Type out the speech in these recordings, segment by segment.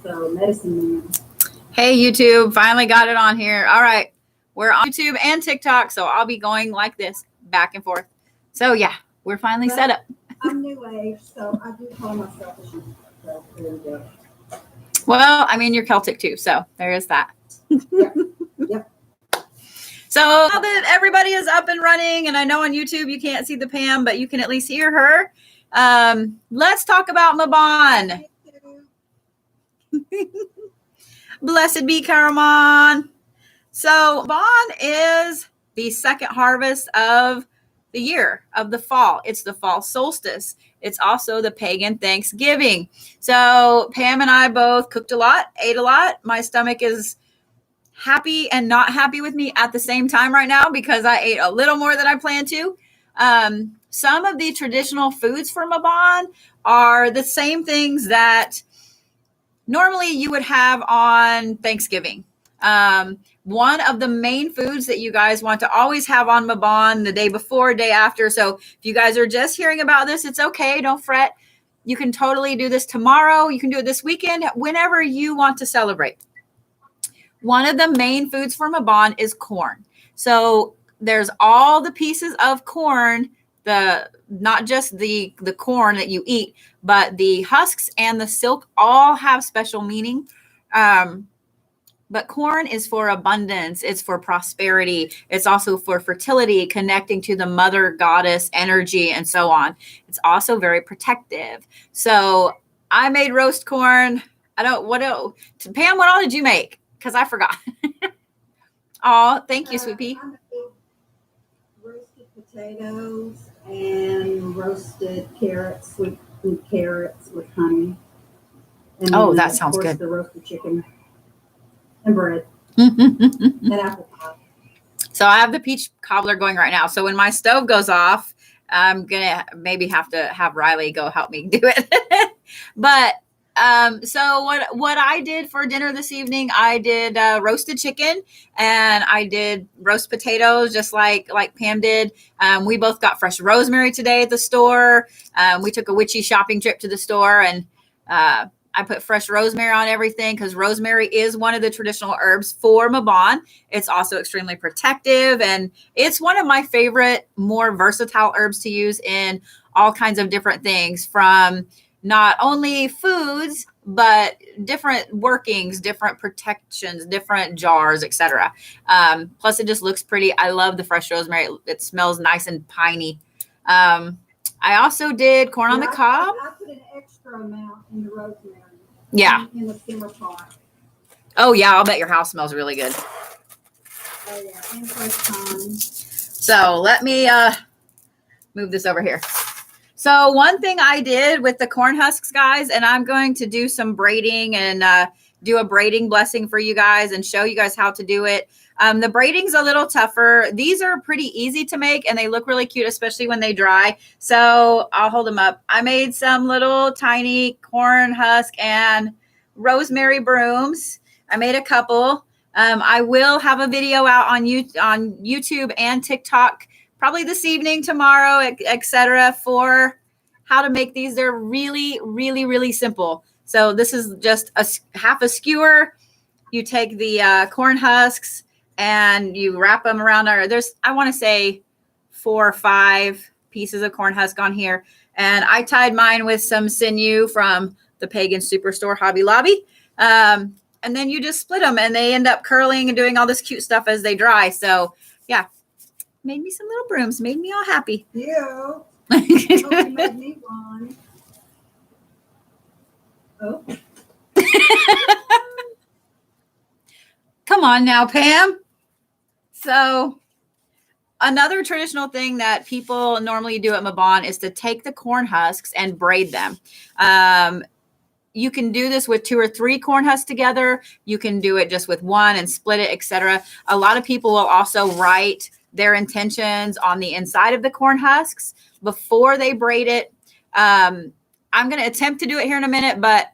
So medicine man. Hey, YouTube, finally got it on here. All right. We're on YouTube and TikTok, so I'll be going like this, back and forth. So, yeah, we're finally set up. I'm new age, so I do call myself a shaman. So there we go. Well, I mean, you're Celtic too, so there is that. Yep. So now that everybody is up and running, and I know on YouTube you can't see the Pam, but you can at least hear her. Let's talk about Mabon. Blessed be Karaman. So Mabon is the second harvest of the year, of the fall. It's the fall solstice. It's also the pagan Thanksgiving. So Pam and I both cooked a lot, ate a lot. My stomach is happy and not happy with me at the same time right now because I ate a little more than I planned to. Some of the traditional foods for Mabon are the same things that normally you would have on Thanksgiving. One of the main foods that you guys want to always have on Mabon the day before, day after. So if you guys are just hearing about this, it's okay. Don't fret. You can totally do this tomorrow. You can do it this weekend, whenever you want to celebrate. One of the main foods for Mabon is corn. So there's all the pieces of corn, not just the corn that you eat, but the husks and the silk all have special meaning. But corn is for abundance. It's for prosperity. It's also for fertility, connecting to the mother goddess energy and so on. It's also very protective. So I made roast corn. Pam, what all did you make? Because I forgot. Oh, thank you, sweet pea. I made roasted potatoes and roasted carrots, sweet carrots with honey. And that sounds good. The roasted chicken. And bread. And apple pie. So I have the peach cobbler going right now. So when my stove goes off, I'm going to maybe have to have Riley go help me do it. But so what I did for dinner this evening, I did roasted chicken and I did roast potatoes just like Pam did. We both got fresh rosemary today at the store. We took a witchy shopping trip to the store and I put fresh rosemary on everything because rosemary is one of the traditional herbs for Mabon. It's also extremely protective and it's one of my favorite, more versatile herbs to use in all kinds of different things, from not only foods, but different workings, different protections, different jars, etc. Plus, it just looks pretty. I love the fresh rosemary. It smells nice and piney. I also did corn on the cob. I put an extra amount in the rosemary. Yeah. In the simmer pot. Oh, yeah. I'll bet your house smells really good. Oh, yeah. And fresh thyme. So let me move this over here. So one thing I did with the corn husks, guys, and I'm going to do some braiding and do a braiding blessing for you guys and show you guys how to do it. The braiding's a little tougher. These are pretty easy to make and they look really cute, especially when they dry. So I'll hold them up. I made some little tiny corn husk and rosemary brooms. I made a couple. I will have a video out on YouTube and TikTok probably this evening, tomorrow, etc. for how to make these. They're really, really, really simple. So this is just half a skewer. You take the corn husks and you wrap them around I want to say 4 or 5 pieces of corn husk on here. And I tied mine with some sinew from the Pagan Superstore, Hobby Lobby. And then you just split them and they end up curling and doing all this cute stuff as they dry. So yeah, made me some little brooms, made me all happy. Yeah. You made me one. Oh. Come on now, Pam. So another traditional thing that people normally do at Mabon is to take the corn husks and braid them. You can do this with 2 or 3 corn husks together. You can do it just with one and split it, etc. A lot of people will also write their intentions on the inside of the corn husks before they braid it. I'm going to attempt to do it here in a minute, but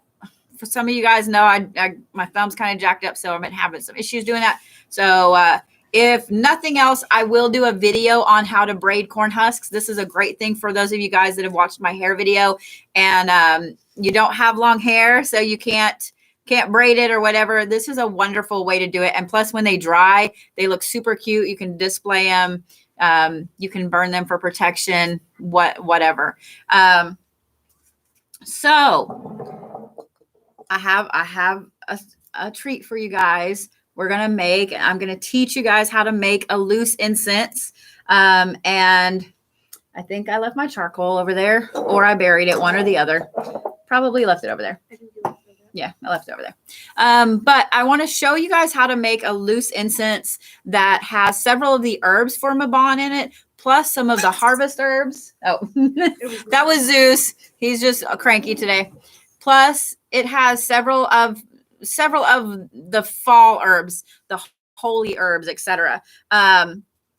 for some of you guys know, my thumb's kind of jacked up, so I've been having some issues doing that. So if nothing else, I will do a video on how to braid corn husks. This is a great thing for those of you guys that have watched my hair video and you don't have long hair, so you can't can't braid it or whatever, this is a wonderful way to do it. And plus, when they dry, they look super cute. You can display them. You can burn them for protection, whatever. So I have a treat for you guys. I'm going to teach you guys how to make a loose incense. And I think I left my charcoal over there, or I buried it, one or the other. Probably left it over there. Yeah, I left it over there. But I want to show you guys how to make a loose incense that has several of the herbs for Mabon in it, plus some of the harvest herbs. Oh, that was Zeus. He's just cranky today. Plus, it has several of the fall herbs, the holy herbs, etc.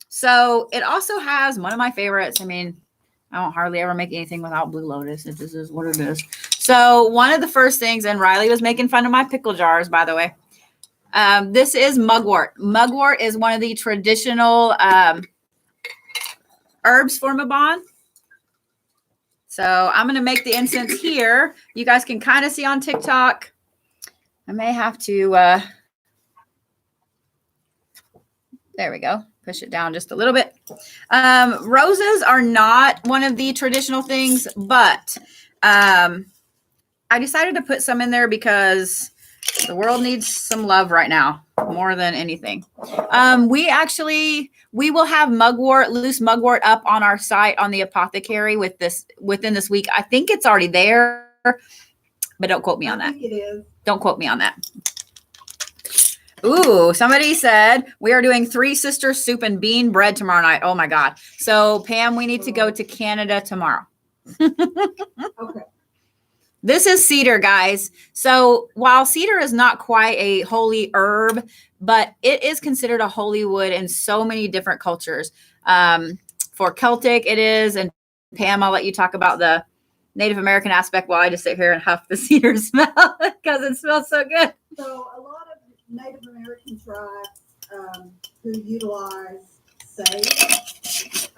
So it also has one of my favorites. I mean, I don't hardly ever make anything without Blue Lotus. It just is what it is. So one of the first things, and Riley was making fun of my pickle jars, by the way. This is mugwort. Mugwort is one of the traditional herbs for Mabon. So I'm going to make the incense here. You guys can kind of see on TikTok. I may have to, there we go. Push it down just a little bit. Roses are not one of the traditional things, but I decided to put some in there because the world needs some love right now more than anything. We will have mugwort, loose mugwort up on our site on the apothecary within this week. I think it's already there, but don't quote me on that. I think it is. Don't quote me on that. Ooh, somebody said we are doing 3 Sisters soup and bean bread tomorrow night. Oh my God. So Pam, we need to go to Canada tomorrow. Okay. This is cedar, guys. So while cedar is not quite a holy herb, but it is considered a holy wood in so many different cultures. For Celtic, it is. And Pam, I'll let you talk about the Native American aspect while I just sit here and huff the cedar smell because it smells so good. So a lot of Native American tribes who utilize sage.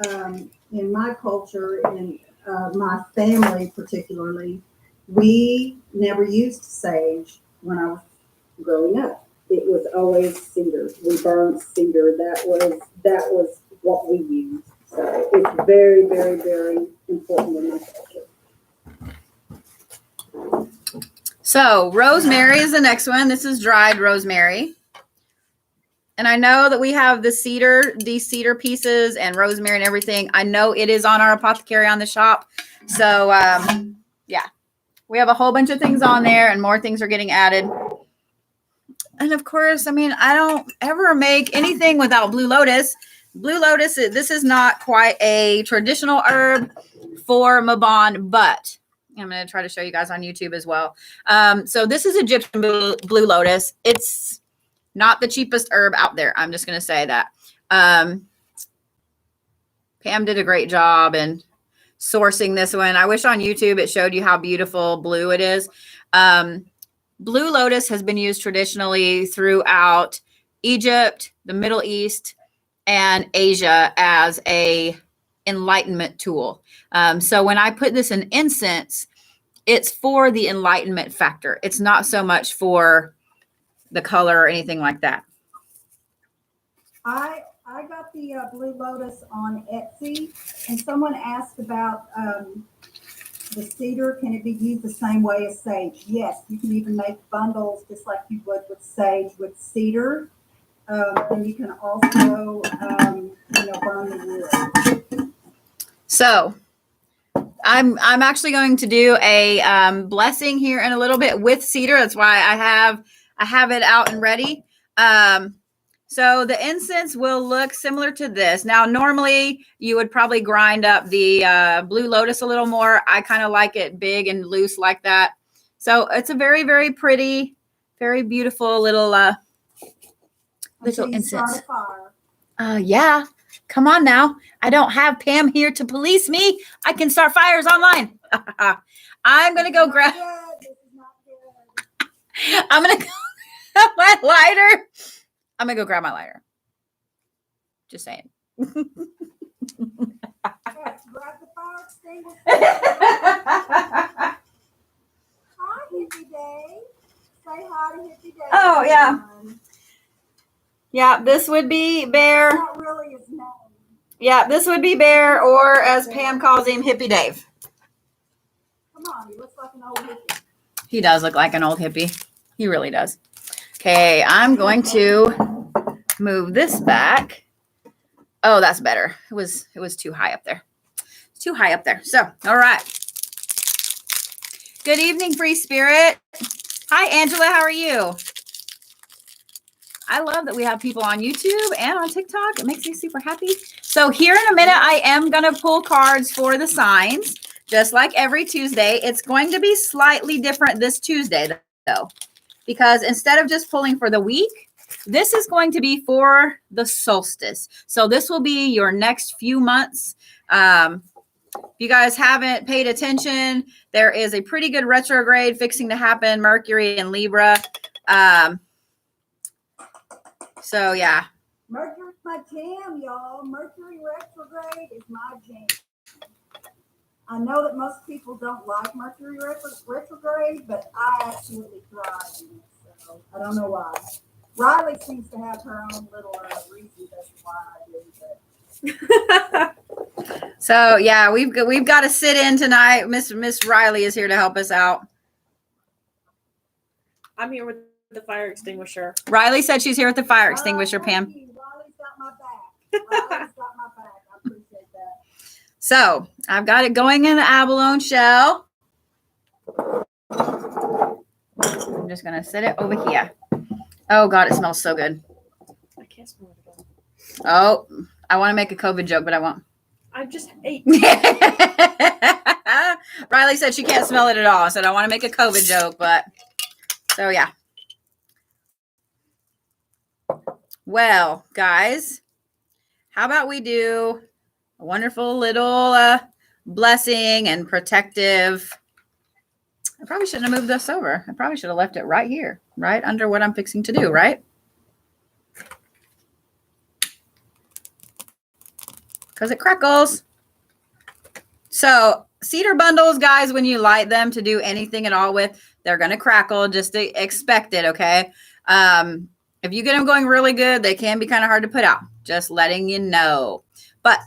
In my culture, in my family particularly, we never used sage when I was growing up. It was always cedar. We burned cedar. That was what we used. So it's very, very, very important in my culture. So rosemary is the next one. This is dried rosemary. And I know that we have these cedar pieces and rosemary and everything. I know it is on our apothecary on the shop. So yeah, we have a whole bunch of things on there and more things are getting added. And of course, I mean, I don't ever make anything without Blue Lotus. Blue Lotus, this is not quite a traditional herb for Mabon, but I'm going to try to show you guys on YouTube as well. So this is Egyptian Blue Lotus. It's not the cheapest herb out there. I'm just going to say that. Pam did a great job in sourcing this one. I wish on YouTube it showed you how beautiful blue it is. Blue Lotus has been used traditionally throughout Egypt, the Middle East, and Asia as a enlightenment tool. So when I put this in incense, it's for the enlightenment factor. It's not so much for the color or anything like that. I got the Blue Lotus on Etsy, and someone asked about the cedar. Can it be used the same way as sage? Yes, you can even make bundles just like you would with sage with cedar. And you can also, burn the wood. So I'm actually going to do a blessing here in a little bit with cedar. That's why I have it out and ready. So the incense will look similar to this. Now, normally you would probably grind up the Blue Lotus a little more. I kind of like it big and loose like that. So it's a very, very pretty, very beautiful little incense. Yeah. Come on now. I don't have Pam here to police me. I can start fires online. I'm going to go grab. I'm going to go grab my lighter. I'm going to go grab my lighter. Just saying. Grab the fire extinguisher. Hi, Hippie Day. Say hi to Hippie Dave. Oh, yeah. Yeah, this would be Bear. Not really his name. Yeah, this would be Bear, or as Pam calls him, Hippie Dave. Come on, he looks like an old hippie. He does look like an old hippie. He really does. Okay, I'm going to move this back. Oh, that's better. It was too high up there. It's too high up there. So, all right. Good evening, Free Spirit. Hi, Angela. How are you? I love that we have people on YouTube and on TikTok. It makes me super happy. So here in a minute, I am going to pull cards for the signs, just like every Tuesday. It's going to be slightly different this Tuesday, though, because instead of just pulling for the week, this is going to be for the solstice. So this will be your next few months. If you guys haven't paid attention, there is a pretty good retrograde fixing to happen, Mercury and Libra. So, yeah. Mercury's my jam, y'all. Mercury retrograde is my jam. I know that most people don't like Mercury retrograde, but I absolutely thrive in it. So I don't know why. Riley seems to have her own little reasons as to why I do. But So yeah, we've got to sit in tonight. Miss Riley is here to help us out. I'm here with the fire extinguisher. Riley said she's here with the fire extinguisher, Pam. Riley's got my back. Riley's got my back. I appreciate that. So I've got it going in the abalone shell. I'm just gonna set it over here. Oh God, it smells so good. I can't smell it again. Oh, I want to make a COVID joke, but I won't. I just ate. Riley said she can't smell it at all. I said I want to make a COVID joke, but so yeah. Well, guys, how about we do a wonderful little blessing and protective. I probably shouldn't have moved this over. I probably should have left it right here, right under what I'm fixing to do, right? Because it crackles. So cedar bundles, guys, when you light them to do anything at all with, they're going to crackle. Just to expect it, okay? If you get them going really good, they can be kind of hard to put out. Just letting you know. But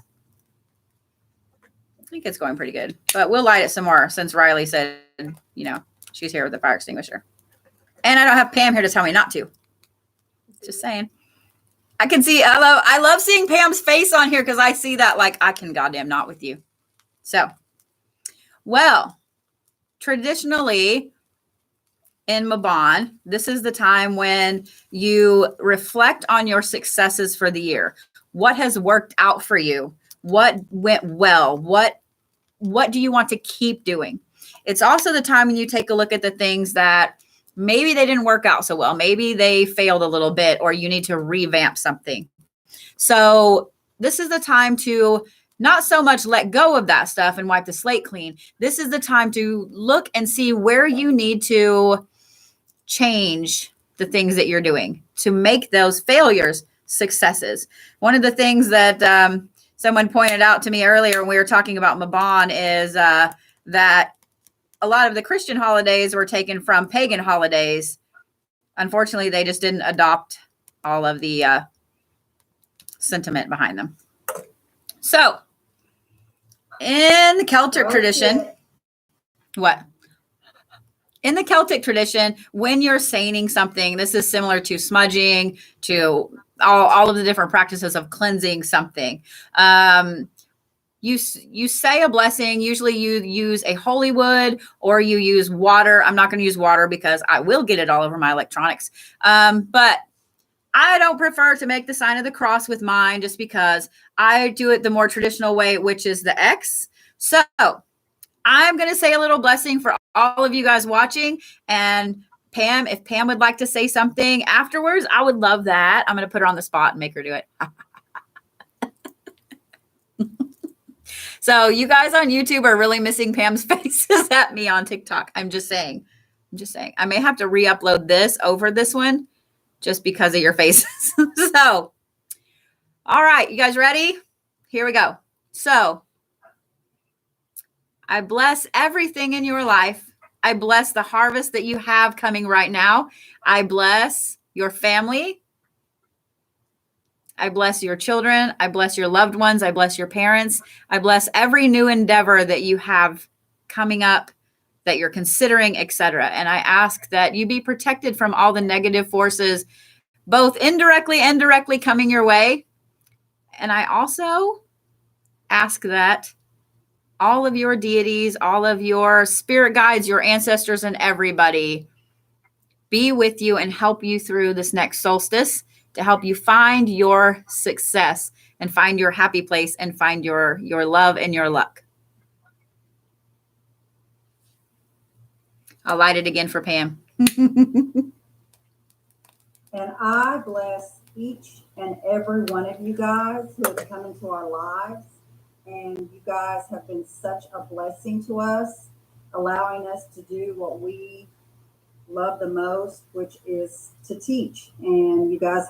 I think it's going pretty good. But we'll light it some more since Riley said, you know, she's here with the fire extinguisher. And I don't have Pam here to tell me not to. Just saying. I can see, I love seeing Pam's face on here because I see that like I can goddamn not with you. So, well, traditionally in Mabon, this is the time when you reflect on your successes for the year. What has worked out for you? What went well? What do you want to keep doing? It's also the time when you take a look at the things that maybe they didn't work out so well. Maybe they failed a little bit, or you need to revamp something. So this is the time to not so much let go of that stuff and wipe the slate clean. This is the time to look and see where you need to change the things that you're doing to make those failures successes. One of the things that someone pointed out to me earlier when we were talking about Mabon is that a lot of the Christian holidays were taken from pagan holidays. Unfortunately, they just didn't adopt all of the sentiment behind them. So, in the Celtic tradition, what? In the Celtic tradition, when you're saying something, this is similar to smudging, to all of the different practices of cleansing something. You say a blessing. Usually you use a holy wood or you use water. I'm not going to use water because I will get it all over my electronics. But I don't prefer to make the sign of the cross with mine just because I do it the more traditional way, which is the X. So I'm going to say a little blessing for all of you guys watching. And Pam, if Pam would like to say something afterwards, I would love that. I'm going to put her on the spot and make her do it. So you guys on YouTube are really missing Pam's faces at me on TikTok. I'm just saying. I may have to re-upload this over this one just because of your faces. So, all right, you guys ready? Here we go. So, I bless everything in your life I bless the harvest that you have coming right now. I bless your family. I bless your children. I bless your loved ones. I bless your parents. I bless every new endeavor that you have coming up, that you're considering, etc. And I ask that you be protected from all the negative forces, both indirectly and directly coming your way. And I also ask that all of your deities, all of your spirit guides, your ancestors, and everybody be with you and help you through this next solstice to help you find your success and find your happy place and find your love and your luck. I'll light it again for Pam. And I bless each and every one of you guys who have come into our lives. And you guys have been such a blessing to us, allowing us to do what we love the most, which is to teach. And you guys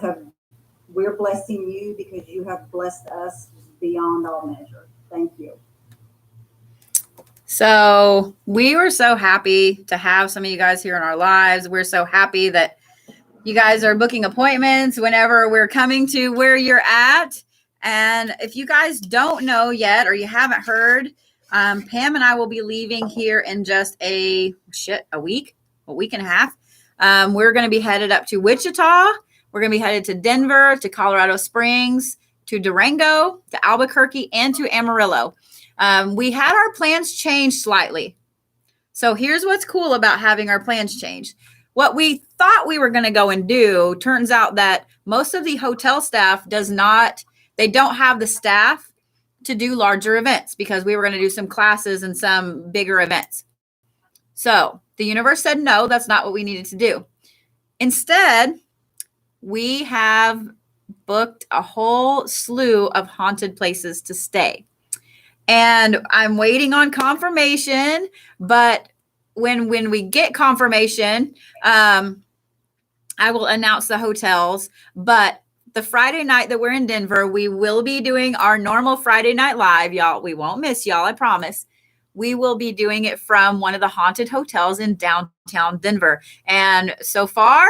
we're blessing you because you have blessed us beyond all measure. Thank you. So we were so happy to have some of you guys here in our lives. We're so happy that you guys are booking appointments whenever we're coming to where you're at. And if you guys don't know yet, or you haven't heard, Pam and I will be leaving here in just a week and a half. We're going to be headed up to Wichita. We're going to be headed to Denver, to Colorado Springs, to Durango, to Albuquerque, and to Amarillo. We had our plans changed slightly. So here's what's cool about having our plans changed. What we thought we were going to go and do, turns out that most of the hotel staff they don't have the staff to do larger events, because we were going to do some classes and some bigger events. So the universe said, no, that's not what we needed to do. Instead, we have booked a whole slew of haunted places to stay. And I'm waiting on confirmation, but when we get confirmation, I will announce the hotels. But the Friday night that we're in Denver, we will be doing our normal Friday night live, y'all. We won't miss y'all, I promise. We will be doing it from one of the haunted hotels in downtown Denver. And so far,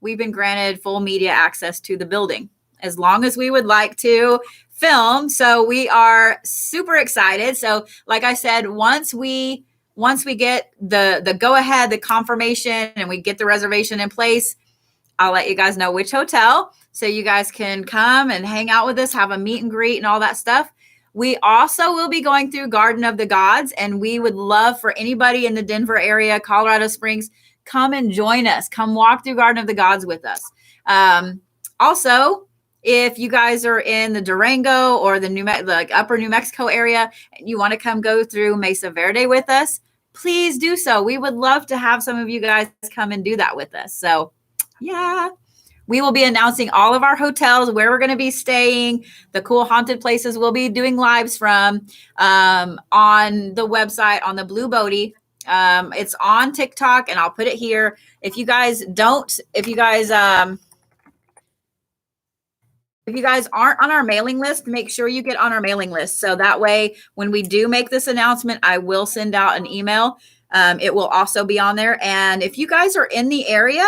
we've been granted full media access to the building, as long as we would like to film. So we are super excited. So like I said, once we get the go ahead, the confirmation, and we get the reservation in place, I'll let you guys know which hotel, so you guys can come and hang out with us, have a meet and greet and all that stuff. We also will be going through Garden of the Gods, and we would love for anybody in the Denver area, Colorado Springs, come and join us. Come walk through Garden of the Gods with us. Also, if you guys are in the Durango or the upper New Mexico area, and you want to come go through Mesa Verde with us, please do so. We would love to have some of you guys come and do that with us. So yeah, we will be announcing all of our hotels, where we're going to be staying, the cool haunted places we'll be doing lives from, on the website, on the Blue Bodhi. It's on TikTok, and I'll put it here. If you guys aren't on our mailing list, make sure you get on our mailing list. So that way, when we do make this announcement, I will send out an email. It will also be on there. And if you guys are in the area,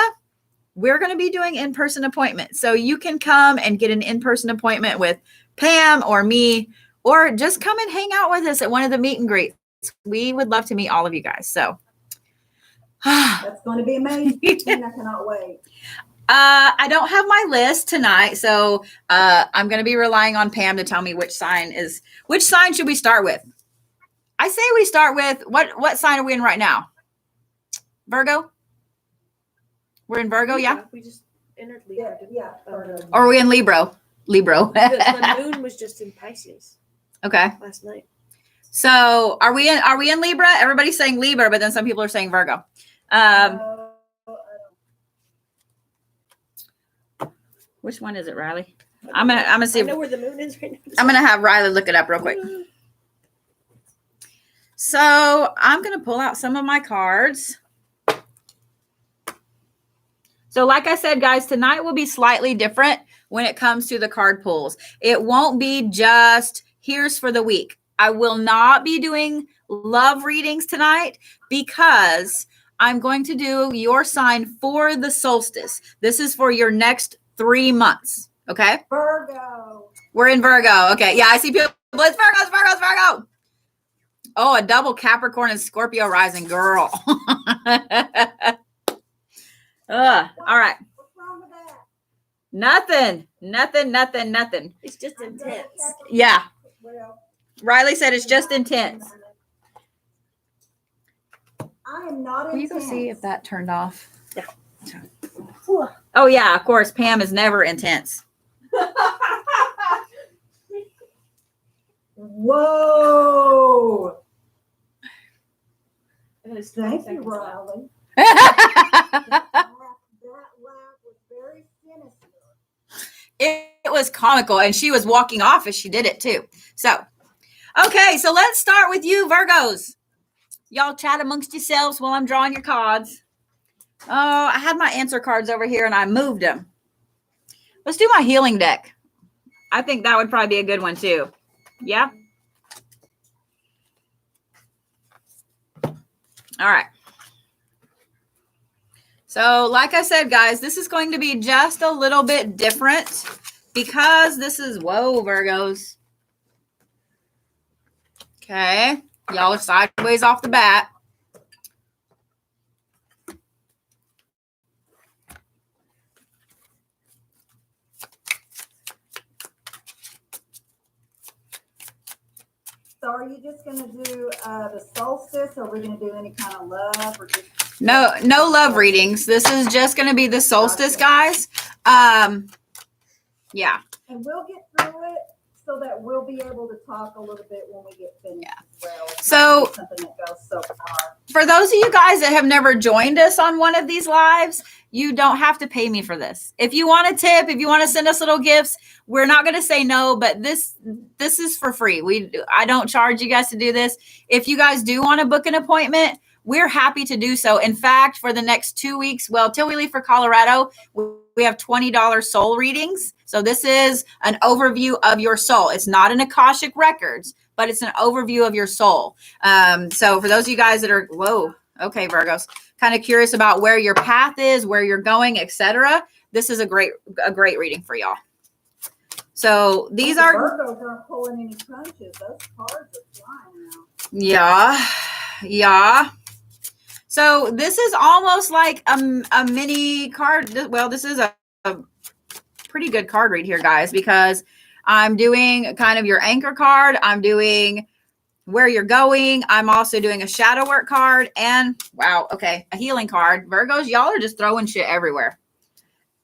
we're going to be doing in-person appointments. So you can come and get an in-person appointment with Pam or me, or just come and hang out with us at one of the meet and greets. We would love to meet all of you guys. So That's going to be amazing. I cannot wait. I don't have my list tonight, so I'm going to be relying on Pam to tell me which sign should we start with. I say we start with, what sign are we in right now? Virgo? We're in Virgo, yeah? We just entered Libra. Yeah. Or are we in Libra? The moon was just in Pisces. Okay. Last night. So are we in Libra? Everybody's saying Libra, but then some people are saying Virgo. Which one is it, Riley? I'm gonna see. I know where the moon is right now. I'm gonna have Riley look it up real quick. So I'm gonna pull out some of my cards. So like I said, guys, tonight will be slightly different when it comes to the card pulls. It won't be just here's for the week. I will not be doing love readings tonight because I'm going to do your sign for the solstice. This is for your next 3 months. Okay. Virgo. We're in Virgo. Okay. Yeah, I see people. It's Virgo. Oh, a double Capricorn and Scorpio rising, girl. All right. What's wrong with that? Nothing. It's just intense. Yeah. Well, Riley said it's just intense. I am not Will you intense. go see if that turned off? Yeah. Oh, yeah, of course. Pam is never intense. Whoa. Thank you, Riley. That laugh was very sinister. It was comical, and she was walking off as she did it, too. So, okay, so let's start with you, Virgos. Y'all chat amongst yourselves while I'm drawing your cards. Oh, I had my answer cards over here, and I moved them. Let's do my healing deck. I think that would probably be a good one, too. Yeah? All right. So, like I said, guys, this is going to be just a little bit different because this is, whoa, Virgos. Okay. Y'all are sideways off the bat. So are you just going to do the solstice, or are we going to do any kind of love, or just No love readings. This is just going to be the solstice, guys. Yeah. And we'll get through it so that we'll be able to talk a little bit when we get finished. Yeah. As well. It's So- not just something that goes so far. For those of you guys that have never joined us on one of these lives, you don't have to pay me for this. If you want a tip, if you want to send us little gifts, we're not going to say no, but this is for free. I don't charge you guys to do this. If you guys do want to book an appointment, we're happy to do so. In fact, for the next 2 weeks, well, till we leave for Colorado, we have $20 soul readings. So this is an overview of your soul. It's not an Akashic Records, but it's an overview of your soul. So for those of you guys that are, whoa, okay, Virgos, kind of curious about where your path is, where you're going, etc., this is a great reading for y'all. So these are, Virgos aren't pulling any punches. Those cards are flying out. yeah. So this is almost like a mini card. Well, this is a pretty good card read here, guys, because I'm doing kind of your anchor card. I'm doing where you're going. I'm also doing a shadow work card and, wow, okay, a healing card. Virgos, y'all are just throwing shit everywhere.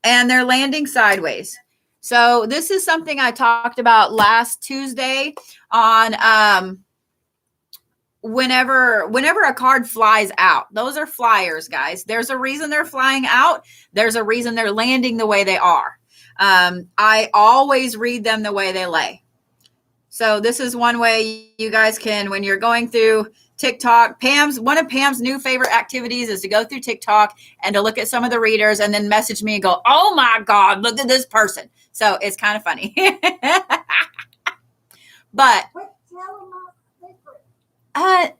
And they're landing sideways. So this is something I talked about last Tuesday on whenever a card flies out. Those are flyers, guys. There's a reason they're flying out. There's a reason they're landing the way they are. I always read them the way they lay. So this is one way you guys can, when you're going through TikTok, one of Pam's new favorite activities is to go through TikTok and to look at some of the readers and then message me and go, oh my God, look at this person. So it's kind of funny. But Quit telling my secret.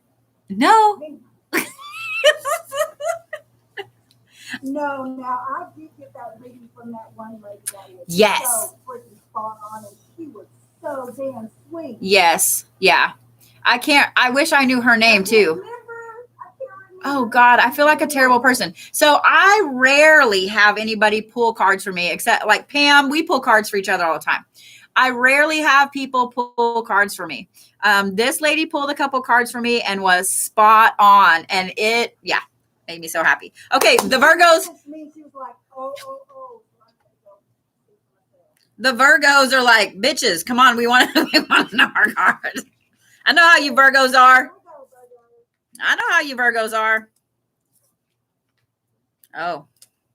no. No, now I did get that reading from that one lady that was Yes. so freaking spot on, and she was so damn sweet. Yes. Yeah. I wish I knew her name too. I can't remember. Oh God, I feel like a terrible person. So I rarely have anybody pull cards for me, except like Pam, we pull cards for each other all the time. I rarely have people pull cards for me. This lady pulled a couple cards for me and was spot on. And it, made me so happy. Okay, the Virgos. She was like, oh. The Virgos are like, bitches, come on, we want to know our cards. I know how you Virgos are. Oh,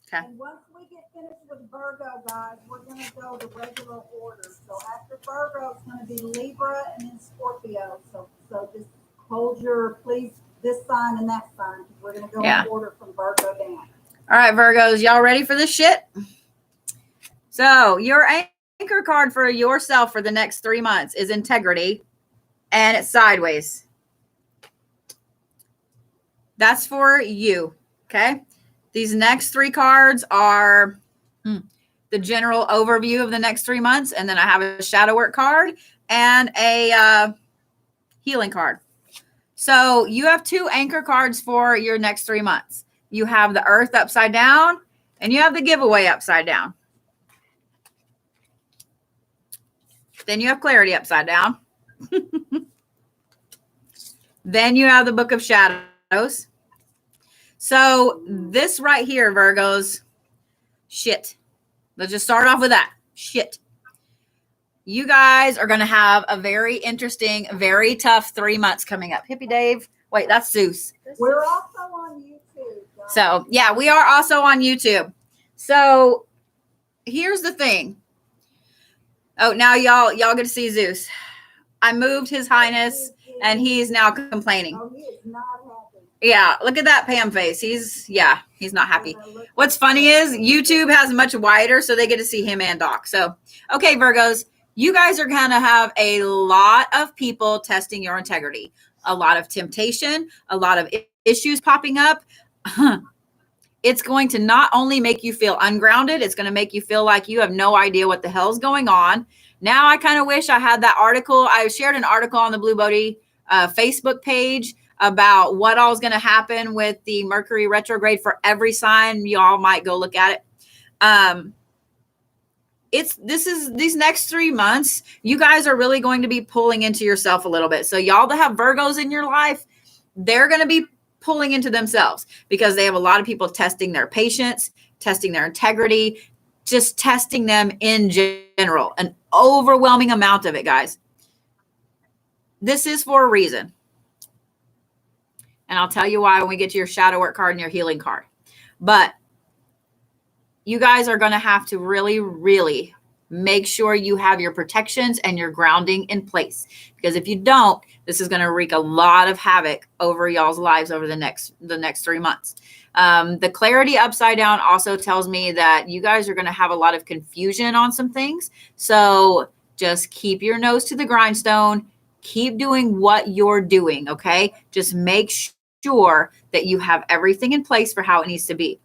okay. And once we get finished with Virgo, guys, we're going to go the regular order. So after Virgo, it's going to be Libra and then Scorpio. So just hold please, this sign and that sign. We're going to go in order from Virgo down. All right, Virgos, y'all ready for this shit? So your anchor card for yourself for the next 3 months is integrity, and it's sideways. That's for you. Okay. These next 3 cards are the general overview of the next 3 months. And then I have a shadow work card and a healing card. So you have 2 anchor cards for your next 3 months. You have the Earth upside down and you have the giveaway upside down. Then you have Clarity upside down. Then you have the Book of Shadows. So this right here, Virgos, shit. Let's just start off with that. Shit. You guys are going to have a very interesting, very tough 3 months coming up. Hippie Dave. Wait, that's Zeus. We're also on YouTube, guys. So, yeah, we are also on YouTube. So, here's the thing. Oh, now y'all get to see Zeus. I moved His Highness, and he's now complaining. Oh, he is not happy. Yeah, look at that Pam face. He's not happy. What's funny is YouTube has much wider, so they get to see him and Doc. So, okay, Virgos, you guys are going to have a lot of people testing your integrity, a lot of temptation, a lot of issues popping up. It's going to not only make you feel ungrounded, it's going to make you feel like you have no idea what the hell's going on. Now, I kind of wish I had that article. I shared an article on the Blue Bodhi Facebook page about what all is going to happen with the Mercury retrograde for every sign. Y'all might go look at it. These next 3 months, you guys are really going to be pulling into yourself a little bit. So y'all that have Virgos in your life, they're going to be pulling into themselves because they have a lot of people testing their patience, testing their integrity, just testing them in general, an overwhelming amount of it, guys. This is for a reason. And I'll tell you why when we get to your shadow work card and your healing card. But you guys are going to have to really, really make sure you have your protections and your grounding in place. Because if you don't, this is going to wreak a lot of havoc over y'all's lives over the next 3 months. The clarity upside down also tells me that you guys are going to have a lot of confusion on some things. So just keep your nose to the grindstone. Keep doing what you're doing, okay? Just make sure that you have everything in place for how it needs to be.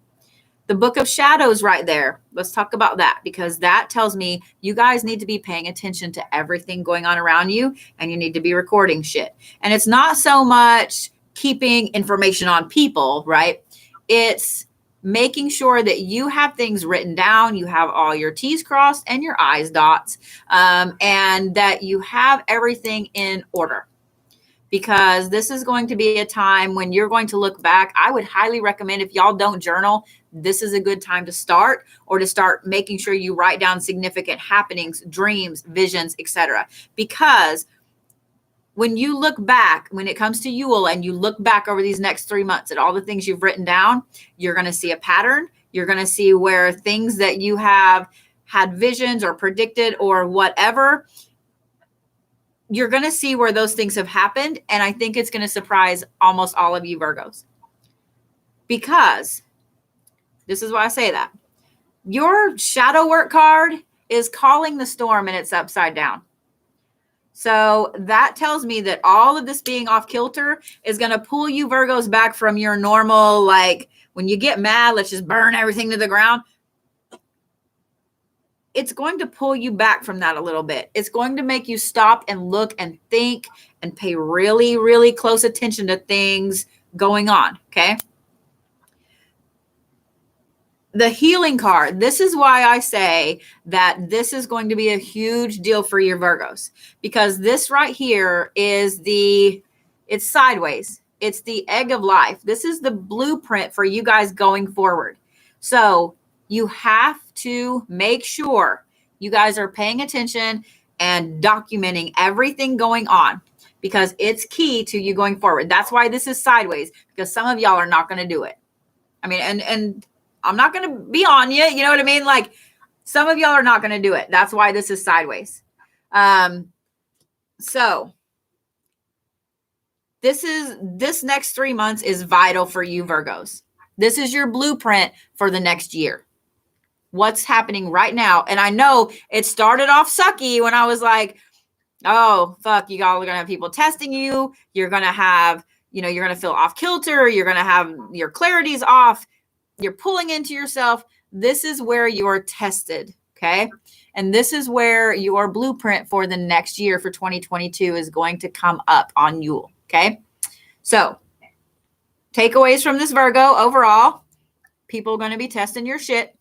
The Book of Shadows right there. Let's talk about that because that tells me you guys need to be paying attention to everything going on around you and you need to be recording shit. And it's not so much keeping information on people, right? It's making sure that you have things written down, you have all your T's crossed and your I's dots, and that you have everything in order. Because this is going to be a time when you're going to look back. I would highly recommend if y'all don't journal, this is a good time to start or to start making sure you write down significant happenings, dreams, visions, etc. Because when you look back, when it comes to Yule and you look back over these next 3 months at all the things you've written down, you're going to see a pattern. You're going to see where things that you have had visions or predicted or whatever, you're going to see where those things have happened. And I think it's going to surprise almost all of you Virgos. Because this is why I say that. Your shadow work card is calling the storm and it's upside down. So that tells me that all of this being off kilter is going to pull you Virgos back from your normal, like when you get mad, let's just burn everything to the ground. It's going to pull you back from that a little bit. It's going to make you stop and look and think and pay really, really close attention to things going on. Okay. The healing card. This is why I say that this is going to be a huge deal for your Virgos, because this right here is it's sideways. It's the egg of life. This is the blueprint for you guys going forward. So you have to make sure you guys are paying attention and documenting everything going on, because it's key to you going forward. That's why this is sideways, because some of y'all are not going to do it. I mean, and I'm not going to be on you. You know what I mean? Like some of y'all are not going to do it. That's why this is sideways. So this next 3 months is vital for you Virgos. This is your blueprint for the next year. What's happening right now. And I know it started off sucky when I was like, oh, fuck, you all are going to have people testing you. You're going to have you know, you're going to feel off kilter. You're going to have your clarity's off. You're pulling into yourself. This is where you're tested. Okay. And this is where your blueprint for the next year for 2022 is going to come up on you. Okay. So takeaways from this Virgo overall, people are going to be testing your shit.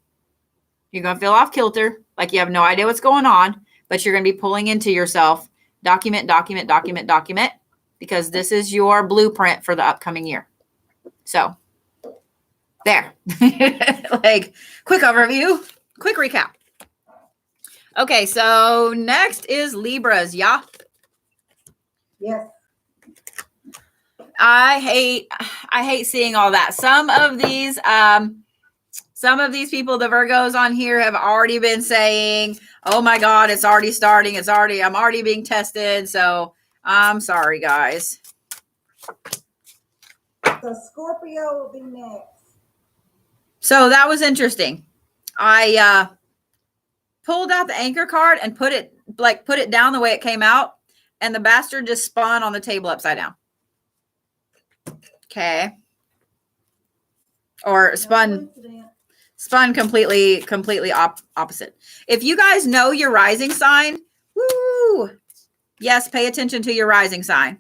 You're going to feel off kilter, like you have no idea what's going on, but you're going to be pulling into yourself. Document, document, document, document, because this is your blueprint for the upcoming year. So there, like quick overview, quick recap. Okay. So next is Libras. Yeah. Yes. I hate seeing all that. Some of these people, the Virgos on here, have already been saying, oh my God, it's already starting. I'm already being tested. So I'm sorry, guys. So Scorpio will be next. So that was interesting. I pulled out the anchor card and put it down the way it came out. And the bastard just spun on the table upside down. Okay. Or spun completely opposite. If you guys know your rising sign, woo, yes, pay attention to your rising sign,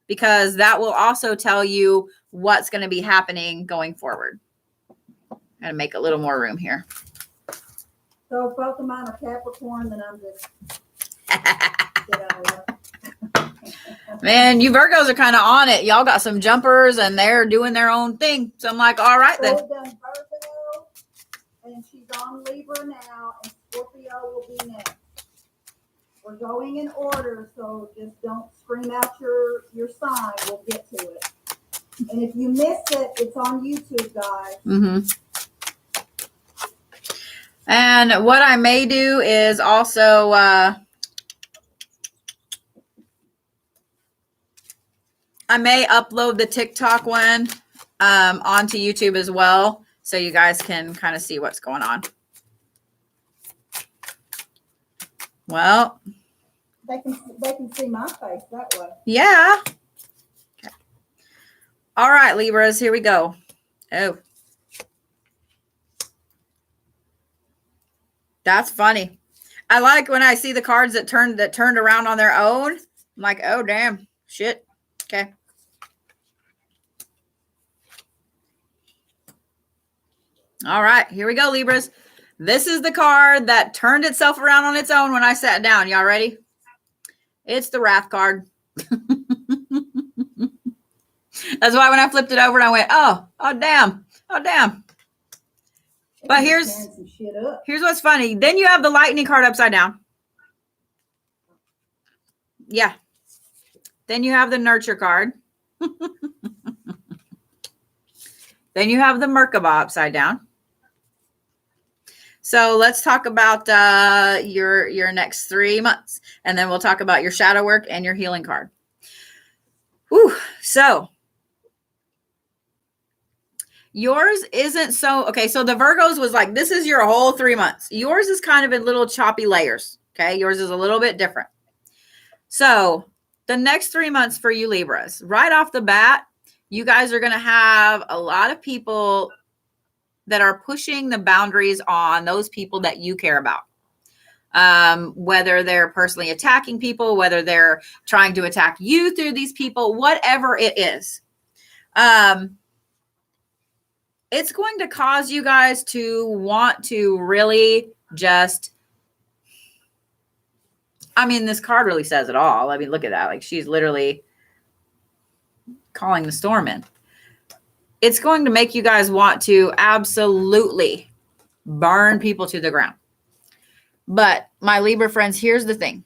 because that will also tell you what's going to be happening going forward. I'm going to make a little more room here. So if both of mine are Capricorn, then I'm just get out of there. Man, you Virgos are kind of on it. Y'all got some jumpers and they're doing their own thing. So I'm like, all right then. So we've done Virgo, and she's on Libra now, and Scorpio will be next. We're going in order, so just don't scream out your sign. We'll get to it. And if you miss it, it's on YouTube, guys. Mm-hmm. And what I may do is also I may upload the TikTok one onto YouTube as well, so you guys can kind of see what's going on. Well, They can see my face that way. yeah. Okay. All right, Libras, here we go. Oh, that's funny. I like when I see the cards that turned around on their own. I'm like, oh damn, shit. Okay. All right, here we go, Libras. This is the card that turned itself around on its own when I sat down. Y'all ready? It's the Wrath card. That's why when I flipped it over and I went, oh damn. But here's what's funny. Then you have the Lightning card upside down. Yeah. Then you have the Nurture card. Then you have the Merkaba upside down. So let's talk about your next 3 months. And then we'll talk about your shadow work and your healing card. Whew. So yours isn't so, okay, so the Virgos was like, this is your whole 3 months. Yours is kind of in little choppy layers, okay? Yours is a little bit different. So the next 3 months for you Libras, right off the bat, you guys are going to have a lot of people that are pushing the boundaries on those people that you care about. Whether they're personally attacking people, whether they're trying to attack you through these people, whatever it is. It's going to cause you guys to want to really just, I mean, this card really says it all. I mean, look at that. Like, she's literally calling the storm in. It's going to make you guys want to absolutely burn people to the ground. But my Libra friends, here's the thing.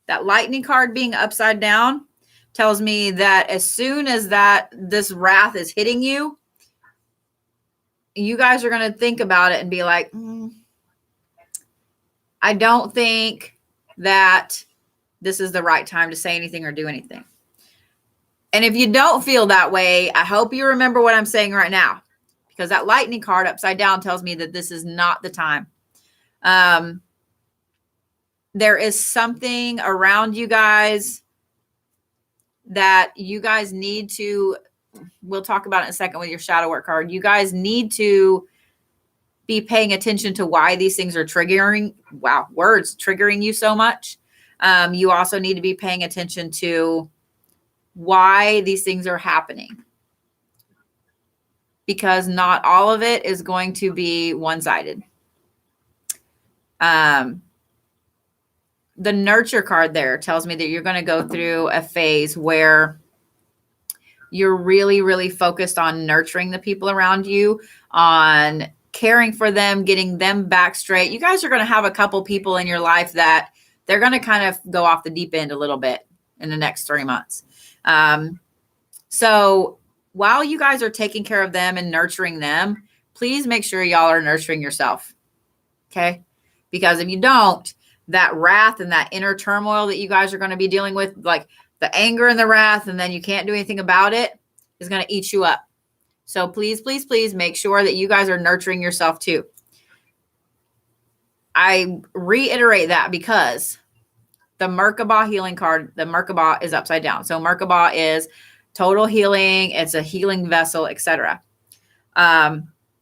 That Lightning card being upside down tells me that as soon as this wrath is hitting you, you guys are going to think about it and be like, I don't think that this is the right time to say anything or do anything. And if you don't feel that way, I hope you remember what I'm saying right now, because that Lightning card upside down tells me that this is not the time. There is something around you guys that you guys need to, we'll talk about it in a second with your shadow work card. You guys need to be paying attention to why these things are triggering, triggering you so much. You also need to be paying attention to why these things are happening, because not all of it is going to be one-sided. The nurture card there tells me that you're going to go through a phase where you're really, really focused on nurturing the people around you, on caring for them, getting them back straight. You guys are going to have a couple people in your life that they're going to kind of go off the deep end a little bit in the next 3 months. So while you guys are taking care of them and nurturing them, please make sure y'all are nurturing yourself. Okay? Because if you don't, that wrath and that inner turmoil that you guys are going to be dealing with, like the anger and the wrath, and then you can't do anything about it, is going to eat you up. So please, please, please make sure that you guys are nurturing yourself too. I reiterate that because the Merkaba healing card, the Merkaba is upside down. So Merkaba is total healing. It's a healing vessel, etc.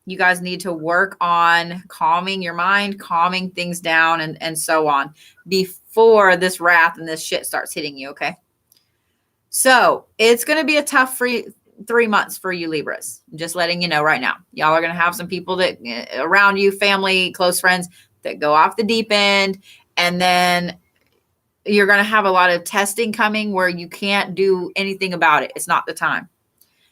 You guys need to work on calming your mind, calming things down, and so on before this wrath and this shit starts hitting you, okay? So it's going to be a tough 3 months for you Libras. I'm just letting you know right now. Y'all are going to have some people that around you, family, close friends, that go off the deep end, and then you're going to have a lot of testing coming where you can't do anything about it. It's not the time.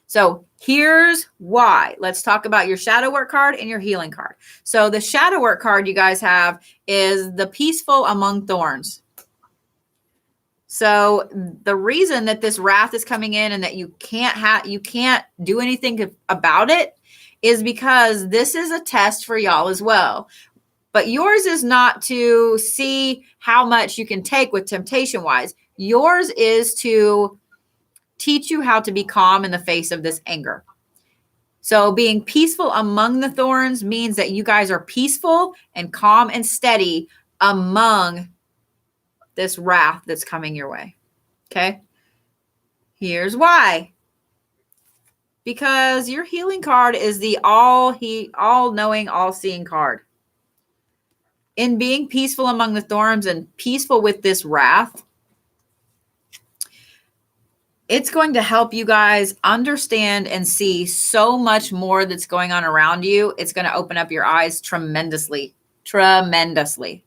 So here's why. Let's talk about your shadow work card and your healing card. So the shadow work card you guys have is the peaceful among thorns. So the reason that this wrath is coming in and that you can't do anything about it is because this is a test for y'all as well. But yours is not to see how much you can take with temptation wise. Yours is to teach you how to be calm in the face of this anger. So being peaceful among the thorns means that you guys are peaceful and calm and steady among this wrath that's coming your way. Okay? Here's why. Because your healing card is the all-knowing, all-seeing card. In being peaceful among the thorns and peaceful with this wrath, it's going to help you guys understand and see so much more that's going on around you. It's going to open up your eyes tremendously, tremendously.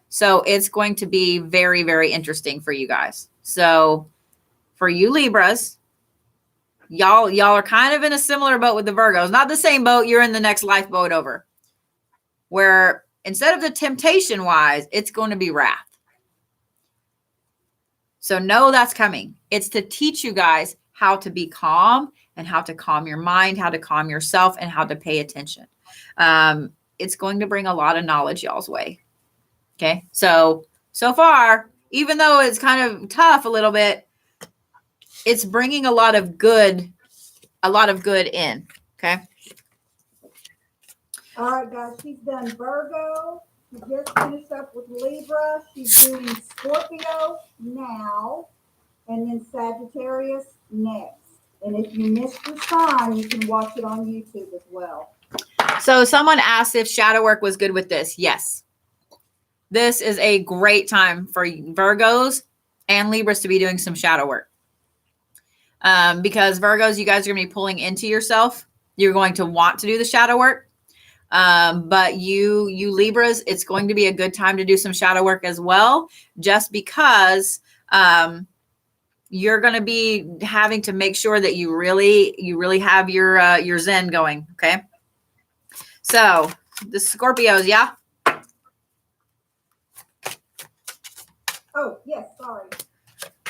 So it's going to be very, very interesting for you guys. So for you Libras, y'all are kind of in a similar boat with the Virgos. Not the same boat. You're in the next lifeboat over. Where instead of the temptation wise, it's going to be wrath. So know that's coming. It's to teach you guys how to be calm and how to calm your mind, how to calm yourself, and how to pay attention. It's going to bring a lot of knowledge y'all's way. Okay. So far, even though it's kind of tough a little bit, it's bringing a lot of good in. Okay. All right, guys, she's done Virgo. She just finished up with Libra. She's doing Scorpio now, and then Sagittarius next. And if you missed your sign, you can watch it on YouTube as well. So someone asked if shadow work was good with this. Yes. This is a great time for Virgos and Libras to be doing some shadow work. Because Virgos, you guys are going to be pulling into yourself. You're going to want to do the shadow work. But you Libras, it's going to be a good time to do some shadow work as well, just because you're going to be having to make sure that you really have your Zen going. Okay. So the Scorpios, yeah. Oh, yes, sorry.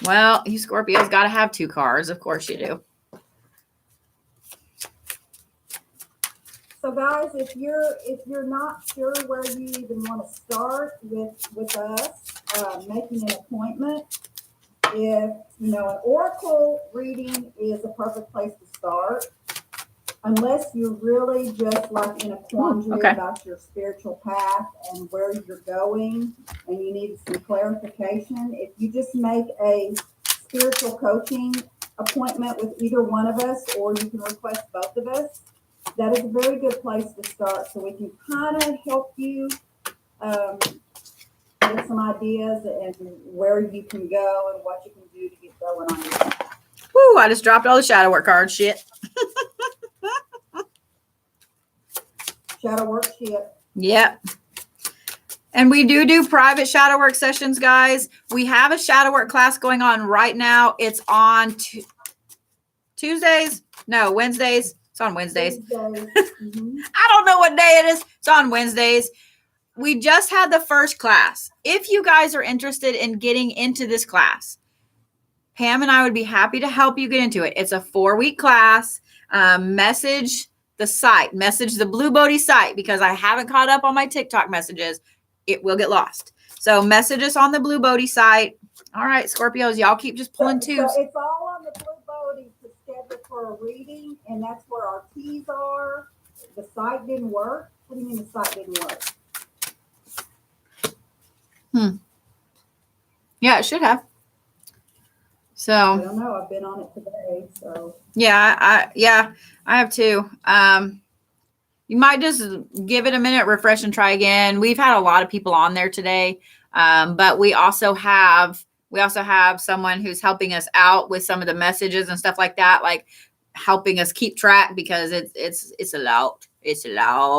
Well, you Scorpios got to have 2 cards. Of course you do. So guys, if you're not sure where you even want to start with us, making an appointment, if an oracle reading is a perfect place to start, unless you're really just like in a quandary about your spiritual path and where you're going, and you need some clarification. If you just make a spiritual coaching appointment with either one of us, or you can request both of us, that is a very good place to start, so we can kind of help you get some ideas and where you can go and what you can do to get going on your. Woo, I just dropped all the shadow work cards. Shit. Shadow work shit. Yep. And we do private shadow work sessions, guys. We have a shadow work class going on right now. It's on Tuesdays. No, Wednesdays. It's on Wednesdays. Mm-hmm. I don't know what day it is. It's on Wednesdays. We just had the first class. If you guys are interested in getting into this class, Pam and I would be happy to help you get into it. It's a 4-week class. Message the site, message the Blue Bodhi site, because I haven't caught up on my TikTok messages. It will get lost. So message us on the Blue Bodhi site. All right, Scorpios, y'all keep just pulling tubes. So it's all on the Blue Bodhi to schedule for a reading, and that's where our keys are. The site didn't work. What do you mean the site didn't work? Yeah, it should have. So I don't know. I've been on it today, so yeah, I have too. You might just give it a minute, refresh, and try again. We've had a lot of people on there today, but we also have someone who's helping us out with some of the messages and stuff like that, like helping us keep track, because it's a lot. It's a lot.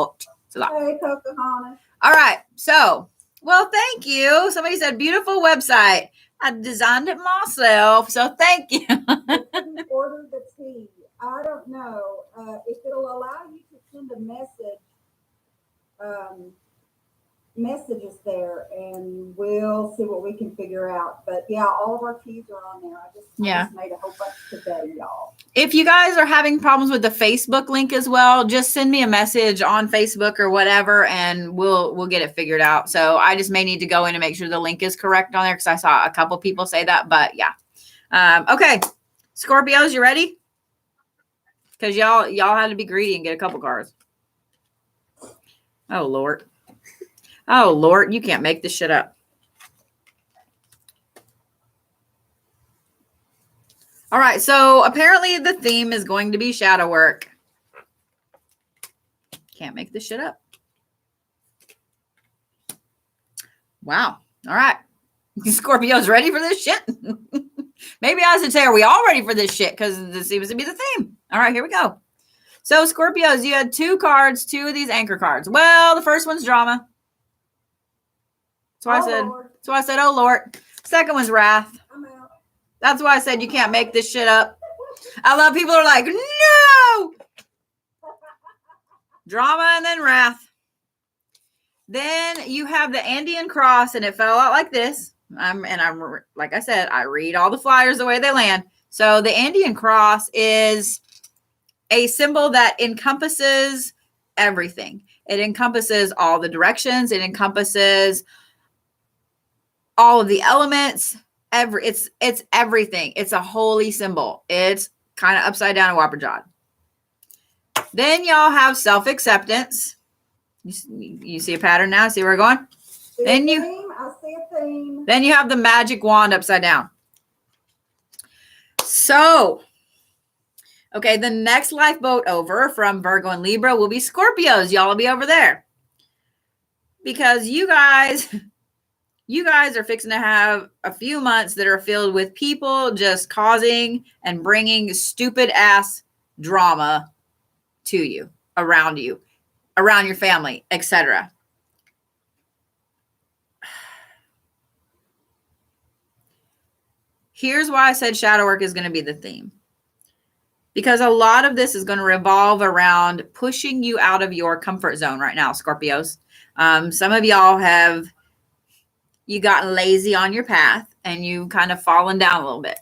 Hey, Pocahontas. All right, so well, thank you. Somebody said beautiful website. I designed it myself, so thank you. Order the tea. I don't know if it'll allow you to send a messages there, and we'll see what we can figure out. But yeah, all of our keys are on there. I just made a whole bunch today, y'all. If you guys are having problems with the Facebook link as well, just send me a message on Facebook or whatever, and we'll get it figured out. So I just may need to go in and make sure the link is correct on there, because I saw a couple people say that. But yeah, okay, Scorpios, you ready? Because y'all had to be greedy and get a couple cards. Oh Lord, you can't make this shit up. All right, so apparently the theme is going to be shadow work. Can't make this shit up. Wow. All right. Scorpios ready for this shit? Maybe I should say, are we all ready for this shit? Because this seems to be the theme. All right, here we go. So Scorpios, you had 2 cards, 2 of these anchor cards. Well, the first one's drama. That's why I said, oh Lord. Second one's wrath. I'm out. That's why I said you can't make this shit up. I love people who are like, no! Drama and then wrath. Then you have the Andean Cross, and it fell out like this. I'm like I said, I read all the flyers the way they land. So the Andean Cross is a symbol that encompasses everything. It encompasses all the directions. It encompasses all of the elements. It's everything. It's a holy symbol. It's kind of upside down and whopper-jawed. Then y'all have self-acceptance. You see a pattern now? See where we're going? I see a theme. Then you have the magic wand upside down. So, okay, the next lifeboat over from Virgo and Libra will be Scorpios. Y'all will be over there. Because you guys are fixing to have a few months that are filled with people just causing and bringing stupid ass drama to you, around your family, etc. Here's why I said shadow work is going to be the theme. Because a lot of this is going to revolve around pushing you out of your comfort zone right now, Scorpios. Some of y'all you gotten lazy on your path and you kind of fallen down a little bit.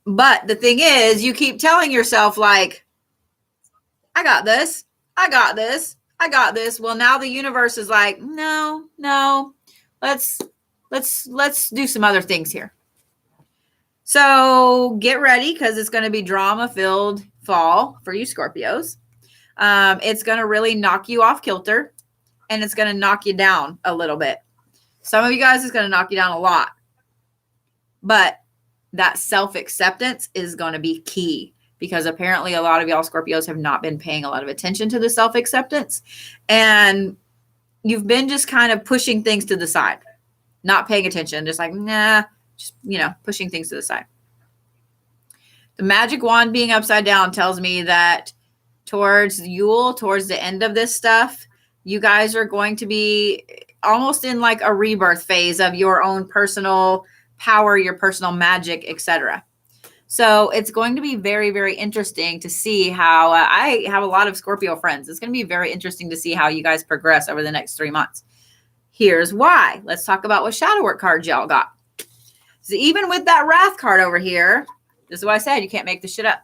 But the thing is, you keep telling yourself like, I got this. I got this. I got this. Well, now the universe is like, no, let's do some other things here. So get ready, because it's going to be drama-filled fall for you Scorpios. It's going to really knock you off kilter, and it's going to knock you down a little bit. Some of you guys, it's going to knock you down a lot. But that self-acceptance is going to be key, because apparently a lot of y'all Scorpios have not been paying a lot of attention to the self-acceptance. And you've been just kind of pushing things to the side, not paying attention, just like, nah, just, pushing things to the side. The magic wand being upside down tells me that towards Yule, towards the end of this stuff, you guys are going to be almost in like a rebirth phase of your own personal power, your personal magic, etc. So it's going to be very, very interesting to see how I have a lot of Scorpio friends. It's going to be very interesting to see how you guys progress over the next 3 months. Here's why. Let's talk about what shadow work cards y'all got. So even with that Wrath card over here, this is what I said. You can't make this shit up.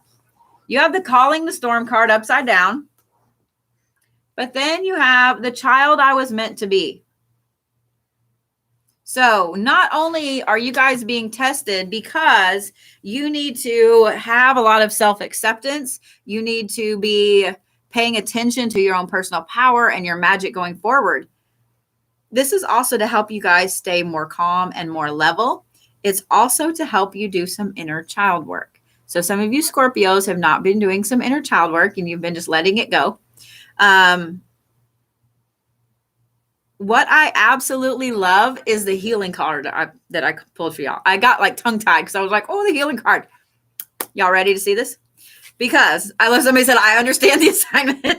You have the Calling the Storm card upside down. But then you have the Child I Was Meant to Be. So not only are you guys being tested because you need to have a lot of self-acceptance, you need to be paying attention to your own personal power and your magic going forward. This is also to help you guys stay more calm and more level. It's also to help you do some inner child work. So some of you Scorpios have not been doing some inner child work and you've been just letting it go. What I absolutely love is the healing card that I pulled for y'all. I got like tongue tied because I was like, oh, the healing card. Y'all ready to see this? Because I love somebody said, I understand the assignment.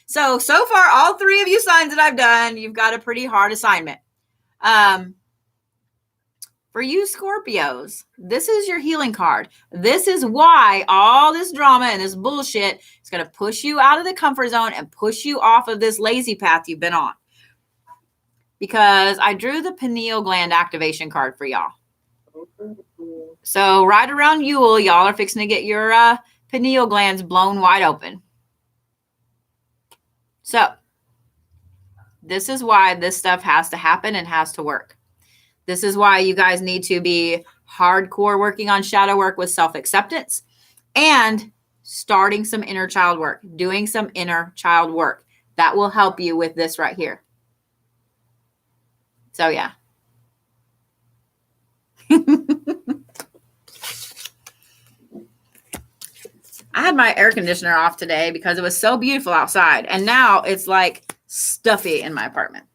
So far, all 3 of you signs that I've done, you've got a pretty hard assignment. For you Scorpios, this is your healing card. This is why all this drama and this bullshit is going to push you out of the comfort zone and push you off of this lazy path you've been on. Because I drew the pineal gland activation card for y'all. So right around Yule, y'all are fixing to get your pineal glands blown wide open. So this is why this stuff has to happen and has to work. This is why you guys need to be hardcore working on shadow work with self-acceptance and starting some inner child work, doing some inner child work. That will help you with this right here. So yeah. I had my air conditioner off today because it was so beautiful outside. And now it's like stuffy in my apartment.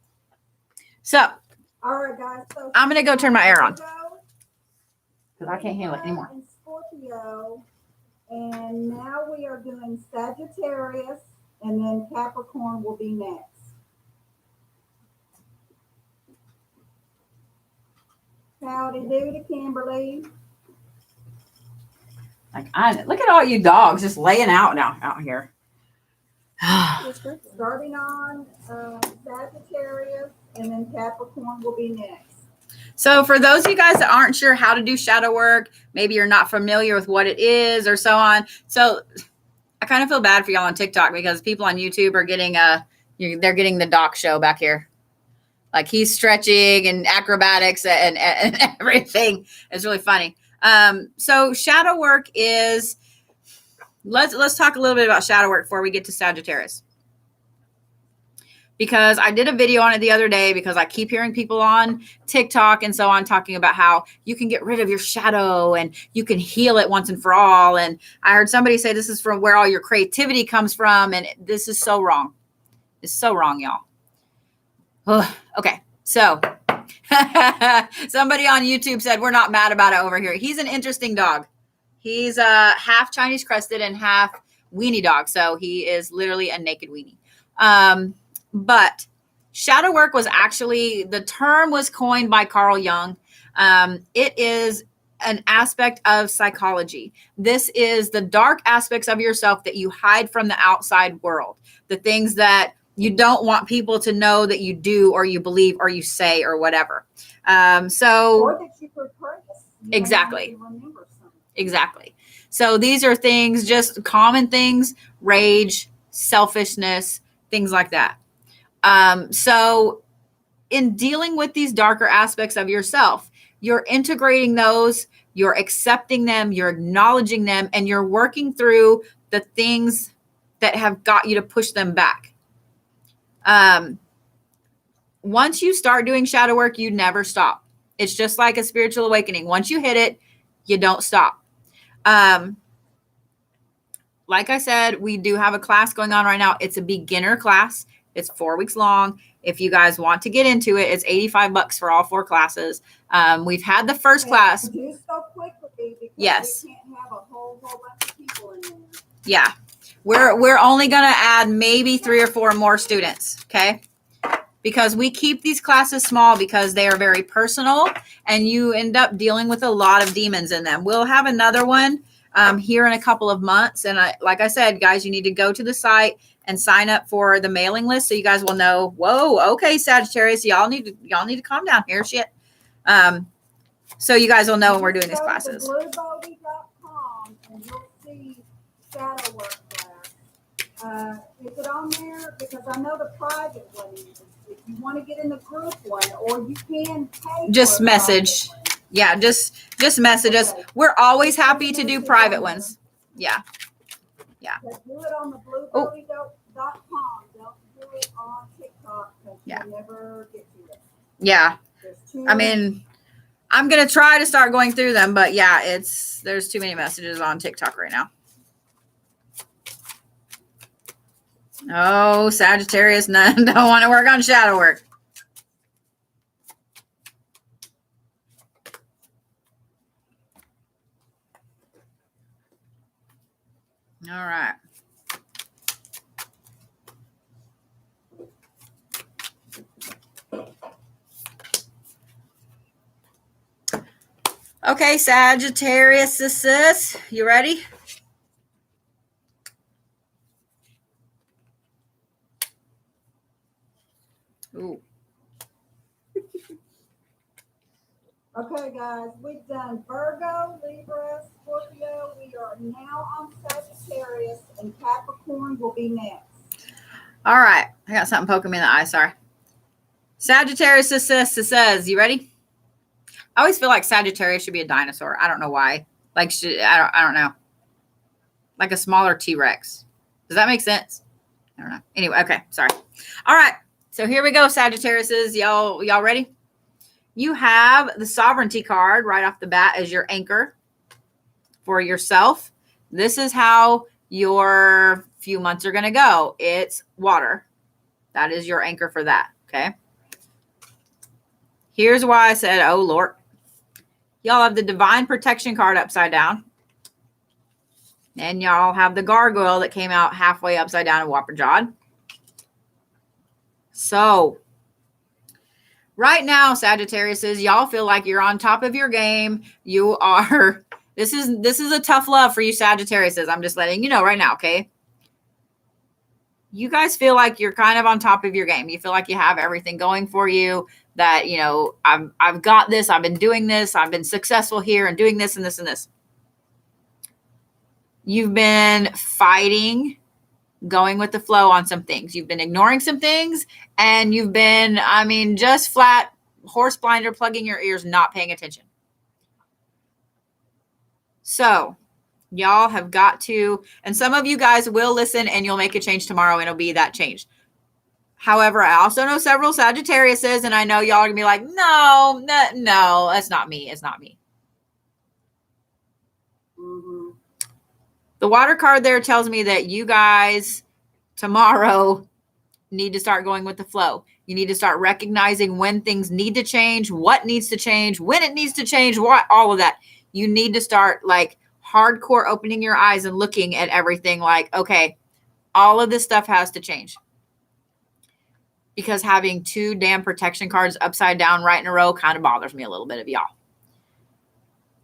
So All right, guys. So I'm going to go turn my air on. Virgo, Because I can't handle it anymore. and Scorpio, and now we are doing Sagittarius, and then Capricorn will be next. Howdy do to Kimberly. Look at all you dogs just laying out out here. Starting on Sagittarius, and then Capricorn will be next. So for those of you guys that aren't sure how to do shadow work, maybe you're not familiar with what it is or so on. So I kind of feel bad for y'all on TikTok because people on YouTube are getting they're getting the doc show back here. Like he's stretching and acrobatics and everything. It's really funny. So shadow work is, let's talk a little bit about shadow work before we get to Sagittarius. Because I did a video on it the other day because I keep hearing people on TikTok and so on talking about how you can get rid of your shadow and you can heal it once and for all. And I heard somebody say this is from where all your creativity comes from. And this is so wrong. It's so wrong, y'all. Ugh. Okay. So somebody on YouTube said, we're not mad about it over here. He's an interesting dog. He's half Chinese crested and half weenie dog. So he is literally a naked weenie. But shadow work was actually, the term was coined by Carl Jung. It is an aspect of psychology. This is the dark aspects of yourself that you hide from the outside world. The things that you don't want people to know that you do or you believe or you say or whatever. Or that you repress. Exactly. Exactly. So these are things, just common things, rage, selfishness, things like that. So in dealing with these darker aspects of yourself, you're integrating those, you're accepting them, you're acknowledging them, and you're working through the things that have got you to push them back. Once you start doing shadow work, you never stop. It's just like a spiritual awakening. Once you hit it, you don't stop. Like I said, we do have a class going on right now. It's a beginner class. It's 4 weeks long. If you guys want to get into it, it's $85 for all 4 classes. We've had the first class. Do so quickly because Yes. we can't have a whole bunch of people in there. Yeah. We're only going to add maybe 3 or 4 more students, okay? Because we keep these classes small because they are very personal and you end up dealing with a lot of demons in them. We'll have another one here in a couple of months. And like I said, guys, you need to go to the site and sign up for the mailing list so you guys will know, whoa, okay, Sagittarius, y'all need to calm down here, shit. So you guys will know when we're doing these classes. Go to bluebodhi.com and you'll see shadow work class. Is it on there? Because I know the private one is. If you want to get in the group one, or you can pay. Just for a message. private one. Yeah, just message us. Okay. We're always happy to do private ones. Yeah. But do it on the bluebodhi.com. Don't do it on TikTok because Yeah. you'll never get to it. Yeah. There's too I mean, I'm going to try to start going through them, but yeah, there's too many messages on TikTok right now. Oh, Sagittarius, none don't want to work on shadow work. All right. Okay, Sagittarius, you ready? Ooh. Okay, guys, we've done Virgo, Libra, Scorpio. We are now on Sagittarius, and Capricorn will be next. All right. I got something poking me in the eye. Sorry. Sagittarius says, you ready? I always feel like Sagittarius should be a dinosaur. I don't know why. Like, I don't know. Like a smaller T-Rex. Does that make sense? I don't know. Anyway, okay. Sorry. All right. So here we go, Sagittariuses. Y'all ready? You have the sovereignty card right off the bat as your anchor for yourself. This is how your few months are going to go. It's water. That is your anchor for that. Okay. Here's why I said, oh, Lord. Y'all have the divine protection card upside down. And y'all have the gargoyle that came out halfway upside down and whopper jawed. So right now, Sagittariuses, y'all feel like you're on top of your game. You are, this is a tough love for you Sagittariuses. I'm just letting you know right now, okay? You guys feel like you're kind of on top of your game. You feel like you have everything going for you, that, you know, I've got this, I've been doing this, I've been successful here and doing this and this and this. You've been fighting, going with the flow on some things. You've been ignoring some things, and you've been, I mean, just flat horse blinder, plugging your ears, not paying attention. So y'all have got to, and some of you guys will listen and you'll make a change tomorrow and it'll be that change. However, I also know several Sagittariuses, and I know y'all are gonna be like, no, that's not me. It's not me. Mm-hmm. The water card there tells me that you guys tomorrow need to start going with the flow. You need to start recognizing when things need to change, what needs to change, when it needs to change, what, all of that. You need to start like hardcore opening your eyes and looking at everything like, okay, all of this stuff has to change. Because having 2 damn protection cards upside down right in a row kind of bothers me a little bit of y'all.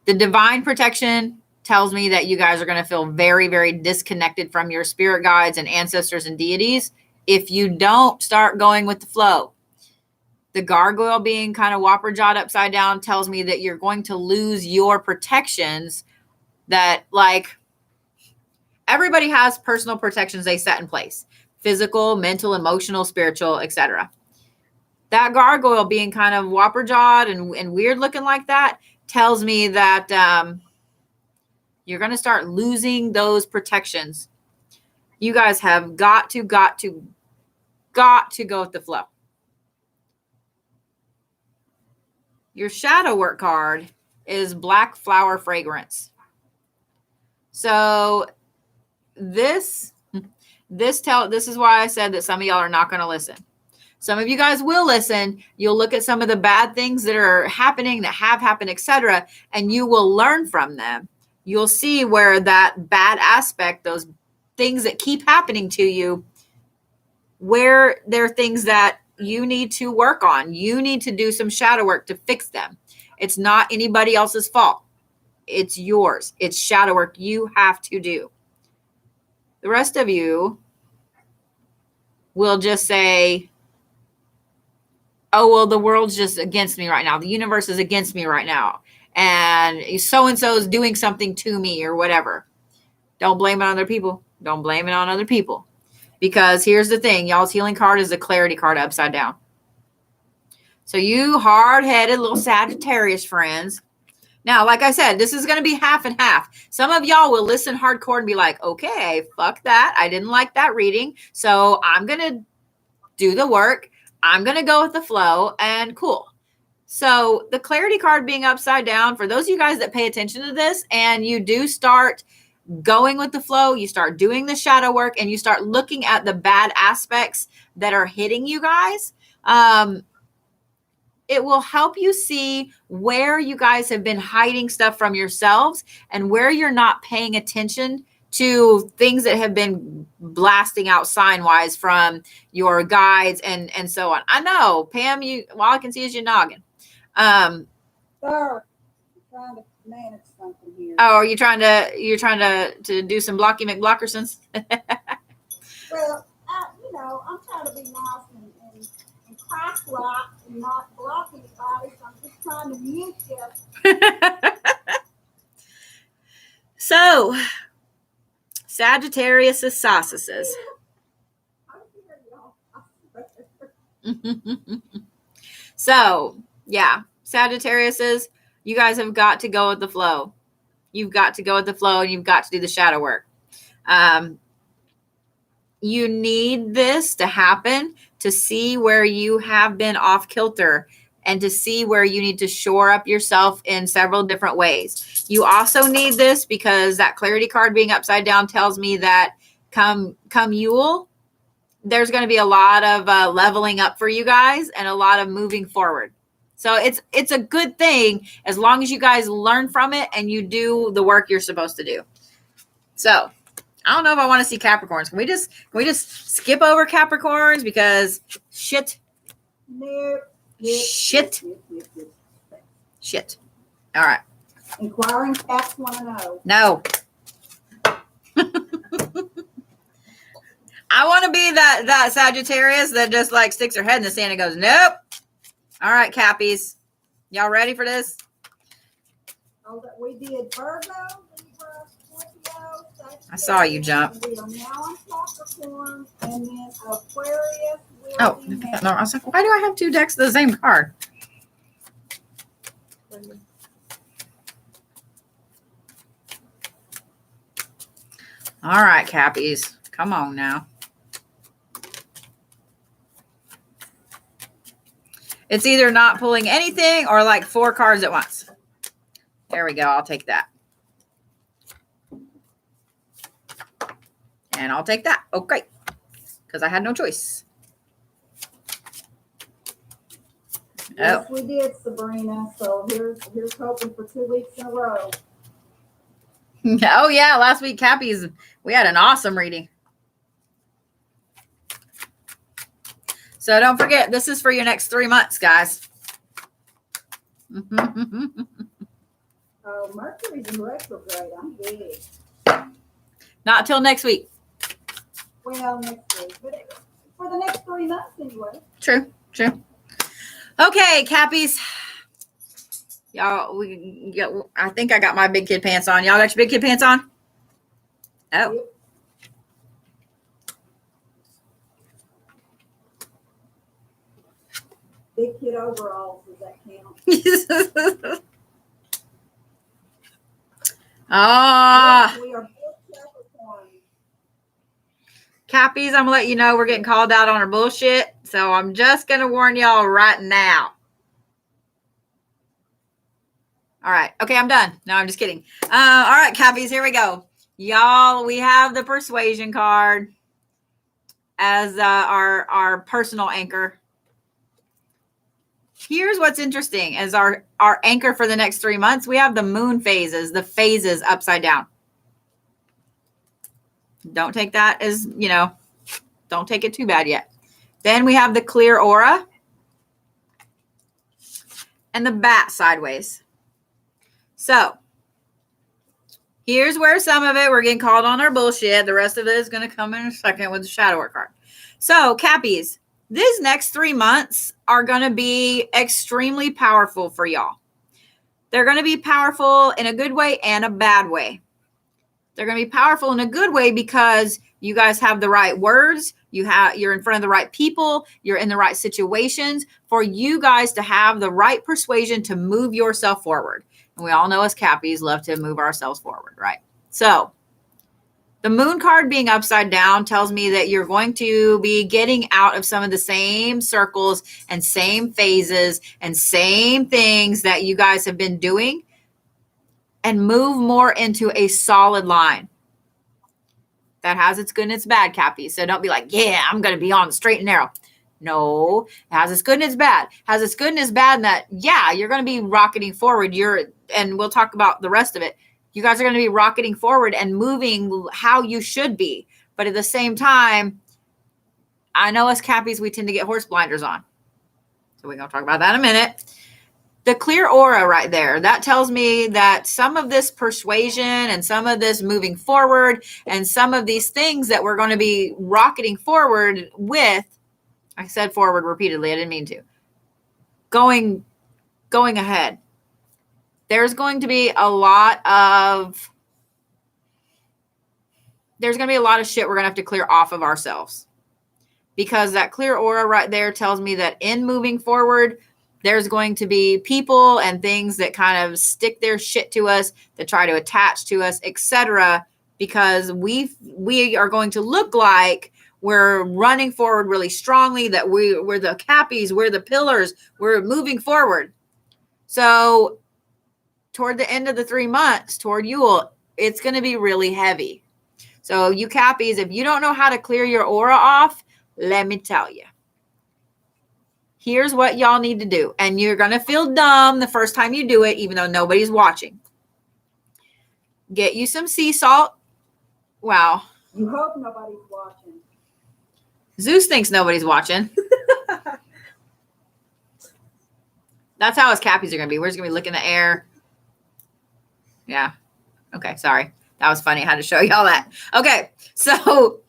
The divine protection tells me that you guys are going to feel very, very disconnected from your spirit guides and ancestors and deities if you don't start going with the flow. The gargoyle being kind of whopper jawed upside down tells me that you're going to lose your protections, that like everybody has personal protections they set in place. Physical, mental, emotional, spiritual, etc. That gargoyle being kind of whopper jawed and weird looking like that tells me that you're going to start losing those protections. You guys have got to go with the flow. Your shadow work card is Black Flower Fragrance. So this is why I said that some of y'all are not going to listen. Some of you guys will listen. You'll look at some of the bad things that are happening, that have happened, etc., and you will learn from them. You'll see where that bad aspect, those things that keep happening to you, where there are things that you need to work on. You need to do some shadow work to fix them. It's not anybody else's fault. It's yours. It's shadow work you have to do. The rest of you will just say, oh, well, the world's just against me right now. The universe is against me right now. And so-and-so is doing something to me or whatever. Don't blame it on other people. Don't blame it on other people. Because here's the thing. Y'all's healing card is a clarity card upside down. So you hard-headed little Sagittarius friends. Now, like I said, this is going to be half and half. Some of y'all will listen hardcore and be like, okay, fuck that. I didn't like that reading. So I'm going to do the work. I'm going to go with the flow and cool. So the clarity card being upside down, for those of you guys that pay attention to this and you do start going with the flow, you start doing the shadow work and you start looking at the bad aspects that are hitting you guys, it will help you see where you guys have been hiding stuff from yourselves and where you're not paying attention to things that have been blasting out sign-wise from your guides and so on. I know, Pam, all I can see is your noggin. Sir, I'm trying to manage something here. Oh, you're trying to do some blocky McBlockersons? Well, I'm trying to be nice and cross-rock and not block anybody, so I'm just trying to mute you. So, Sagittarius Sausages. So, yeah, Sagittariuses, you guys have got to go with the flow. You've got to go with the flow and you've got to do the shadow work. You need this to happen to see where you have been off kilter and to see where you need to shore up yourself in several different ways. You also need this because that clarity card being upside down tells me that come Yule, there's going to be a lot of leveling up for you guys and a lot of moving forward. So it's a good thing as long as you guys learn from it and you do the work you're supposed to do. So I don't know if I want to see Capricorns. Can we just skip over Capricorns because shit. No. Shit. Shit. All right. Inquiring cats want to know. No. I want to be that Sagittarius that just like sticks her head in the sand and goes, nope. All right, Cappies. Y'all ready for this? Oh, that we did Virgo, Libra, Scorpio, Sagittarius. I saw you jump. We are now on Capricorn, and then Aquarius. Oh, no, I was like, why do I have two decks of the same card? All right, Cappies. Come on now. It's either not pulling anything or like 4 cards at once. There we go. I'll take that. And I'll take that. Okay. Because I had no choice. Yes, we did, Sabrina. So here's hoping for 2 weeks in a row. Oh, yeah. Last week, Cappies, we had an awesome reading. So don't forget, this is for your next 3 months, guys. Oh, Mercury's in retrograde. I'm good. Not till next week. Well, next week. But for the next 3 months anyway. True. Okay, Cappies. Y'all, I think I got my big kid pants on. Y'all got your big kid pants on? Oh. Yep. Big kid overalls, does that count? Ah. We are both Capricorn. Cappies, I'm going to let you know we're getting called out on our bullshit. So I'm just going to warn y'all right now. All right. Okay, I'm done. No, I'm just kidding. All right, Cappies, here we go. Y'all, we have the persuasion card as our personal anchor. Here's what's interesting as our anchor for the next 3 months. We have the moon phases, the phases upside down. Don't take that as, don't take it too bad yet. Then we have the clear aura and the bat sideways. So here's where some of it, we're getting called on our bullshit. The rest of it is going to come in a second with the shadow work card. So Cappies, these next 3 months are going to be extremely powerful for y'all. They're going to be powerful in a good way and a bad way. They're going to be powerful in a good way because you guys have the right words. You're in front of the right people. You're in the right situations for you guys to have the right persuasion to move yourself forward. And we all know as Cappies love to move ourselves forward, right? So the moon card being upside down tells me that you're going to be getting out of some of the same circles and same phases and same things that you guys have been doing and move more into a solid line. That has its good and its bad, Cappies. So don't be like, yeah, I'm going to be on the straight and narrow. No, it has its good and its bad. It has its good and its bad in that, yeah, you're going to be rocketing forward. And we'll talk about the rest of it. You guys are going to be rocketing forward and moving how you should be. But at the same time, I know as Cappies, we tend to get horse blinders on. So we're going to talk about that in a minute. The clear aura right there, that tells me that some of this persuasion and some of this moving forward and some of these things that we're going to be rocketing forward with, I said forward repeatedly, I didn't mean to, going ahead. There's going to be a lot of shit we're going to have to clear off of ourselves. Because that clear aura right there tells me that in moving forward, there's going to be people and things that kind of stick their shit to us, that try to attach to us, etc. Because we are going to look like we're running forward really strongly, that we're the Cappies, we're the pillars, we're moving forward. So toward the end of the 3 months, toward Yule, it's going to be really heavy. So you Cappies, if you don't know how to clear your aura off, let me tell you. Here's what y'all need to do. And you're going to feel dumb the first time you do it, even though nobody's watching. Get you some sea salt. Wow. You hope nobody's watching. Zeus thinks nobody's watching. That's how his Cappies are going to be. We're just going to be looking in the air. Yeah. Okay. Sorry. That was funny. I had to show y'all that. Okay. So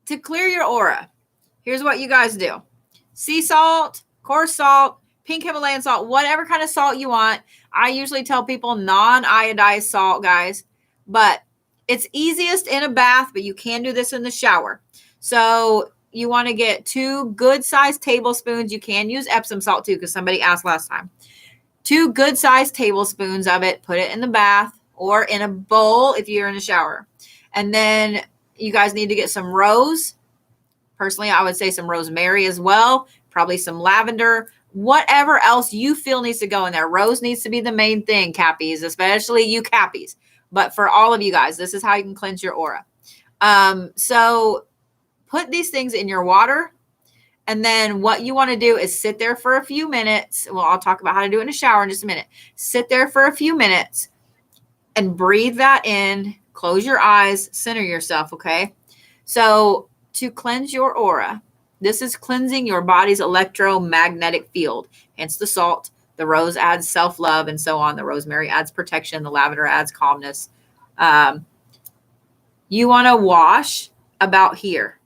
to clear your aura, here's what you guys do. Sea salt, coarse salt, pink Himalayan salt, whatever kind of salt you want. I usually tell people non-iodized salt, guys. But it's easiest in a bath, but you can do this in the shower. So you want to get 2 good-sized tablespoons. You can use Epsom salt too, because somebody asked last time. 2 good-sized tablespoons of it. Put it in the bath or in a bowl if you're in a shower. And then you guys need to get some rose. Personally, I would say some rosemary as well. Probably some lavender. Whatever else you feel needs to go in there. Rose needs to be the main thing, Cappies, especially you Cappies. But for all of you guys, this is how you can cleanse your aura. So put these things in your water. And then what you want to do is sit there for a few minutes. Well, I'll talk about how to do it in a shower in just a minute. Sit there for a few minutes and breathe that in. Close your eyes. Center yourself, okay? So to cleanse your aura, this is cleansing your body's electromagnetic field. Hence the salt. The rose adds self-love and so on. The rosemary adds protection. The lavender adds calmness. You want to wash about here.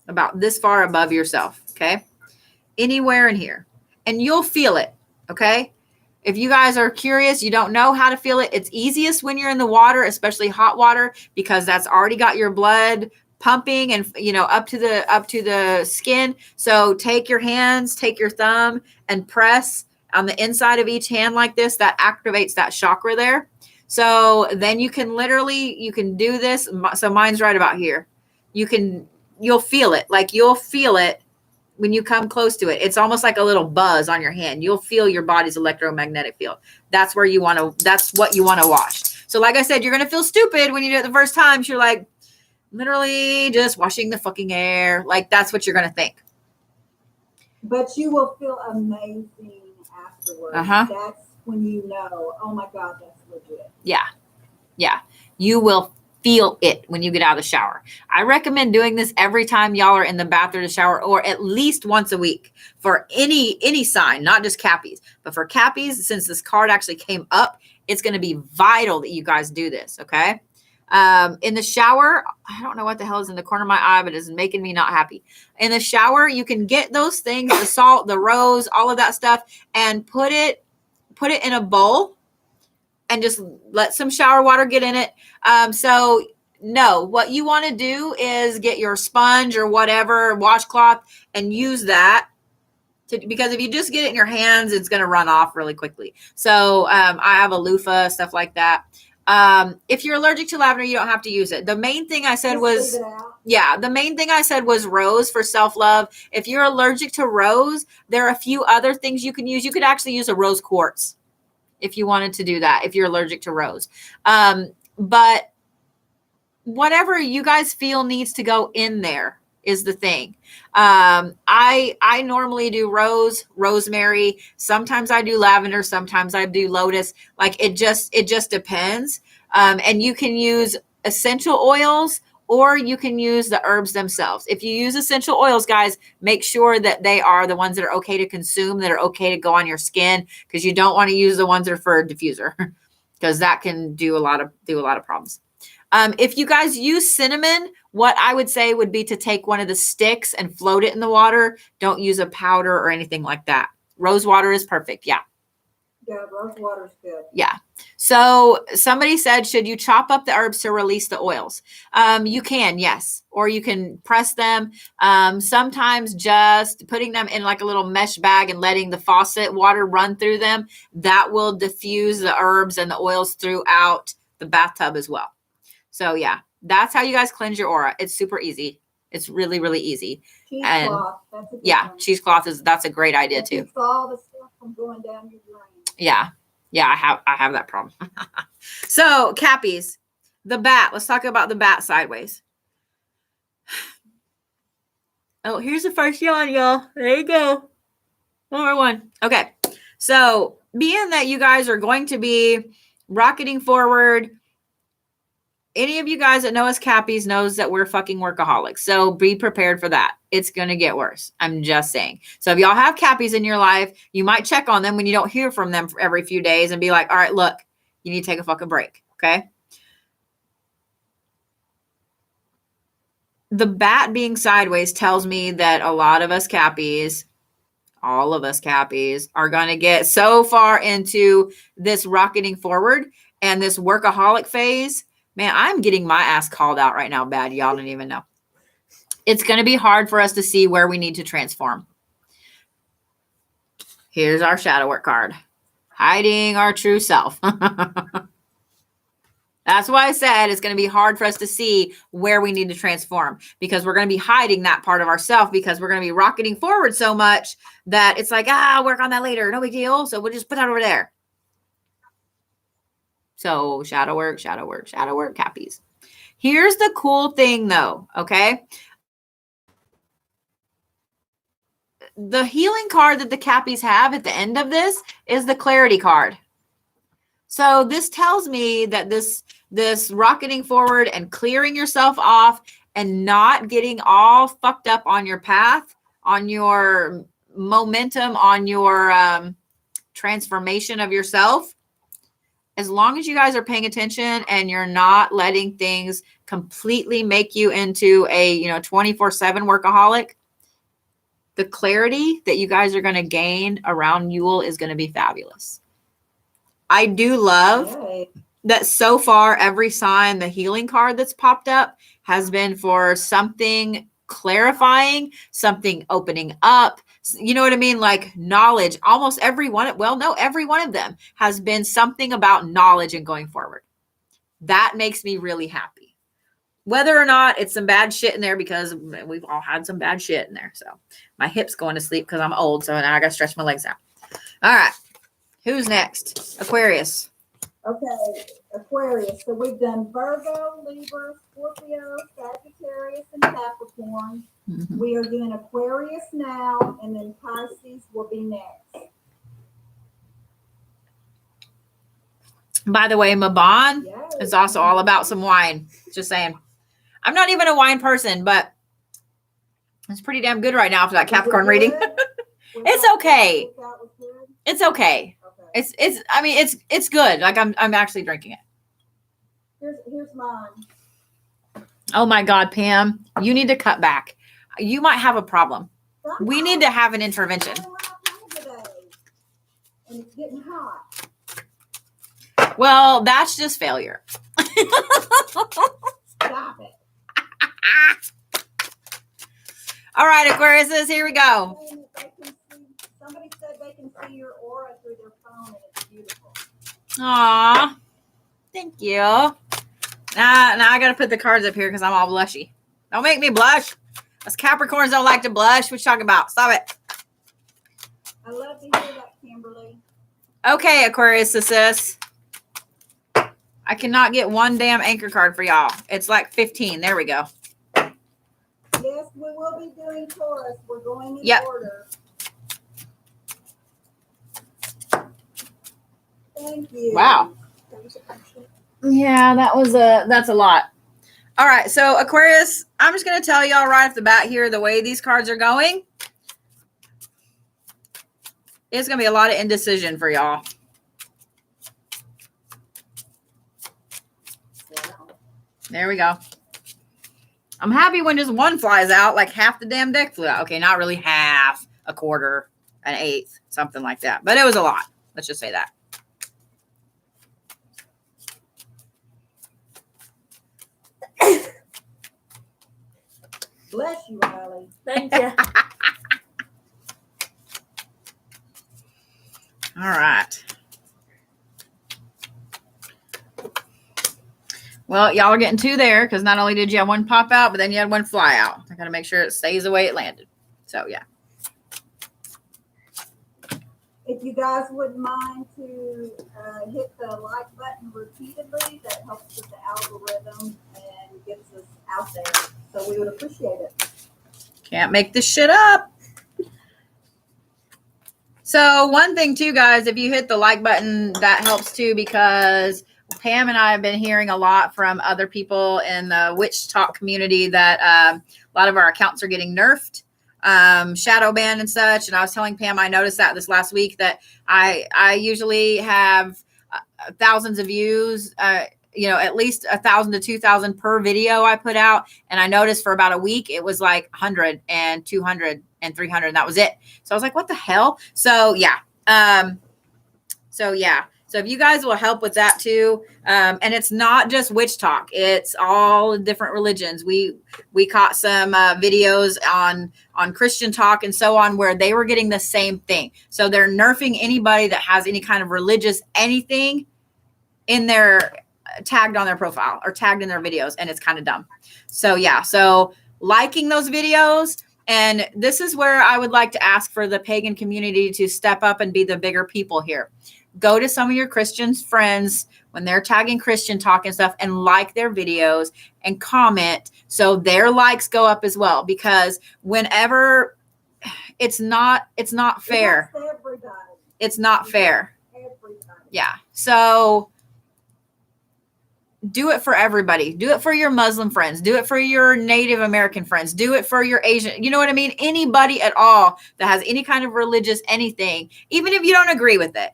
About this far above yourself, okay? Anywhere in here. And you'll feel it, okay? If you guys are curious, you don't know how to feel it, it's easiest when you're in the water, especially hot water, because that's already got your blood pumping and, up to the skin. So take your hands, take your thumb and press on the inside of each hand like this. That activates that chakra there. So then you can do this. So mine's right about here. You'll feel it. Like you'll feel it when you come close to it, it's almost like a little buzz on your hand. You'll feel your body's electromagnetic field. That's what you want to wash. So like I said, you're going to feel stupid when you do it the first time. You're like, literally just washing the fucking air. Like, that's what you're going to think. But you will feel amazing afterwards. That's when you know, oh my God, that's legit. Yeah. Yeah. You will feel it when you get out of the shower. I recommend doing this every time y'all are in the bath or the shower, or at least once a week for any sign, not just Cappies. But for Cappies, since this card actually came up, it's going to be vital that you guys do this, okay? In the shower, I don't know what the hell is in the corner of my eye, but it's making me not happy. In the shower, you can get those things, the salt, the rose, all of that stuff, and put it in a bowl and just let some shower water get in it. So no, what you want to do is get your sponge or whatever, washcloth, and use that. Because if you just get it in your hands, it's going to run off really quickly. So I have a loofah, stuff like that. If you're allergic to lavender, you don't have to use it. The main thing I said was, the main thing I said was rose for self-love. If you're allergic to rose, there are a few other things you can use. You could actually use a rose quartz if you wanted to do that, if you're allergic to rose. But whatever you guys feel needs to go in there is the thing. I normally do rose, rosemary. Sometimes I do lavender. Sometimes I do lotus. Like it just depends. And you can use essential oils, or you can use the herbs themselves. If you use essential oils, guys, make sure that they are the ones that are okay to consume, that are okay to go on your skin, because you don't want to use the ones that are for a diffuser, because that can do a lot of problems. If you guys use cinnamon, what I would say would be to take one of the sticks and float it in the water. Don't use a powder or anything like that. Rose water is perfect. Yeah. Yeah, rose water is good. Yeah. So somebody said, should you chop up the herbs to release the oils? You can, yes. Or you can press them. Sometimes just putting them in like a little mesh bag and letting the faucet water run through them, that will diffuse the herbs and the oils throughout the bathtub as well. So yeah, that's how you guys cleanse your aura. It's super easy. It's really, really easy. Cheesecloth. That's a good one. Cheesecloth that's a great idea too. Keeps all the stuff from going down your drain. Yeah. Yeah, I have that problem. So, Cappies, the bat. Let's talk about the bat sideways. Oh, here's the first yawn, y'all. There you go. One more one. Okay. So, being that you guys are going to be rocketing forward, any of you guys that know us Cappies knows that we're fucking workaholics. So be prepared for that. It's going to get worse. I'm just saying. So if y'all have Cappies in your life, you might check on them when you don't hear from them for every few days and be like, all right, look, you need to take a fucking break. Okay. The bat being sideways tells me that a lot of us Cappies, all of us Cappies, are going to get so far into this rocketing forward and this workaholic phase. Man, I'm getting my ass called out right now bad. Y'all don't even know. It's going to be hard for us to see where we need to transform. Here's our shadow work card. Hiding our true self. That's why I said it's going to be hard for us to see where we need to transform, because we're going to be hiding that part of ourselves, because we're going to be rocketing forward so much that it's like, I'll work on that later. No big deal. So we'll just put that over there. So shadow work, Cappies. Here's the cool thing though, okay? The healing card that the Cappies have at the end of this is the clarity card. So this tells me that this rocketing forward and clearing yourself off and not getting all fucked up on your path, on your momentum, on your transformation of yourself. As long as you guys are paying attention and you're not letting things completely make you into a 24/7 workaholic, the clarity that you guys are going to gain around Yule is going to be fabulous. I do love that so far every sign, the healing card that's popped up has been for something clarifying, something opening up. You know what I mean? Like knowledge. Almost every one of them has been something about knowledge and going forward. That makes me really happy. whether or not it's some bad shit in there, because we've all had some bad shit in there. So my hip's going to sleep because I'm old. So now I got to stretch my legs out. All right. Who's next? Aquarius. Okay, Aquarius. So we've done Virgo, Libra, Scorpio, Sagittarius, and Capricorn. Mm-hmm. We are doing Aquarius now, and then Pisces will be next. By the way, Mabon Yes. is also all about some wine. Just saying. I'm not even a wine person, but it's pretty damn good right now for that Capricorn reading. It's okay. It's okay. It's good. Like I'm actually drinking it. Here's mine. Oh my God, Pam, you need to cut back. You might have a problem. We need to have an intervention. And it's getting hot. Well, that's just failure. Stop it. All right, Aquariuses, here we go. Somebody said they can see your aura through their phone, and it's beautiful. Aw, thank you. Now I got to put the cards up here because I'm all blushy. Don't make me blush. Us Capricorns don't like to blush. What you talking about? Stop it. I love to hear that, Kimberly. Okay, Aquarius, sis. I cannot get one damn anchor card for y'all. It's like 15. There we go. Yes, we will be doing Taurus. We're going in order. Thank you. Wow. Yeah, that's a lot. All right, so Aquarius, I'm just going to tell y'all right off the bat here, the way these cards are going, it's going to be a lot of indecision for y'all. There we go. I'm happy when just one flies out, like half the damn deck flew out. Okay, not really half, a quarter, an eighth, something like that. But it was a lot. Let's just say that. Bless you, Riley. Thank you. All right. Well, y'all are getting two there because not only did you have one pop out, but then you had one fly out. I got to make sure it stays the way it landed. So, yeah. If you guys wouldn't mind to hit the like button repeatedly, that helps with the algorithm and gets us out there. So we would appreciate it. Can't make this shit up. So one thing too, guys, if you hit the like button, that helps too, because Pam and I have been hearing a lot from other people in the witch talk community that a lot of our accounts are getting nerfed, shadow banned and such. And I was telling Pam, I noticed that this last week that I usually have thousands of views, at least 1,000 to 2,000 per video I put out. And I noticed for about a week, it was like 100 and 200 and 300. And that was it. So I was like, what the hell? So yeah. So if you guys will help with that too, and it's not just witch talk, it's all different religions. We caught some videos on Christian talk and so on where they were getting the same thing. So they're nerfing anybody that has any kind of religious anything in their tagged on their profile or tagged in their videos, and it's kind of dumb. So yeah, so liking those videos. And this is where I would like to ask for the pagan community to step up and be the bigger people here. Go to some of your Christian friends when they're tagging Christian talk and stuff and like their videos and comment so their likes go up as well. Because whenever it's not fair. It's not fair. Yeah. So do it for everybody. Do it for your Muslim friends. Do it for your Native American friends. Do it for your Asian. You know what I mean? Anybody at all that has any kind of religious anything, even if you don't agree with it.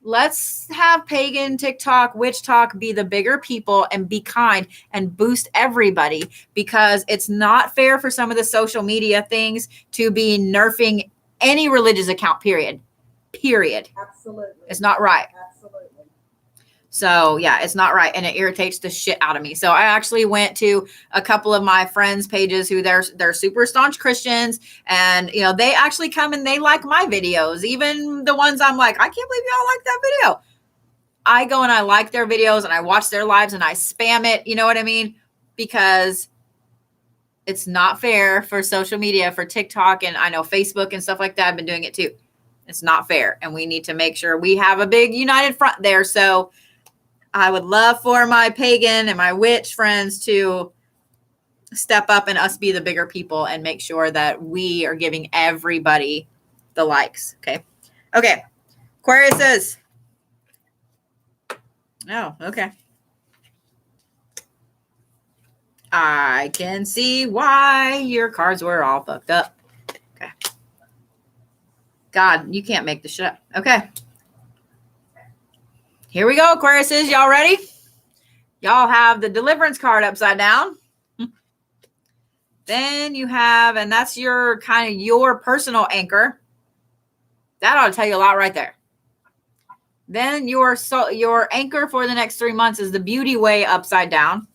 Let's have pagan TikTok, witch talk be the bigger people and be kind and boost everybody, because it's not fair for some of the social media things to be nerfing any religious account, period. Absolutely. It's not right. Absolutely. So yeah, it's not right. And it irritates the shit out of me. So I actually went to a couple of my friends' pages who they're super staunch Christians. And, they actually come and they like my videos. Even the ones I'm like, I can't believe y'all like that video. I go and I like their videos and I watch their lives and I spam it. You know what I mean? because it's not fair for social media, for TikTok, and I know Facebook and stuff like that. I've been doing it too. It's not fair. And we need to make sure we have a big united front there. So I would love for my pagan and my witch friends to step up and us be the bigger people and make sure that we are giving everybody the likes. Okay. Okay. Aquarius says, oh, okay. I can see why your cards were all fucked up. Okay. God, you can't make this shit up. Okay. Here we go, Aquariuses. Y'all ready? Y'all have the deliverance card upside down. Then you have, and that's your kind of your personal anchor. That ought to tell you a lot right there. Then your anchor for the next 3 months is the beauty way upside down.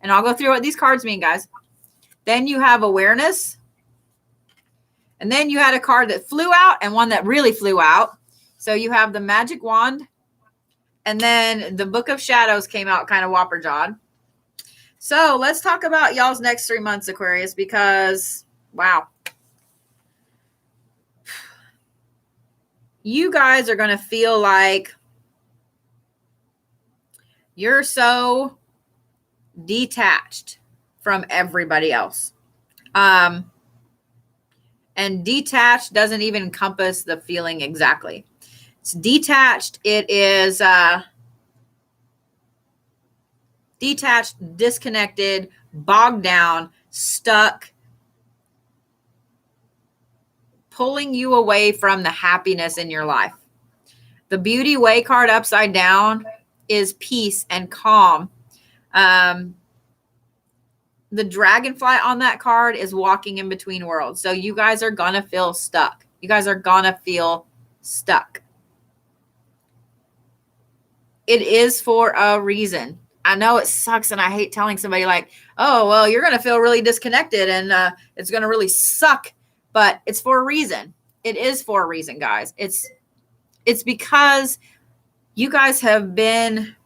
And I'll go through what these cards mean, guys. Then you have awareness. And then you had a card that flew out and one that really flew out. So you have the magic wand. And then the Book of Shadows came out kind of whopper-jawed. So let's talk about y'all's next 3 months, Aquarius, because, wow. You guys are going to feel like you're so detached from everybody else. And detached doesn't even encompass the feeling exactly. It's detached. It is detached, disconnected, bogged down, stuck, pulling you away from the happiness in your life. The beauty way card upside down is peace and calm. The dragonfly on that card is walking in between worlds. So you guys are going to feel stuck. You guys are going to feel stuck. It is for a reason. I know it sucks, and I hate telling somebody like, oh, well, you're going to feel really disconnected, and it's going to really suck. But it's for a reason. It is for a reason, guys. It's because you guys have been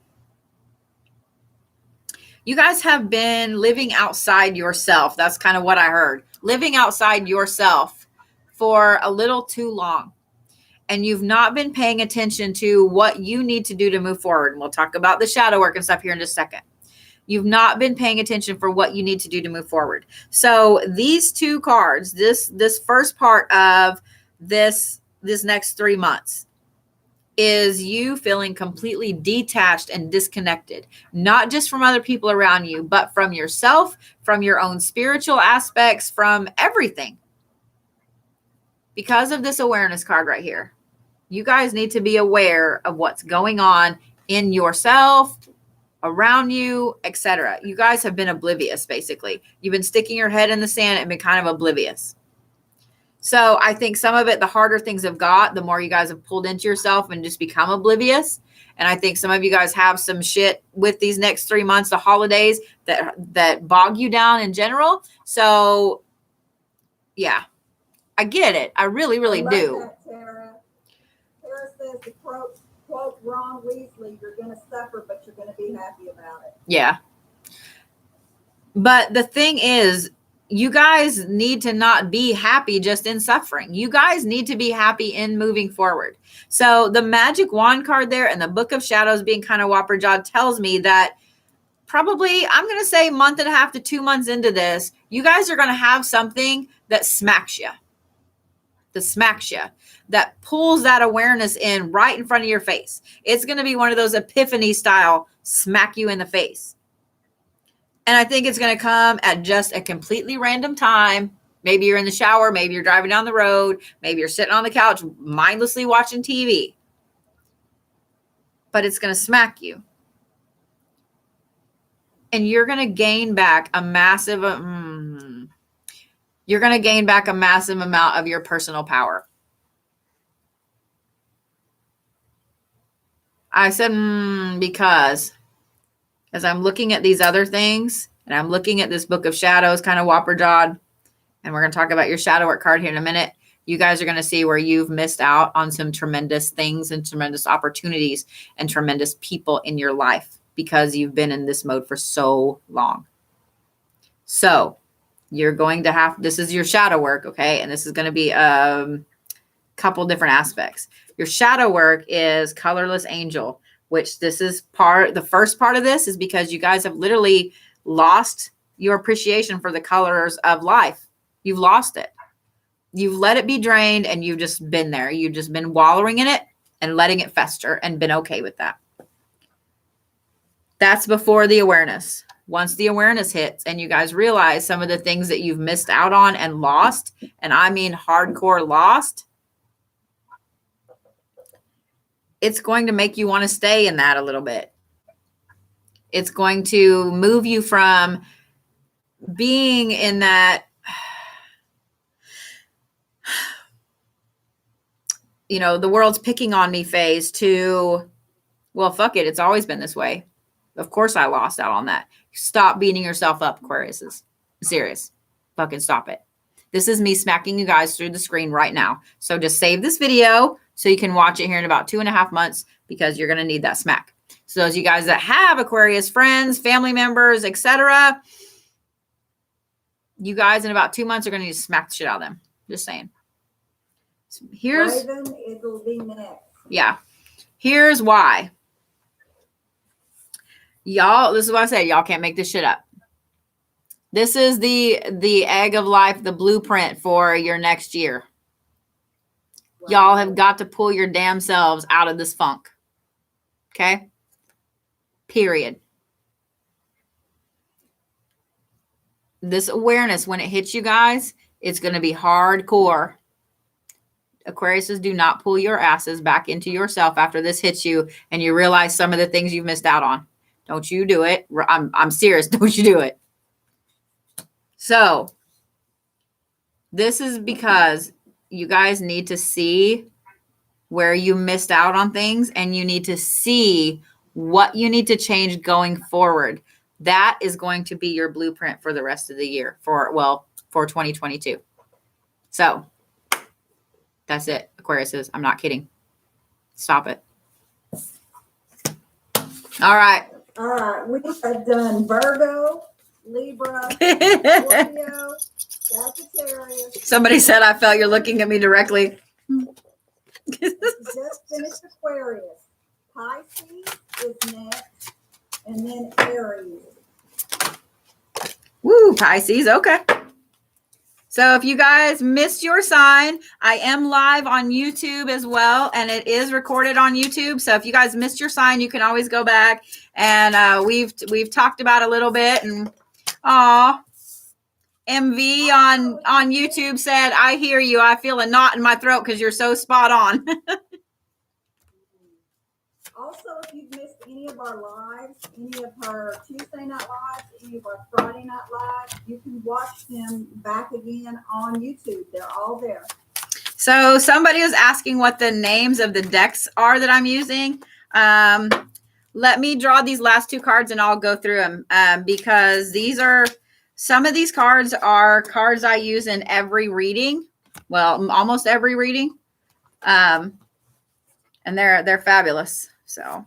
living outside yourself. That's kind of what I heard. Living outside yourself for a little too long. And you've not been paying attention to what you need to do to move forward. And we'll talk about the shadow work and stuff here in just a second. You've not been paying attention for what you need to do to move forward. So these two cards, this first part of this next 3 months is you feeling completely detached and disconnected, not just from other people around you, but from yourself, from your own spiritual aspects, from everything. Because of this awareness card right here, you guys need to be aware of what's going on in yourself, around you, etc. You guys have been oblivious, basically. You've been sticking your head in the sand and been kind of oblivious. So I think some of it, the harder things have got, the more you guys have pulled into yourself and just become oblivious. And I think some of you guys have some shit with these next 3 months, the holidays, that bog you down in general. So, yeah, I get it. I really, really do. That, Tara. Tara says the quote Ron Weasley, you're going to suffer, but you're going to be happy about it. Yeah. But the thing is, you guys need to not be happy just in suffering. You guys need to be happy in moving forward. So the magic wand card there and the Book of Shadows being kind of whopper-jawed tells me that probably, I'm going to say 1.5 to 2 months into this, you guys are going to have something that smacks you. That pulls that awareness in right in front of your face. It's going to be one of those epiphany style smack you in the face. And I think it's going to come at just a completely random time. Maybe you're in the shower. Maybe you're driving down the road. Maybe you're sitting on the couch mindlessly watching TV. But it's going to smack you. And you're going to gain back a massive amount of your personal power. I said, because as I'm looking at these other things, and I'm looking at this Book of Shadows, kind of whopper-jawed, and we're going to talk about your shadow work card here in a minute, you guys are going to see where you've missed out on some tremendous things and tremendous opportunities and tremendous people in your life because you've been in this mode for so long. So you're going to have, this is your shadow work, okay? And this is going to be couple different aspects. Your shadow work is colorless angel, which this is the first part of this is because you guys have literally lost your appreciation for the colors of life. You've lost it. You've let it be drained and you've just been there. You've just been wallowing in it and letting it fester and been okay with that. That's before the awareness. Once the awareness hits and you guys realize some of the things that you've missed out on and lost, and I mean hardcore lost, it's going to make you want to stay in that a little bit. It's going to move you from being in that, you know, the world's picking on me phase to, well, fuck it. It's always been this way. Of course I lost out on that. Stop beating yourself up, Aquariuses. Serious. Fucking stop it. This is me smacking you guys through the screen right now. So just save this video so you can watch it here in about 2.5 months because you're going to need that smack. So those of you guys that have Aquarius friends, family members, etc., you guys in about 2 months are going to need to smack the shit out of them. Just saying. So here's, Raven, it'll be next. yeah. Here's why. Y'all, this is what I said. Y'all can't make this shit up. This is the egg of life, the blueprint for your next year. Wow. Y'all have got to pull your damn selves out of this funk. Okay? Period. This awareness, when it hits you guys, it's going to be hardcore. Aquariuses, do not pull your asses back into yourself after this hits you and you realize some of the things you've missed out on. Don't you do it. I'm serious. Don't you do it. So this is because you guys need to see where you missed out on things and you need to see what you need to change going forward. That is going to be your blueprint for the rest of the year for 2022. So that's it, Aquariuses. I'm not kidding. Stop it. All right. All right, we have done Virgo, Libra, Scorpio, Sagittarius. Somebody said I felt you're looking at me directly. Just finished Aquarius. Pisces is next, and then Aries. Woo, Pisces. Okay. So if you guys missed your sign, I am live on YouTube as well, and it is recorded on YouTube. So if you guys missed your sign, you can always go back, and we've talked about a little bit. And MV on YouTube said, "I hear you. I feel a knot in my throat because you're so spot on." Also, if you've missed any of our lives, any of our Tuesday night lives, any of our Friday night lives, you can watch them back again on YouTube. They're all there. So somebody was asking what the names of the decks are that I'm using. Let me draw these last two cards and I'll go through them because some of these cards are cards I use in every reading. Well, almost every reading. And they're fabulous. So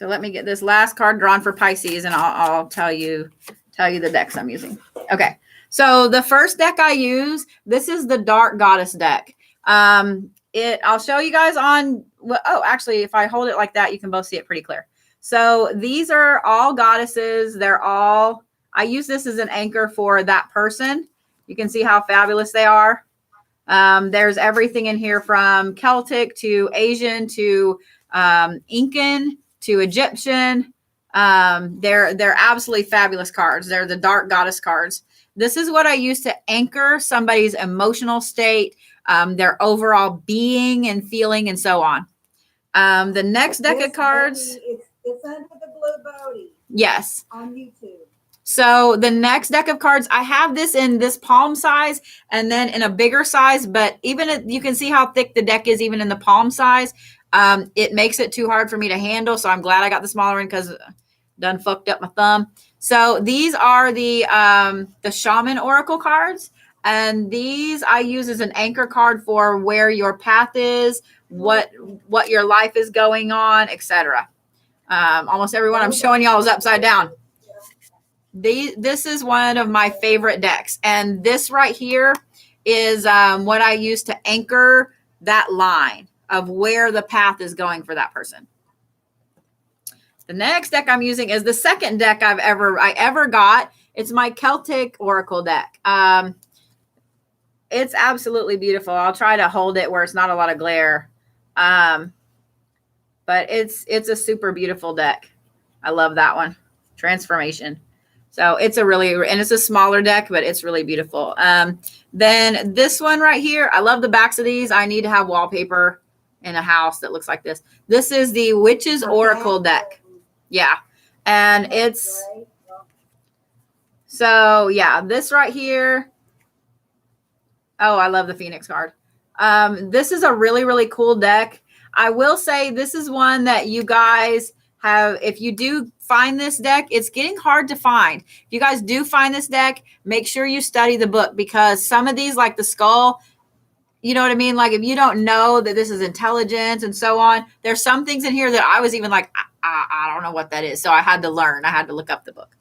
let me get this last card drawn for Pisces and I'll tell you the decks I'm using. Okay. So the first deck I use, this is the Dark Goddess deck. I'll show you guys on, actually, if I hold it like that, you can both see it pretty clear. So these are all goddesses. I use this as an anchor for that person. You can see how fabulous they are. There's everything in here from Celtic to Asian to Incan to Egyptian. They're absolutely fabulous cards. They're the Dark Goddess cards. This is what I use to anchor somebody's emotional state, their overall being and feeling, and so on. The next deck of cards. It's under the Blue Bodhi. Yes. On YouTube. So the next deck of cards, I have this in this palm size and then in a bigger size, but even you can see how thick the deck is even in the palm size. It makes it too hard for me to handle. So I'm glad I got the smaller one because done fucked up my thumb. So these are the Shaman Oracle cards. And these I use as an anchor card for where your path is, what your life is going on, etc. Almost everyone I'm showing y'all is upside down. This is one of my favorite decks. And this right here is what I use to anchor that line of where the path is going for that person. The next deck I'm using is the second deck I ever got. It's my Celtic Oracle deck. It's absolutely beautiful. I'll try to hold it where it's not a lot of glare. But it's a super beautiful deck. I love that one. Transformation. So it's and it's a smaller deck, but it's really beautiful. Then this one right here, I love the backs of these. I need to have wallpaper in a house that looks like this. This is the Witch's Oracle deck. Yeah. And it's, so yeah, this right here. Oh, I love the Phoenix card. This is a really, really cool deck. I will say this is one that you guys have, if you do find this deck, it's getting hard to find. If you guys do find this deck, make sure you study the book, because some of these, like the skull, you know what I mean? Like if you don't know that this is intelligence and so on, there's some things in here that I was even like, I don't know what that is. So I had to learn. I had to look up the book.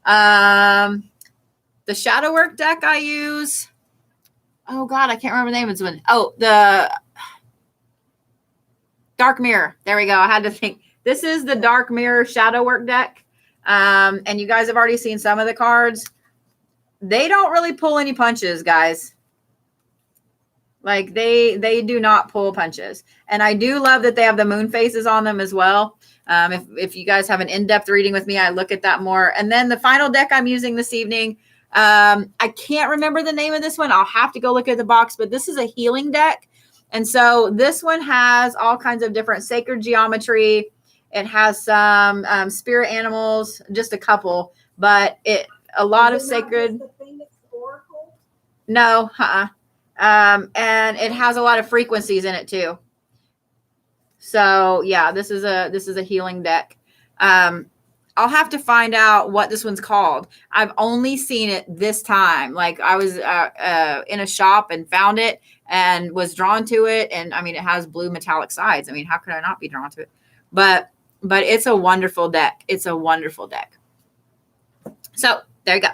The shadow work deck I use. Oh God, I can't remember the name of this one. Oh, the Dark Mirror. There we go. I had to think. This is the Dark Mirror shadow work deck. And you guys have already seen some of the cards. They don't really pull any punches, guys. Like they do not pull punches. And I do love that they have the moon faces on them as well. If you guys have an in-depth reading with me, I look at that more. And then the final deck I'm using this evening, I can't remember the name of this one. I'll have to go look at the box, but this is a healing deck. And so this one has all kinds of different sacred geometry. It has some spirit animals, just a couple, but a lot of sacred. The Phoenix Oracle? No, and it has a lot of frequencies in it too. So yeah, this is a healing deck. I'll have to find out what this one's called. I've only seen it this time. Like I was in a shop and found it and was drawn to it. And I mean, it has blue metallic sides. I mean, how could I not be drawn to it? But it's a wonderful deck. It's a wonderful deck. So there you go.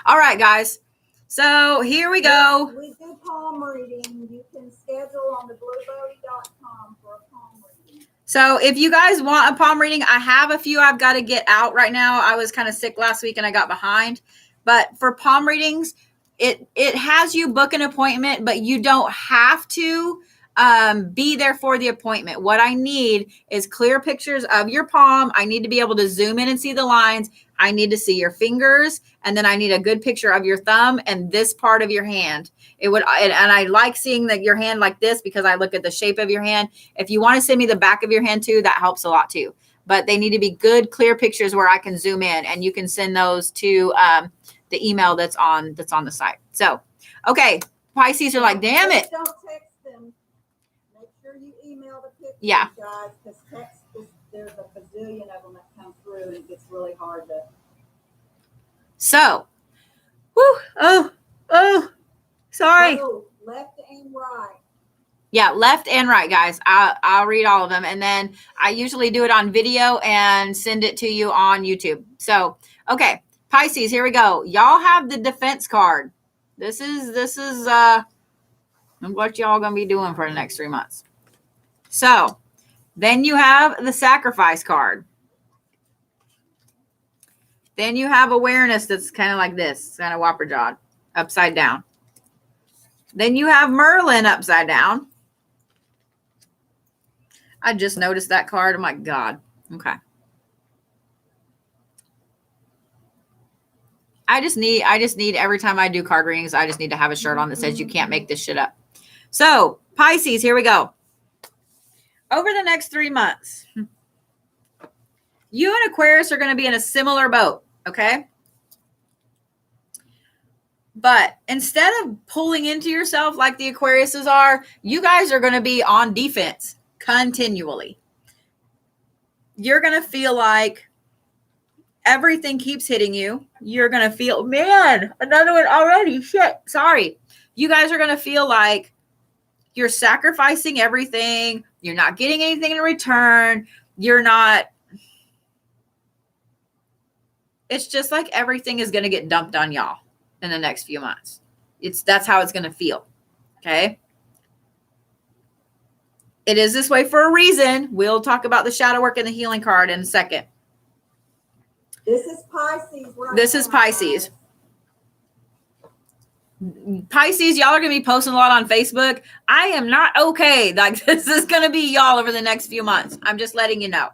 All right, guys. So here we go. We do palm reading. You can schedule on the bluebodhi.com for a palm reading. So if you guys want a palm reading, I have a few I've got to get out right now. I was kind of sick last week and I got behind. But for palm readings, it has you book an appointment, but you don't have to be there for the appointment. What I need is clear pictures of your palm. I need to be able to zoom in and see the lines. I need to see your fingers, and then I need a good picture of your thumb and this part of your hand. And I like seeing your hand like this because I look at the shape of your hand. If you want to send me the back of your hand too, that helps a lot too. But they need to be good, clear pictures where I can zoom in, and you can send those to the email that's on the site. So, okay, Pisces are like, damn it. Don't text them. Make sure you email the pictures, Yeah. guys, because text there's a bazillion of them that come through, and it gets really hard to. So, sorry. Oh, left and right. Yeah, left and right, guys. I'll read all of them, and then I usually do it on video and send it to you on YouTube. So, okay, Pisces, here we go. Y'all have the defense card. This is what y'all gonna be doing for the next 3 months. So, then you have the sacrifice card. Then you have awareness that's kind of like this, kind of whopper jawed, upside down. Then you have Merlin upside down. I just noticed that card. Oh my God. Okay. I just need every time I do card readings, I just need to have a shirt on that says you can't make this shit up. So Pisces, here we go. Over the next 3 months, you and Aquarius are going to be in a similar boat. Okay. But instead of pulling into yourself like the Aquariuses are, you guys are going to be on defense continually. You're going to feel like everything keeps hitting you. You're going to feel, man, another one already. Shit. Sorry. You guys are going to feel like you're sacrificing everything. You're not getting anything in return. You're not. it's just like everything is going to get dumped on y'all in the next few months. That's how it's going to feel. Okay. It is this way for a reason. We'll talk about the shadow work and the healing card in a second. This is Pisces. This is Pisces. Pisces, y'all are going to be posting a lot on Facebook. I am not okay. Like, this is going to be y'all over the next few months. I'm just letting you know.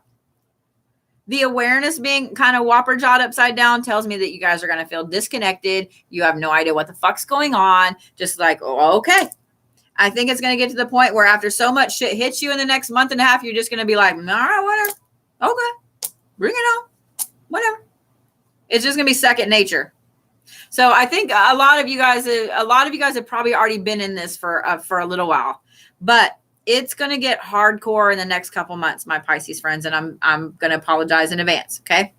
The awareness being kind of whopper jawed upside down tells me that you guys are going to feel disconnected. You have no idea what the fuck's going on. Just like, oh, okay. I think it's going to get to the point where after so much shit hits you in the next month and a half, you're just going to be like, all right, whatever. Okay. Bring it on. Whatever. It's just going to be second nature. So I think a lot of you guys have probably already been in this for a little while, but it's going to get hardcore in the next couple months, my Pisces friends. And I'm going to apologize in advance. Okay.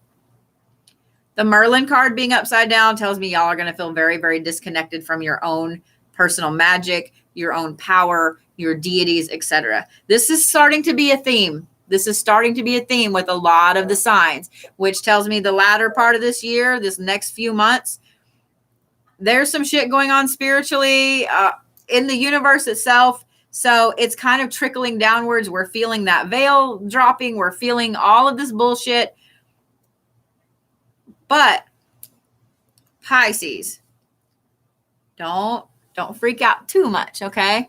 The Merlin card being upside down tells me y'all are going to feel very, very disconnected from your own personal magic, your own power, your deities, etc. This is starting to be a theme. This is starting to be a theme with a lot of the signs, which tells me the latter part of this year, this next few months, there's some shit going on spiritually in the universe itself. So it's kind of trickling downwards. We're feeling that veil dropping. We're feeling all of this bullshit. But Pisces, don't freak out too much, okay?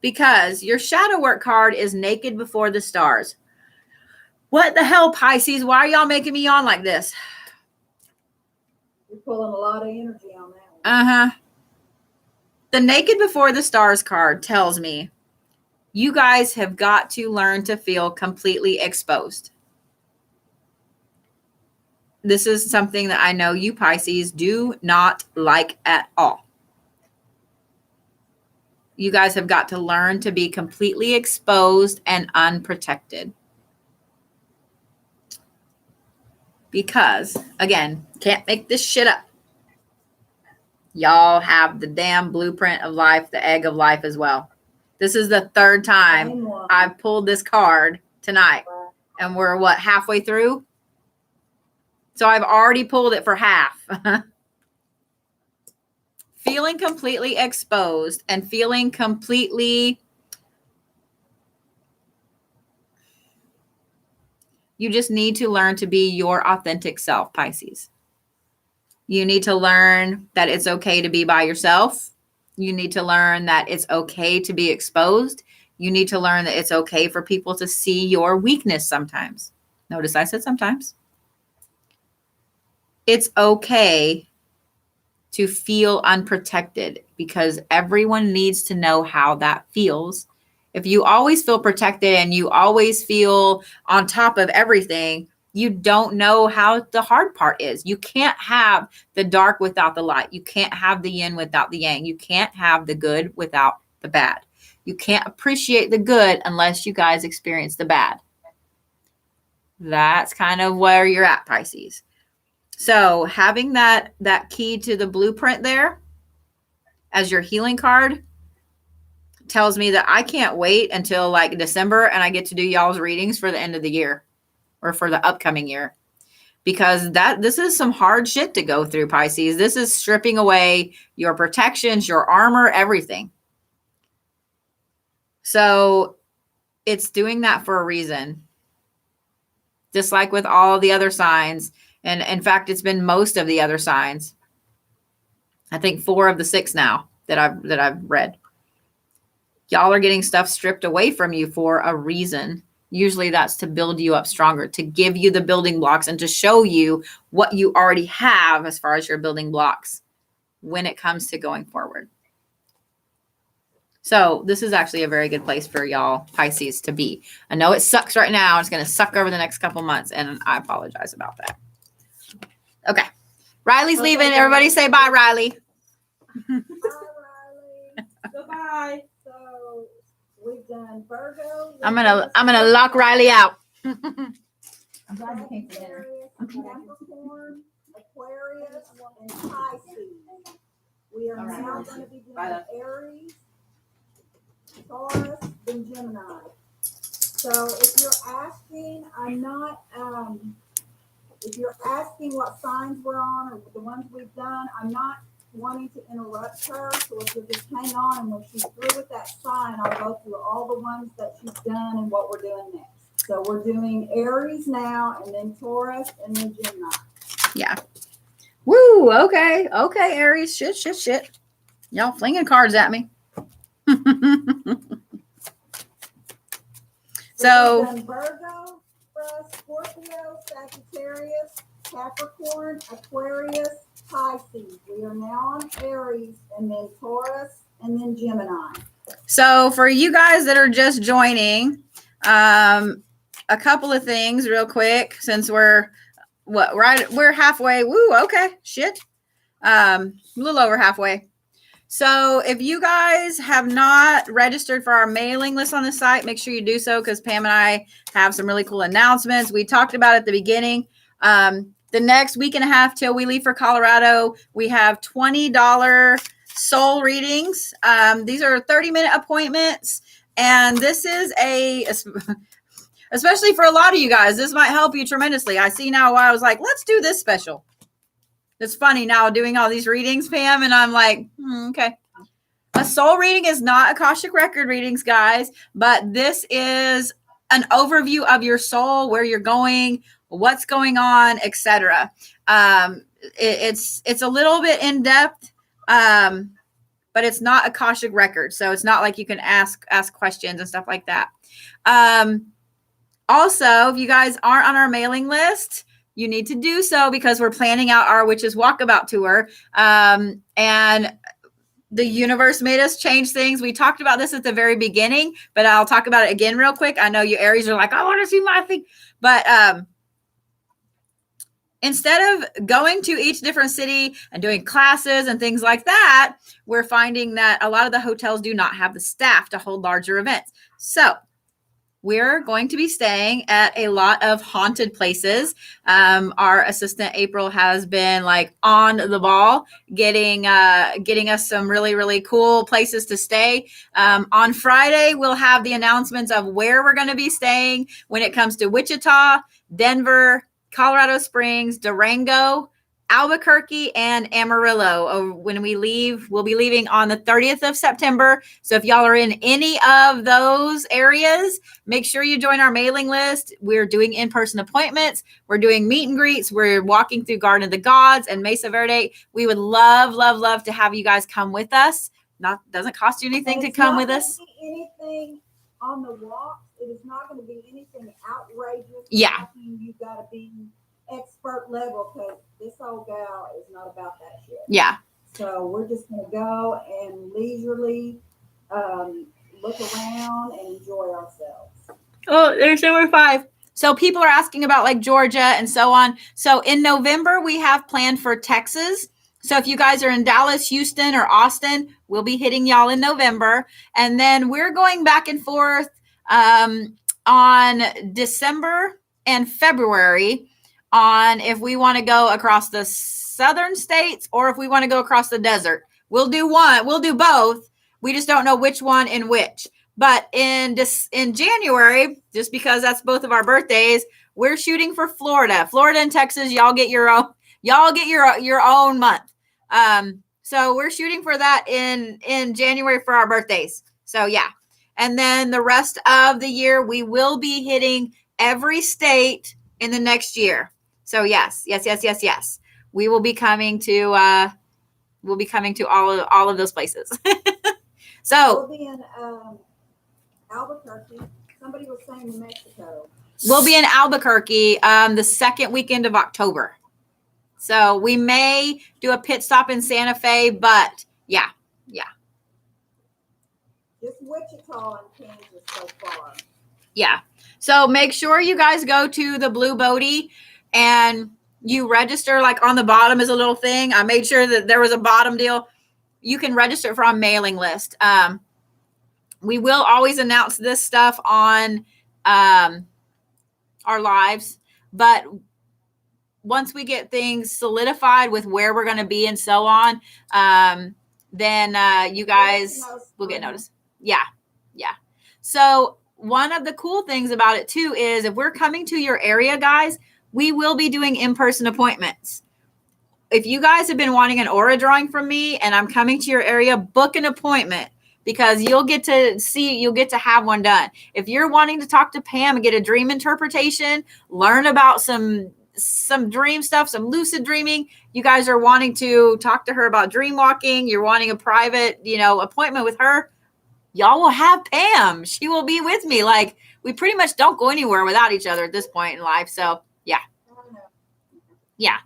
Because your shadow work card is naked before the stars. What the hell, Pisces? Why are y'all making me yawn like this? You're pulling a lot of energy on that one. Uh-huh. The naked before the stars card tells me you guys have got to learn to feel completely exposed. This is something that I know you Pisces do not like at all. You guys have got to learn to be completely exposed and unprotected. Because, again, can't make this shit up. Y'all have the damn blueprint of life, the egg of life as well. This is the third time I've pulled this card tonight. And we're, what, halfway through? So I've already pulled it for half. Feeling completely exposed and feeling completely... You just need to learn to be your authentic self, Pisces. You need to learn that it's okay to be by yourself. You need to learn that it's okay to be exposed. You need to learn that it's okay for people to see your weakness sometimes. Notice I said sometimes. It's okay to feel unprotected because everyone needs to know how that feels. If you always feel protected and you always feel on top of everything, you don't know how the hard part is. You can't have the dark without the light. You can't have the yin without the yang. You can't have the good without the bad. You can't appreciate the good unless you guys experience the bad. That's kind of where you're at, Pisces. So having that key to the blueprint there as your healing card tells me that I can't wait until like December and I get to do y'all's readings for the end of the year or for the upcoming year, because this is some hard shit to go through, Pisces. This is stripping away your protections, your armor, everything. So it's doing that for a reason. Just like with all the other signs. And in fact, it's been most of the other signs. I think 4 of the 6 now that I've read. Y'all are getting stuff stripped away from you for a reason. Usually that's to build you up stronger, to give you the building blocks and to show you what you already have as far as your building blocks when it comes to going forward. So this is actually a very good place for y'all Pisces to be. I know it sucks right now. It's going to suck over the next couple months, and I apologize about that. Okay. Riley's leaving. Everybody say bye, Riley. Bye, Riley. Goodbye. So we've done Virgo. I'm gonna lock Riley out. I'm glad you came for dinner. Capricorn, Aquarius, and Pisces. We are now going to be doing Aries, Taurus, and Gemini. So if you're asking, I'm not if you're asking what signs we're on or the ones we've done, I'm not wanting to interrupt her. So if you'll just hang on, and when she's through with that sign, I'll go through all the ones that she's done and what we're doing next. So we're doing Aries now, and then Taurus, and then Gemini. Yeah. Woo. Okay. Okay, Aries. Shit. Y'all flinging cards at me. So we've done Virgo, Scorpio, Sagittarius, Capricorn, Aquarius, Pisces. We are now on Aries, and then Taurus, and then Gemini. So for you guys that are just joining, a couple of things real quick, since we're halfway. Woo, okay, shit. A little over halfway. So if you guys have not registered for our mailing list on the site, make sure you do so, because Pam and I have some really cool announcements. We talked about it at the beginning. The next week and a half till we leave for Colorado, we have $20 soul readings. These are 30-minute appointments. And this is especially for a lot of you guys, this might help you tremendously. I see now why I was like, let's do this special. It's funny now doing all these readings, Pam, and I'm like, okay. A soul reading is not Akashic record readings, guys, but this is an overview of your soul, where you're going, what's going on, etc. It's a little bit in depth, but it's not Akashic record, so it's not like you can ask questions and stuff like that. Also, if you guys aren't on our mailing list, you need to do so, because we're planning out our Witches Walkabout tour. And the universe made us change things. We talked about this at the very beginning, but I'll talk about it again real quick. I know you Aries are like, I want to see my thing. But instead of going to each different city and doing classes and things like that, we're finding that a lot of the hotels do not have the staff to hold larger events. So we're going to be staying at a lot of haunted places. Our assistant April has been like on the ball, getting us some really, really cool places to stay. On Friday, we'll have the announcements of where we're going to be staying when it comes to Wichita, Denver, Colorado Springs, Durango, Albuquerque, and Amarillo. When we leave, we'll be leaving on the 30th of September. So if y'all are in any of those areas, make sure you join our mailing list. We're doing in-person appointments. We're doing meet and greets. We're walking through Garden of the Gods and Mesa Verde. We would love to have you guys come with us. Doesn't cost you anything to come with us. Anything on the walk. It is not going to be anything outrageous. Yeah. You've got to be expert level, because this old gal is not about that shit. Yeah. So we're just going to go and leisurely look around and enjoy ourselves. Oh, there's number 5. So people are asking about like Georgia and so on. So in November, we have planned for Texas. So if you guys are in Dallas, Houston, or Austin, we'll be hitting y'all in November. And then we're going back and forth on December and February on if we want to go across the southern states or if we want to go across the desert. We'll do both. We just don't know which one in which. But in January, just because that's both of our birthdays, we're shooting for Florida. Florida and Texas, y'all get your own month. So we're shooting for that in January for our birthdays. So yeah. And then the rest of the year, we will be hitting every state in the next year. So yes. We will be coming to all of those places. So we'll be in Albuquerque. Somebody was saying New Mexico. We'll be in Albuquerque the second weekend of October. So we may do a pit stop in Santa Fe, but yeah. Just Wichita and Kansas so far. Yeah. So make sure you guys go to the Blue Bodhi and you register. Like on the bottom is a little thing. I made sure that there was a bottom deal. You can register for our mailing list. We will always announce this stuff on our lives, but once we get things solidified with where we're going to be and so on, then you guys will get notice. Yeah. So one of the cool things about it too is if we're coming to your area, guys, we will be doing in-person appointments. If you guys have been wanting an aura drawing from me and I'm coming to your area, book an appointment because you'll get to have one done. If you're wanting to talk to Pam and get a dream interpretation, learn about some dream stuff, some lucid dreaming, you guys are wanting to talk to her about dream walking, you're wanting a private, appointment with her, y'all will have Pam. She will be with me. Like, we pretty much don't go anywhere without each other at this point in life. So yeah. Yeah.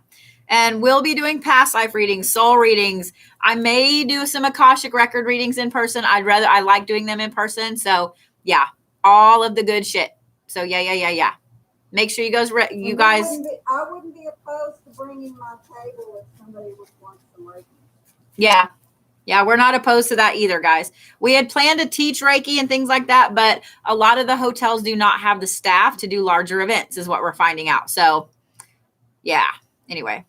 And we'll be doing past life readings, soul readings. I may do some Akashic record readings in person. I like doing them in person. So yeah, all of the good shit. So yeah. Make sure you guys. I wouldn't be opposed to bringing my table if somebody would want some Reiki. Yeah. Yeah, we're not opposed to that either, guys. We had planned to teach Reiki and things like that, but a lot of the hotels do not have the staff to do larger events, is what we're finding out. So yeah. Anyway.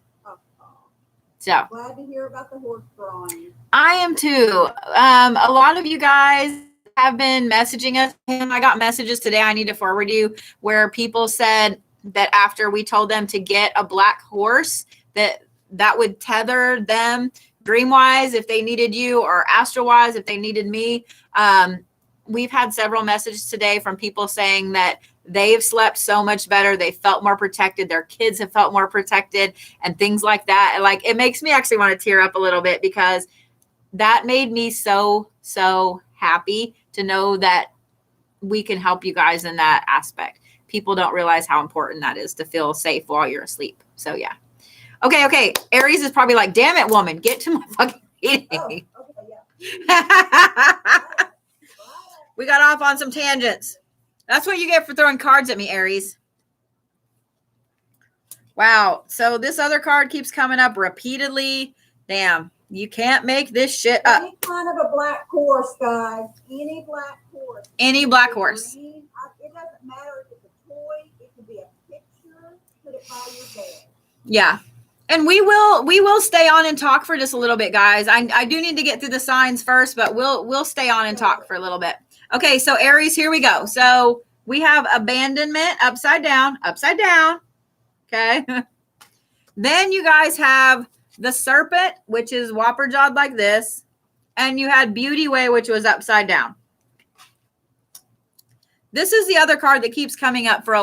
So glad to hear about the horse drawing. I am too. A lot of you guys have been messaging us. I got messages today I need to forward you where people said that after we told them to get a black horse, that would tether them dream-wise if they needed you, or astral-wise if they needed me. We've had several messages today from people saying that they've slept so much better. They felt more protected. Their kids have felt more protected and things like that. Like, it makes me actually want to tear up a little bit because that made me so, so happy to know that we can help you guys in that aspect. People don't realize how important that is to feel safe while you're asleep. So yeah. Okay. Aries is probably like, damn it, woman, get to my fucking meeting. Oh, okay, yeah. We got off on some tangents. That's what you get for throwing cards at me, Aries. Wow. So this other card keeps coming up repeatedly. Damn. You can't make this shit up. Any kind of a black horse, guys. Any black horse. Any black horse. It doesn't matter if it's a toy. It could be a picture. Put it by your bed. Yeah. And we will stay on and talk for just a little bit, guys. I do need to get through the signs first, but we'll stay on and talk for a little bit. Okay, so Aries, here we go. So we have abandonment upside down. Okay. Then you guys have the serpent, which is whopper jawed like this. And you had beauty way, which was upside down. This is the other card that keeps coming up for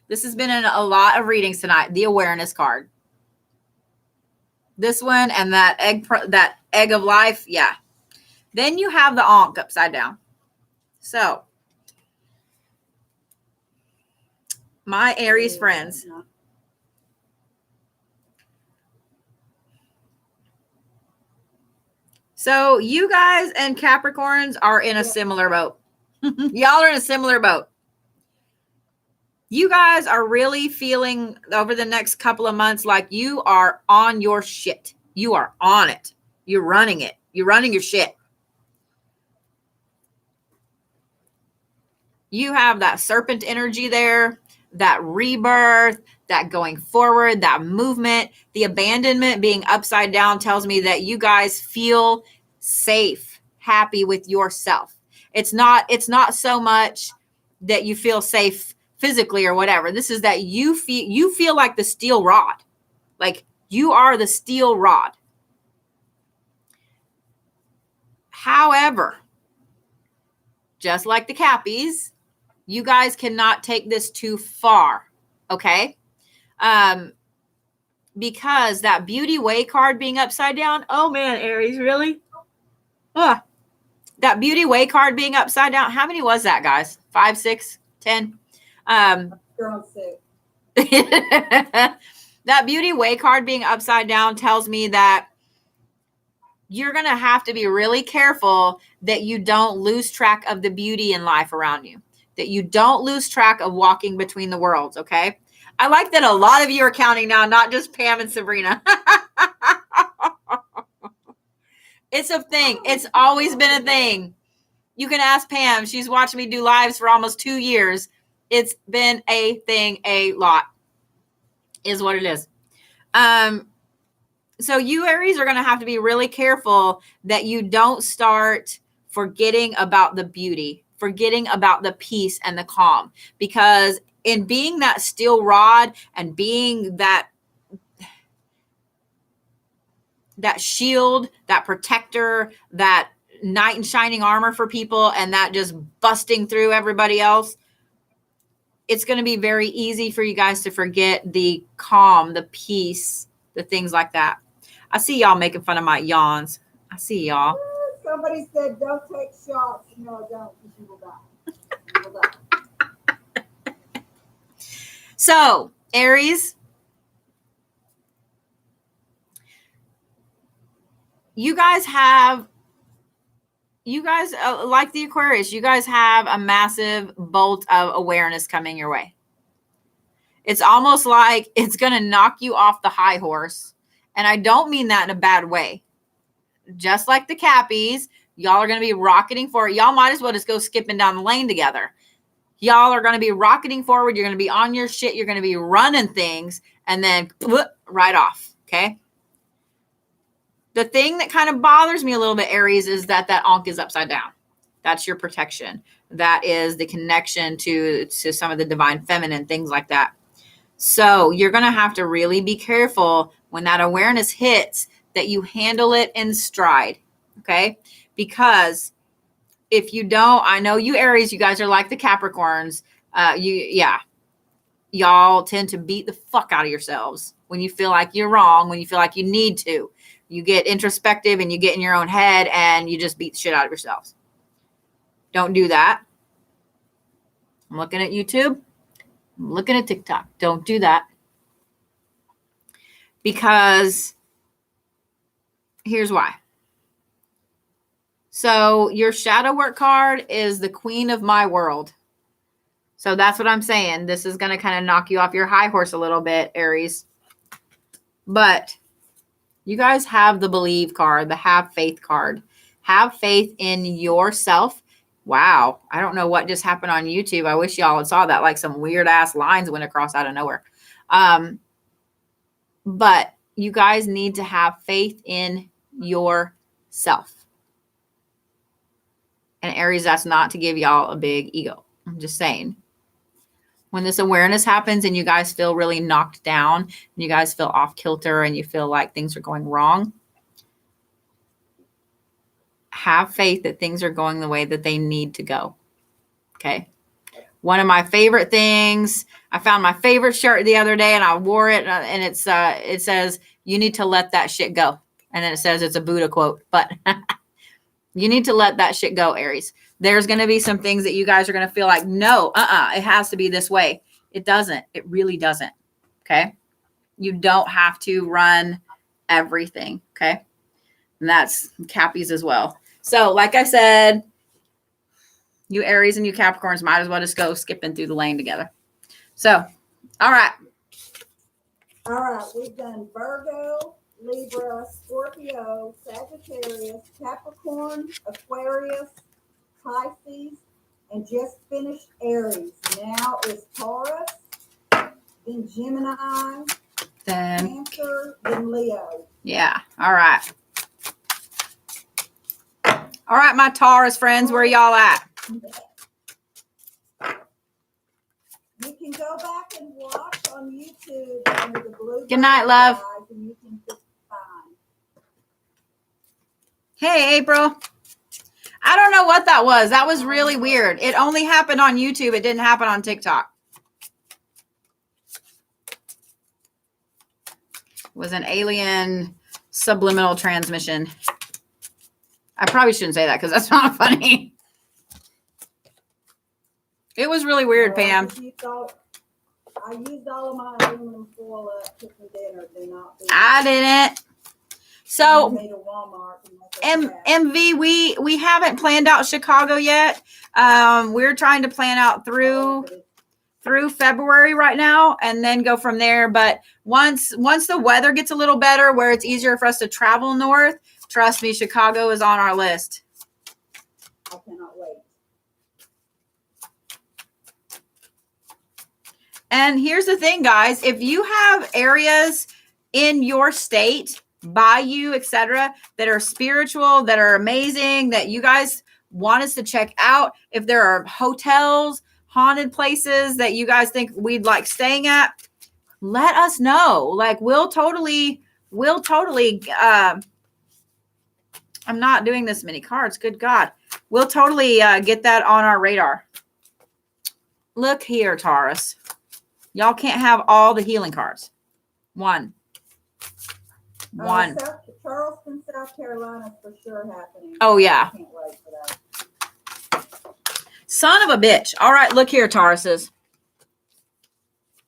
this has been in a lot of readings tonight. The awareness card. This one and that egg of life. Yeah. Then you have the Ankh upside down. So, my Aries friends. So, you guys and Capricorns are in a similar boat. Y'all are in a similar boat. You guys are really feeling over the next couple of months like you are on your shit. You are on it. You're running it. You're running your shit. You have that serpent energy there, that rebirth, that going forward, that movement. The abandonment being upside down tells me that you guys feel safe, happy with yourself. It's not so much that you feel safe physically or whatever. This is that you feel like the steel rod. Like you are the steel rod. However, just like the Cappies, you guys cannot take this too far, okay? Because that beauty way card being upside down, oh man, Aries, really? That beauty way card being upside down, how many was that, guys? 5, 6, 10? You're on 6. That beauty way card being upside down tells me that you're going to have to be really careful that you don't lose track of the beauty in life around you, that you don't lose track of walking between the worlds, okay? I like that a lot of you are counting now, not just Pam and Sabrina. It's a thing. It's always been a thing. You can ask Pam. She's watched me do lives for almost 2 years. It's been a thing a lot, is what it is. So you Aries are going to have to be really careful that you don't start forgetting about the beauty, forgetting about the peace and the calm, because in being that steel rod and being that shield, that protector, that knight in shining armor for people, and that just busting through everybody else, it's going to be very easy for you guys to forget the calm, the peace, the things like that. I see y'all making fun of my yawns. I see y'all. Somebody said, don't take shots. No, don't, because you will die. You will die. So, Aries, you guys like the Aquarius, you guys have a massive bolt of awareness coming your way. It's almost like it's going to knock you off the high horse. And I don't mean that in a bad way. Just like the Cappies, y'all are going to be rocketing forward. Y'all might as well just go skipping down the lane together. Y'all are going to be rocketing forward. You're going to be on your shit. You're going to be running things and then right off. Okay. The thing that kind of bothers me a little bit, Aries, is that Ankh is upside down. That's your protection. That is the connection to some of the divine feminine, things like that. So you're going to have to really be careful when that awareness hits that you handle it in stride. Okay. Because if you don't, I know you Aries, you guys are like the Capricorns. Y'all tend to beat the fuck out of yourselves when you feel like you're wrong, when you feel like you need to. You get introspective and you get in your own head and you just beat the shit out of yourselves. Don't do that. I'm looking at YouTube. I'm looking at TikTok. Don't do that. Because here's why. So your shadow work card is the Queen of My World. So that's what I'm saying. This is going to kind of knock you off your high horse a little bit, Aries. But you guys have the Believe card, the Have Faith card. Have faith in yourself. Wow. I don't know what just happened on YouTube. I wish y'all had saw that. Like some weird ass lines went across out of nowhere. But you guys need to have faith in yourself. And Aries, that's not to give y'all a big ego. I'm just saying. When this awareness happens and you guys feel really knocked down, and you guys feel off kilter and you feel like things are going wrong, have faith that things are going the way that they need to go. Okay. One of my favorite things, I found my favorite shirt the other day and I wore it and it says, you need to let that shit go. And then it says it's a Buddha quote, but you need to let that shit go, Aries. There's going to be some things that you guys are going to feel like, no, it has to be this way. It doesn't. It really doesn't. Okay. You don't have to run everything. Okay. And that's Cappies as well. So like I said, you Aries and you Capricorns might as well just go skipping through the lane together. So, all right. All right. We've done Virgo, Libra, Scorpio, Sagittarius, Capricorn, Aquarius, Pisces, and just finished Aries. Now is Taurus, then Gemini, Then, Cancer, then Leo. yeah. All right. All right, my Taurus friends, where y'all at? You can go back and watch on YouTube under the Blue Good night, love. Bodhi, and you can just find. Hey, April. I don't know what that was. That was really weird. It only happened on YouTube. It didn't happen on TikTok. It was an alien subliminal transmission. I probably shouldn't say that because that's not funny. It was really weird, Pam. I used all of my aluminum foil up cooking dinner. Do not be. I didn't. So, Made a Walmart and that's MV, we haven't planned out Chicago yet. We're trying to plan out through February right now and then go from there. But once the weather gets a little better where it's easier for us to travel north, trust me, Chicago is on our list. I cannot wait. And here's the thing, guys. If you have areas in your state, bayou, etc., that are spiritual, that are amazing, that you guys want us to check out, if there are hotels, haunted places that you guys think we'd like staying at, let us know. Like we'll totally, I'm not doing this many cards. Good God. We'll totally get that on our radar. Look here, Taurus. Y'all can't have all the healing cards. One. Charleston, South Carolina, for sure happening. Oh, yeah. I can't wait for that. Son of a bitch. All right, look here, Tauruses.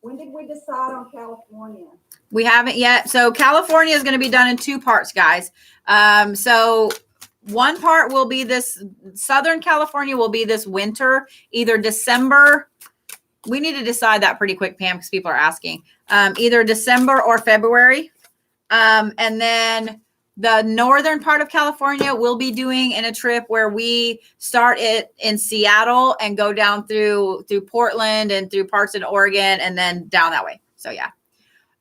When did we decide on California? We haven't yet. So California is going to be done in 2 parts, guys. So one part will be this, Southern California will be this winter, either December. We need to decide that pretty quick, Pam, because people are asking. Either December or February. And then the northern part of California will be doing in a trip where we start it in Seattle and go down through Portland and through parts in Oregon and then down that way. So yeah.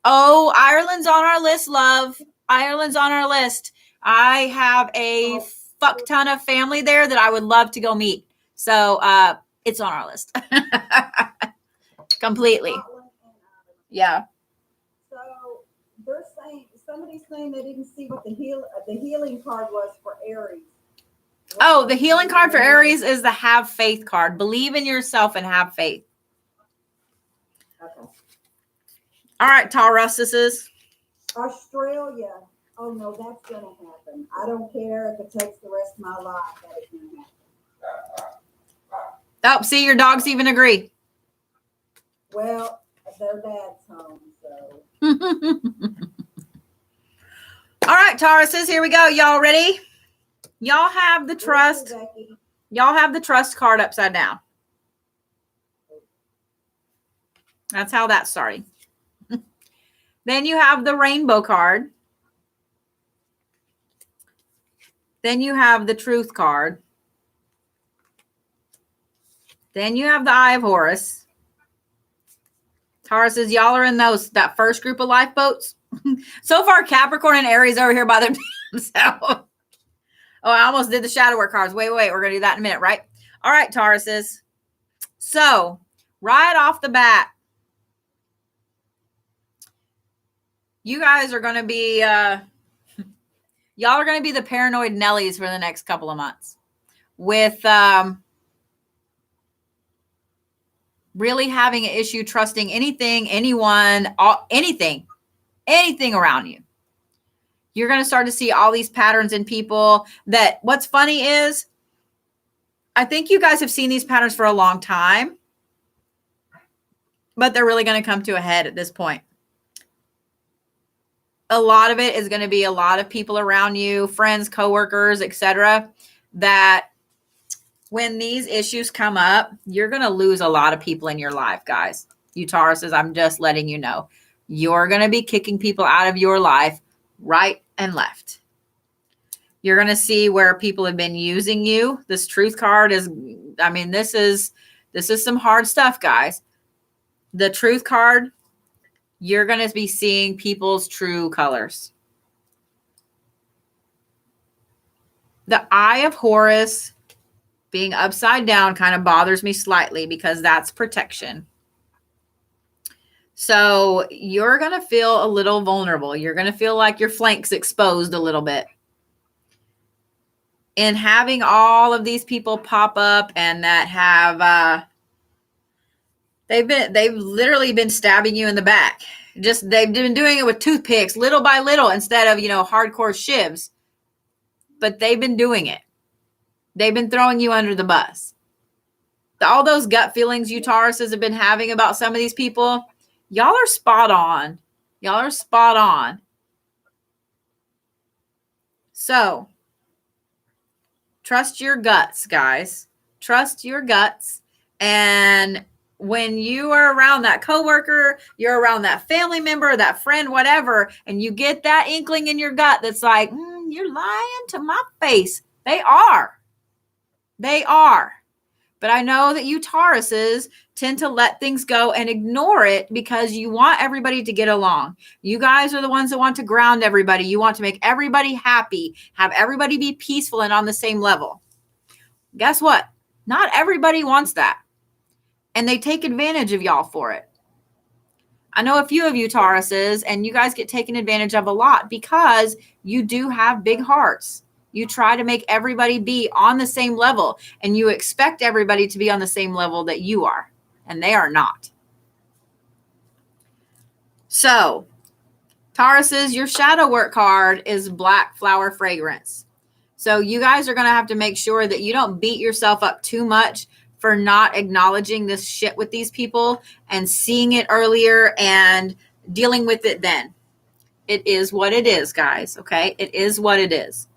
Oh, Ireland's on our list, love. Ireland's on our list. I have a fuck ton of family there that I would love to go meet. So it's on our list. Completely. Yeah. So they're saying, somebody's saying they didn't see what the healing card was for Aries. Oh, the healing card for Aries is the have faith card. Believe in yourself and have faith. Okay. All right, Tauruses. Australia. Oh no, that's gonna happen. I don't care if it takes the rest of my life. That is gonna happen. Oh, see, your dogs even agree. Well, their dad's home, so. All right, Tauruses, here we go. Y'all ready? Y'all have the trust. Y'all have the trust card upside down. That's how that's starting. Then you have the rainbow card. Then you have the truth card. Then you have the Eye of Horus. Tauruses, y'all are in that first group of lifeboats. So far, Capricorn and Aries over here by themselves. Oh, I almost did the shadow work cards. Wait. We're going to do that in a minute, right? All right, Tauruses. So, right off the bat, you guys are going to be, y'all are going to be the paranoid Nellies for the next couple of months. With really having an issue trusting anything, anyone, anything around you. You're going to start to see all these patterns in people that what's funny is I think you guys have seen these patterns for a long time, but they're really going to come to a head at this point. A lot of it is going to be a lot of people around you, friends, coworkers, etc., that when these issues come up, you're going to lose a lot of people in your life, guys. You Tauruses, I'm just letting you know. You're going to be kicking people out of your life right and left. You're going to see where people have been using you. This truth card is, I mean, this is some hard stuff, guys. The truth card, you're going to be seeing people's true colors. The Eye of Horus being upside down kind of bothers me slightly because that's protection. So you're going to feel a little vulnerable. You're going to feel like your flank's exposed a little bit. And having all of these people pop up and that have, they've literally been stabbing you in the back. Just, they've been doing it with toothpicks, little by little, instead of, hardcore shivs. But they've been doing it. They've been throwing you under the bus. All those gut feelings you Tauruses have been having about some of these people, y'all are spot on. Y'all are spot on. So, trust your guts, guys. Trust your guts. And when you are around that coworker, you're around that family member, that friend, whatever, and you get that inkling in your gut that's like, you're lying to my face. They are. They are. But I know that you Tauruses tend to let things go and ignore it because you want everybody to get along. You guys are the ones that want to ground everybody. You want to make everybody happy, have everybody be peaceful and on the same level. Guess what? Not everybody wants that. and they take advantage of y'all for it. I know a few of you Tauruses, and you guys get taken advantage of a lot because you do have big hearts. You try to make everybody be on the same level, and you expect everybody to be on the same level that you are, and they are not. So, Tauruses, your shadow work card is Black Flower Fragrance. So you guys are going to have to make sure that you don't beat yourself up too much for not acknowledging this shit with these people and seeing it earlier and dealing with it then. It is what it is, guys. Okay. It is what it is.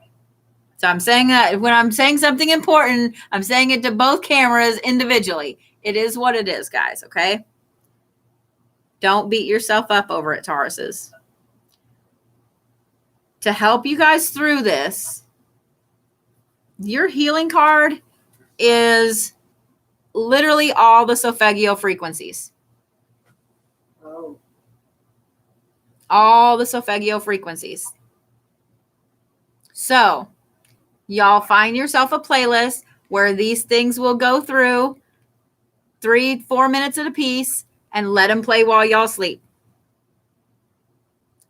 So I'm saying that when I'm saying something important, I'm saying it to both cameras individually. It is what it is, guys. Okay. Don't beat yourself up over it, Tauruses. To help you guys through this, your healing card is literally all the Sofeggio frequencies. Oh. All the Sofeggio frequencies. So, y'all find yourself a playlist where these things will go through 3-4 minutes at a piece and let them play while y'all sleep.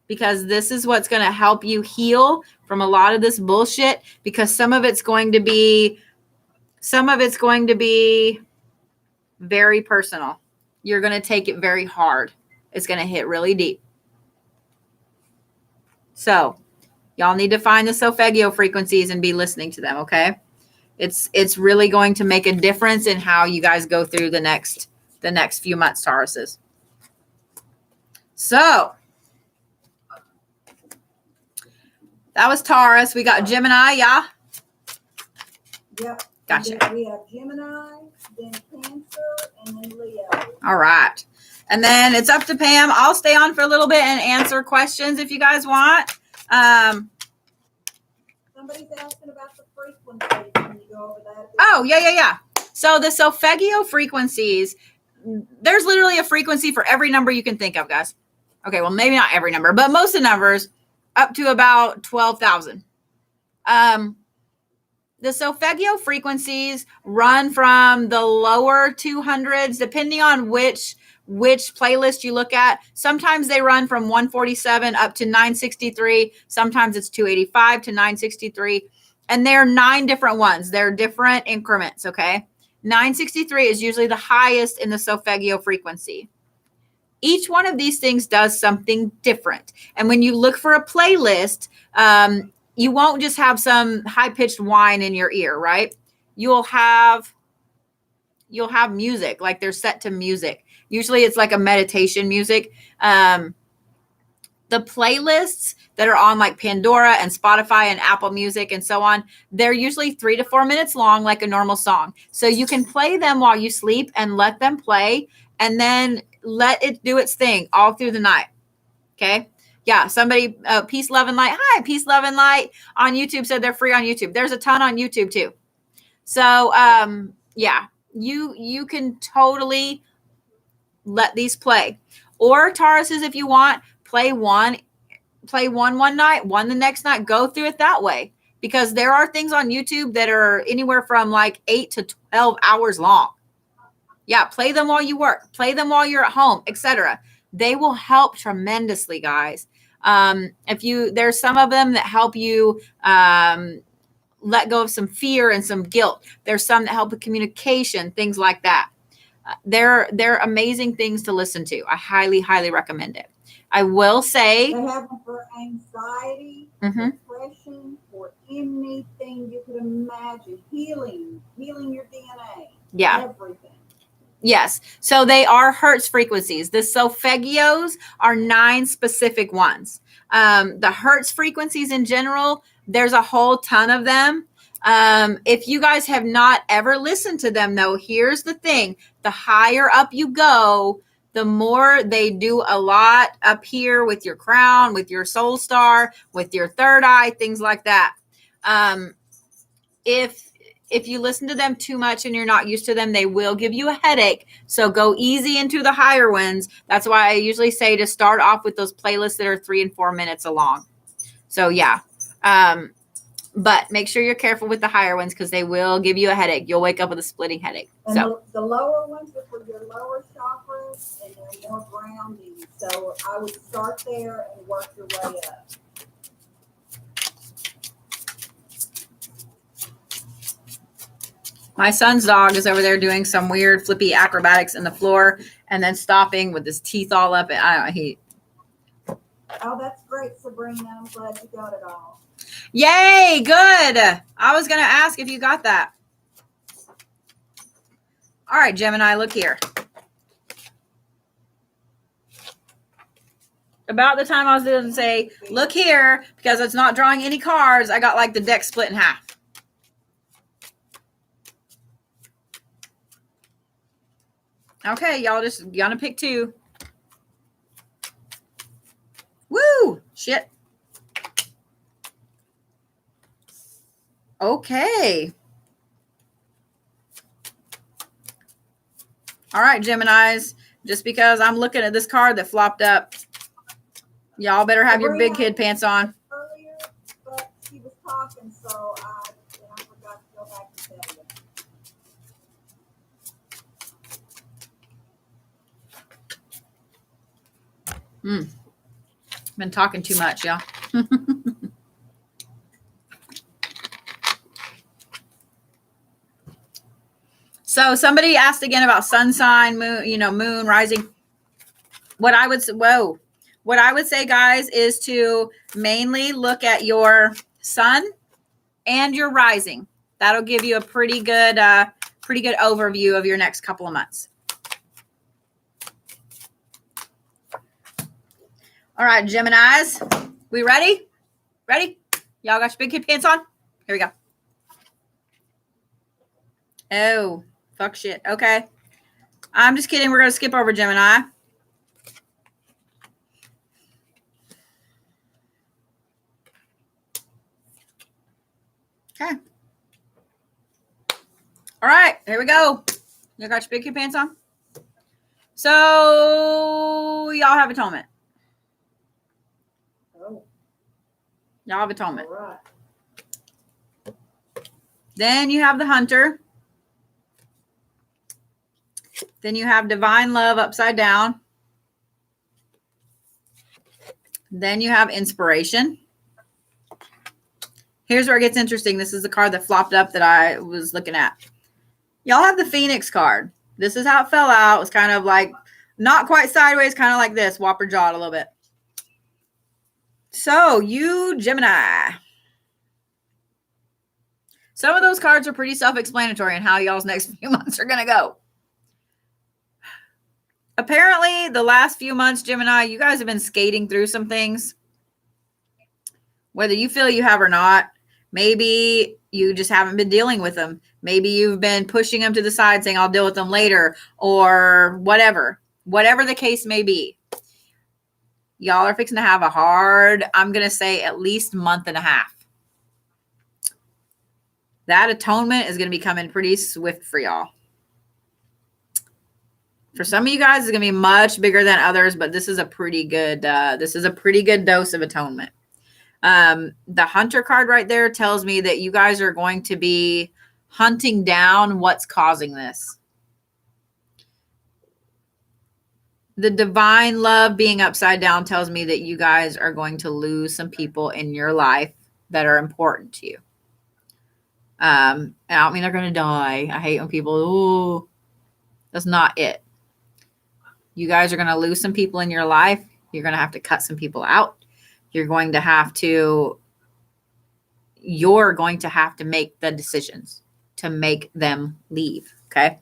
Because this is what's going to help you heal from a lot of this bullshit, because some of it's going to be very personal. You're going to take it very hard. It's going to hit really deep. So, y'all need to find the Sofeggio frequencies and be listening to them, okay? It's really going to make a difference in how you guys go through the next few months, Tauruses. So, that was Taurus. We got Gemini, yeah? Yep. Gotcha. Then we have Gemini, then Cancer, and then Leo. All right. And then it's up to Pam. I'll stay on for a little bit and answer questions if you guys want. Somebody's asking about the frequency. Can you go over that? Oh, yeah. So the Sofeggio frequencies, there's literally a frequency for every number you can think of, guys. Okay, well, maybe not every number, but most of the numbers up to about 12,000. The Sofeggio frequencies run from the lower 200s, depending on which playlist you look at. Sometimes they run from 147 up to 963. Sometimes it's 285 to 963. And there are 9 different ones. They're different increments, okay? 963 is usually the highest in the Sofeggio frequency. Each one of these things does something different. And when you look for a playlist, you won't just have some high-pitched whine in your ear, right? You'll have music, like they're set to music. Usually it's like a meditation music. The playlists that are on like Pandora and Spotify and Apple Music and so on, they're usually 3 to 4 minutes long, like a normal song. So you can play them while you sleep and let them play and then let it do its thing all through the night. Okay. Yeah. Somebody, Peace, Love, and Light. Hi, Peace, Love, and Light on YouTube said they're free on YouTube. There's a ton on YouTube too. So, yeah, you can totally let these play. Or Tauruses, if you want, play one night, one the next night, go through it that way. Because there are things on YouTube that are anywhere from like 8 to 12 hours long. Yeah, play them while you work, play them while you're at home, etc. They will help tremendously, guys. There's some of them that help you let go of some fear and some guilt. There's some that help with communication, things like that. They're amazing things to listen to. I highly, highly recommend it. I will say they have them for anxiety, depression, for anything you could imagine. Healing your DNA. Yeah. Everything. Yes. So they are Hertz frequencies. The Sofeggios are 9 specific ones. The Hertz frequencies in general, there's a whole ton of them. If you guys have not ever listened to them, though, here's the thing. The higher up you go, the more they do a lot up here with your crown, with your soul star, with your third eye, things like that. If you listen to them too much and you're not used to them, they will give you a headache. So go easy into the higher ones. That's why I usually say to start off with those playlists that are 3 and 4 minutes along. So yeah. But make sure you're careful with the higher ones because they will give you a headache. You'll wake up with a splitting headache. And So the lower ones are for your lower chakras, and they're more grounding. So I would start there and work your way up. my son's dog is over there doing some weird flippy acrobatics in the floor and then stopping with his teeth all up. And I don't know, Oh, that's great, Sabrina. I'm glad you got it all. yay, good. I was going to ask if you got that. All right, Gemini, look here. About the time I was going to say, look here, because it's not drawing any cards, I got like the deck split in half. Okay, y'all just gonna pick two. Woo! Shit. Okay. All right, Geminis. Just because I'm looking at this card that flopped up, y'all better have your big kid pants on. Earlier, but she was talking, so I forgot to go back and tell you. Been talking too much, y'all. So somebody asked again about sun sign, moon, moon rising. What I would say, guys, is to mainly look at your sun and your rising. That'll give you a pretty good overview of your next couple of months. All right, Geminis, we ready? Ready? Y'all got your big kid pants on? Here we go. Oh, fuck shit. Okay. I'm just kidding. We're going to skip over Gemini. Okay. All right, here we go. You got your big kid pants on? So, y'all have atonement. Oh, Y'all have atonement. all right. Then you have the hunter. Then you have divine love upside down. Then you have inspiration. Here's where it gets interesting. This is the card that flopped up that I was looking at. Y'all have the Phoenix card. This is how it fell out. It was kind of like not quite sideways, kind of like this, whopper jawed a little bit. So you Gemini. Some of those cards are pretty self-explanatory in how y'all's next few months are going to go. Apparently, the last few months, Gemini, you guys have been skating through some things. Whether you feel you have or not, maybe you just haven't been dealing with them. Maybe you've been pushing them to the side saying, I'll deal with them later or whatever. Whatever the case may be. Y'all are fixing to have a hard, I'm going to say at least month and a half. That atonement is going to be coming pretty swift for y'all. For some of you guys, it's going to be much bigger than others, but this is a pretty good dose of atonement. The hunter card right there tells me that you guys are going to be hunting down what's causing this. The divine love being upside down tells me that you guys are going to lose some people in your life that are important to you. I don't mean they're going to die. I hate when people, ooh, that's not it. You guys are going to lose some people in your life. You're going to have to cut some people out. You're going to have to make the decisions to make them leave. Okay.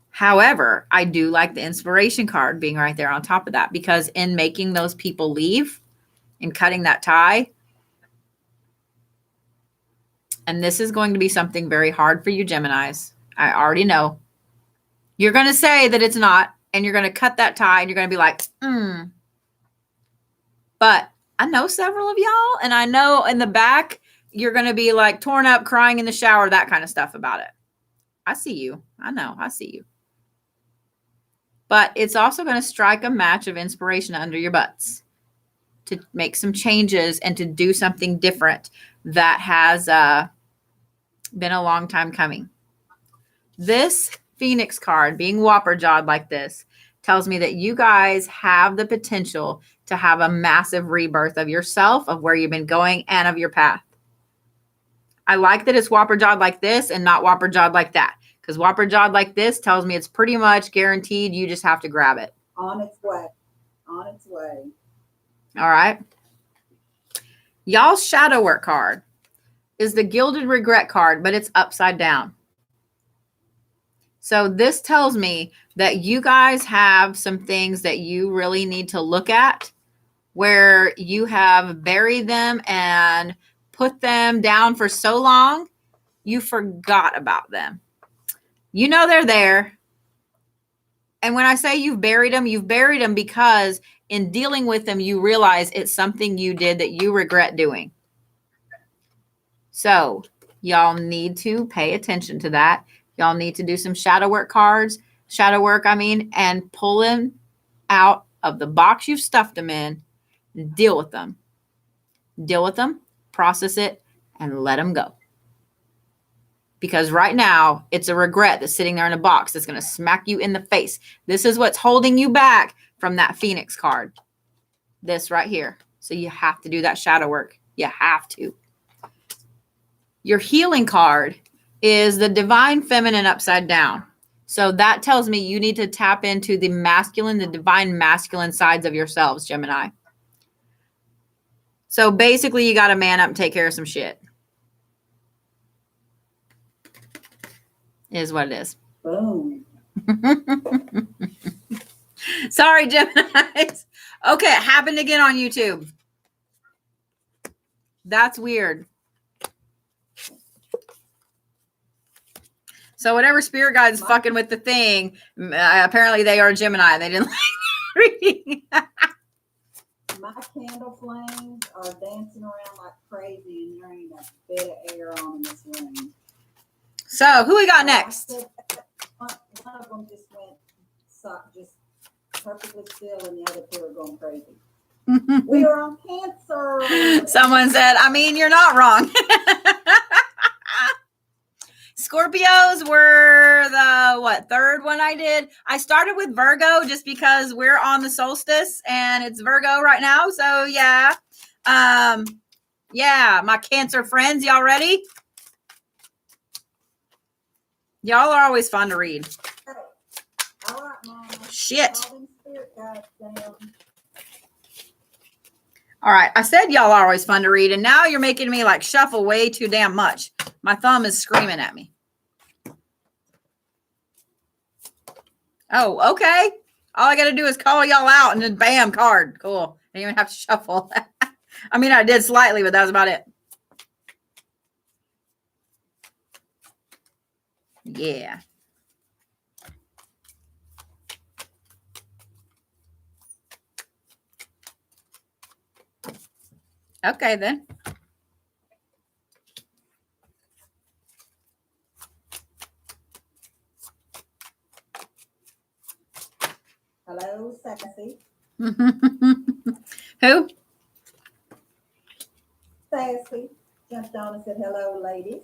However, I do like the inspiration card being right there on top of that, because in making those people leave and cutting that tie, and this is going to be something very hard for you Geminis. I already know. You're going to say that it's not, and you're going to cut that tie, and you're going to be like, But I know several of y'all, and I know in the back, you're going to be like torn up, crying in the shower, that kind of stuff about it. I see you. I know. I see you. But it's also going to strike a match of inspiration under your butts. to make some changes and to do something different that has been a long time coming. This Phoenix card, being whopper jawed like this, tells me that you guys have the potential to have a massive rebirth of yourself, of where you've been going, and of your path. I like that it's whopper jawed like this and not whopper jawed like that, because whopper jawed like this tells me it's pretty much guaranteed. You just have to grab it. On its way. On its way. All right. Y'all's shadow work card is the Gilded Regret card, but it's upside down. So this tells me that you guys have some things that you really need to look at, where you have buried them and put them down for so long, you forgot about them. You know they're there. And when I say you've buried them because in dealing with them, you realize it's something you did that you regret doing. So y'all need to pay attention to that. Y'all need to do some shadow work cards, and pull them out of the box you've stuffed them in, and deal with them. Deal with them, process it, and let them go. Because right now, it's a regret that's sitting there in a box that's going to smack you in the face. This is what's holding you back from that Phoenix card. This right here. So you have to do that shadow work. You have to. Your healing card is the Divine Feminine upside down. So that tells me you need to tap into the masculine, the divine masculine sides of yourselves, Gemini. So basically, you got to man up and take care of some shit. Is what it is. Boom. Sorry, Geminis. Okay, it happened again on YouTube. That's weird. So whatever spirit guide is fucking with the thing, apparently they are Gemini. They didn't like reading. My candle flames are dancing around like crazy, and there ain't a bit of air on in this room. So who we got next? One of them just went just perfectly still, and the other two are going crazy. We are on Cancer. Someone said, I mean, you're not wrong. Scorpios were the third one I did. I started with Virgo just because we're on the solstice and it's Virgo right now. So yeah. Yeah, my Cancer friends, y'all ready? Y'all are always fun to read. All right, Mama. Shit. All them spirit guides down. All right. I said y'all are always fun to read, and now you're making me like shuffle way too damn much. My thumb is screaming at me. Oh, okay. All I got to do is call y'all out and then bam, card. Cool. I didn't even have to shuffle. I mean, I did slightly, but that was about it. Yeah. Okay, then. Hello, Sassy. Who? Sassy jumped on and said, hello, ladies.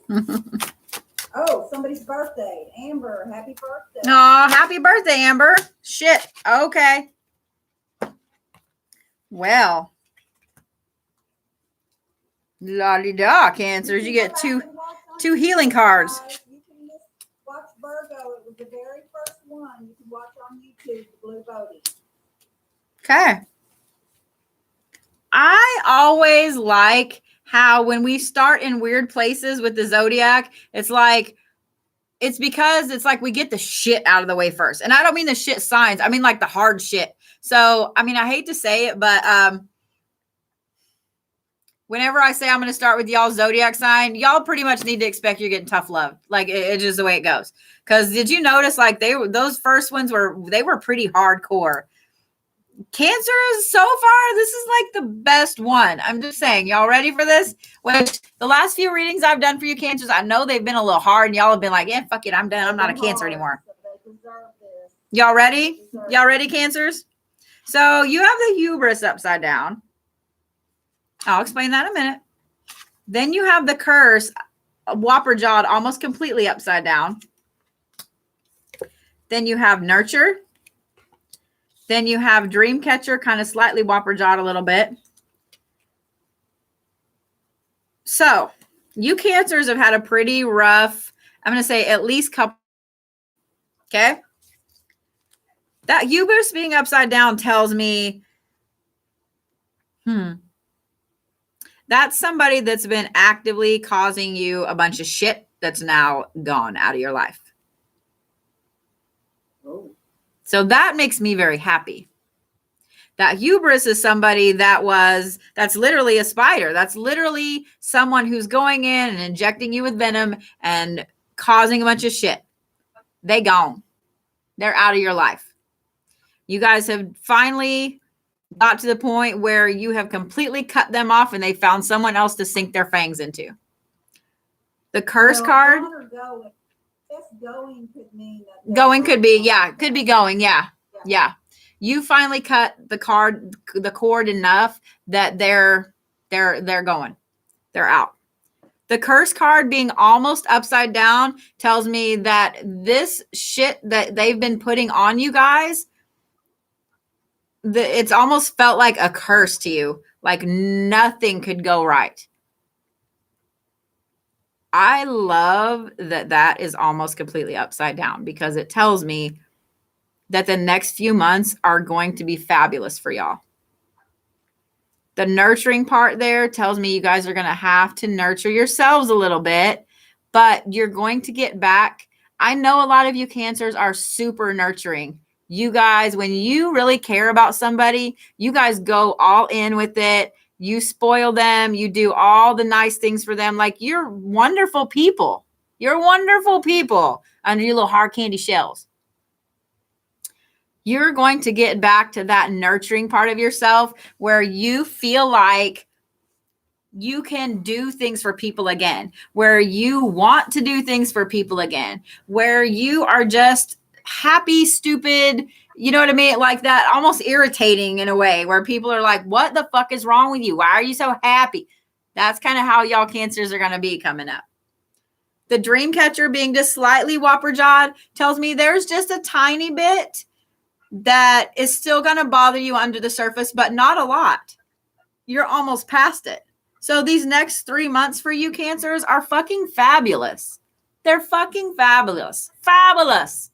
Oh, somebody's birthday. Amber, happy birthday. Oh, happy birthday, Amber. Shit. Okay. Well. La-di-da, Cancers. You get two healing cards. You can just watch Virgo. It was the very first one. You can watch on YouTube, the Blue Bodhi. Okay. I always like how when we start in weird places with the zodiac, it's because it's like we get the shit out of the way first. And I don't mean the shit signs. I mean like the hard shit. So, I mean, I hate to say it, but whenever I say I'm going to start with y'all's zodiac sign, y'all pretty much need to expect you're getting tough love. Like it's just the way it goes. Because did you notice like those first ones were pretty hardcore. Cancer is so far, this is like the best one. I'm just saying, y'all ready for this? Which the last few readings I've done for you Cancers, I know they've been a little hard and y'all have been like, yeah, fuck it, I'm done. I'm not a Cancer anymore. Y'all ready? Y'all ready, Cancers? So you have the hubris upside down. I'll explain that in a minute. Then you have the curse, whopper jawed, almost completely upside down. Then you have nurture. Then you have dream catcher, kind of slightly whopper jawed a little bit. So you Cancers have had a pretty rough, I'm going to say at least couple. Okay. That hubris being upside down tells me, that's somebody that's been actively causing you a bunch of shit that's now gone out of your life. Oh. So that makes me very happy. That hubris is somebody that's literally a spider. That's literally someone who's going in and injecting you with venom and causing a bunch of shit. They gone. They're out of your life. You guys have finally got to the point where you have completely cut them off and they found someone else to sink their fangs into. The curse card. Going could mean that. Going could be, yeah. Could be going, yeah. Yeah. You finally cut the cord enough that they're going. They're out. The curse card being almost upside down tells me that this shit that they've been putting on you guys, it's almost felt like a curse to you. Like nothing could go right. I love that is almost completely upside down because it tells me that the next few months are going to be fabulous for y'all. The nurturing part there tells me you guys are going to have to nurture yourselves a little bit, but you're going to get back. I know a lot of you Cancers are super nurturing. You guys, when you really care about somebody, you guys go all in with it. You spoil them. You do all the nice things for them. Like you're wonderful people. You're wonderful people under your little hard candy shells. You're going to get back to that nurturing part of yourself where you feel like you can do things for people again, where you want to do things for people again, where you are just happy, stupid, you know what I mean? Like that, almost irritating in a way where people are like, what the fuck is wrong with you? Why are you so happy? That's kind of how y'all Cancers are going to be coming up. The dream catcher being just slightly whopper jawed tells me there's just a tiny bit that is still going to bother you under the surface, but not a lot. You're almost past it. So these next 3 months for you Cancers are fucking fabulous. They're fucking fabulous. Fabulous.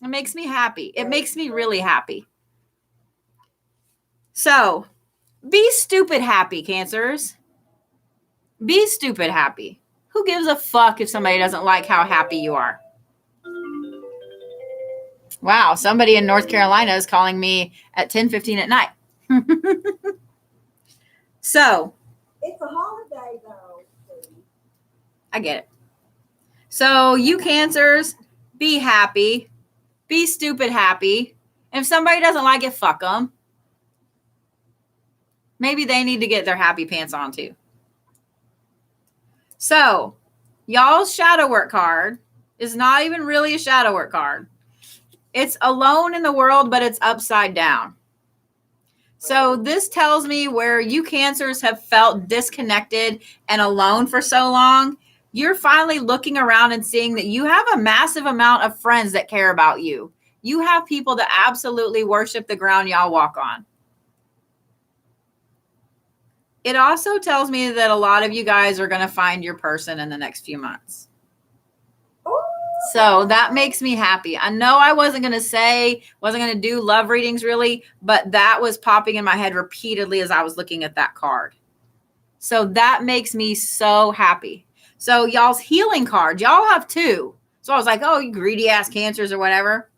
It makes me happy. It makes me really happy. So be stupid happy, Cancers. Be stupid happy. Who gives a fuck if somebody doesn't like how happy you are? Wow, somebody in North Carolina is calling me at 10:15 at night. So. It's a holiday, though. I get it. So you Cancers, be happy. Be stupid happy. And if somebody doesn't like it, fuck them. Maybe they need to get their happy pants on too. So y'all's shadow work card is not even really a shadow work card. It's alone in the world, but it's upside down. So this tells me where you Cancers have felt disconnected and alone for so long, you're finally looking around and seeing that you have a massive amount of friends that care about you. You have people that absolutely worship the ground y'all walk on. It also tells me that a lot of you guys are going to find your person in the next few months. So that makes me happy. I know I wasn't going to do love readings really, but that was popping in my head repeatedly as I was looking at that card. So that makes me so happy. So y'all's healing card, y'all have 2. So I was like, oh, you greedy ass Cancers or whatever.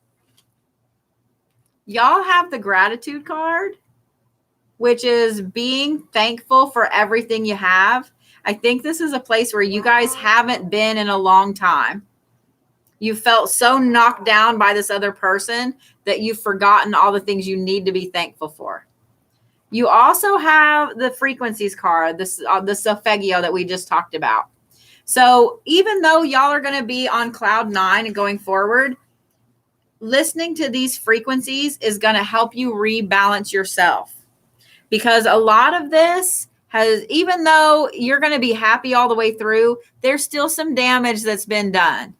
Y'all have the gratitude card, which is being thankful for everything you have. I think this is a place where you guys haven't been in a long time. You felt so knocked down by this other person that you've forgotten all the things you need to be thankful for. You also have the frequencies card, the Sofeggio that we just talked about. So even though y'all are going to be on cloud 9 and going forward, listening to these frequencies is going to help you rebalance yourself. Because a lot of this has, even though you're going to be happy all the way through, there's still some damage that's been done.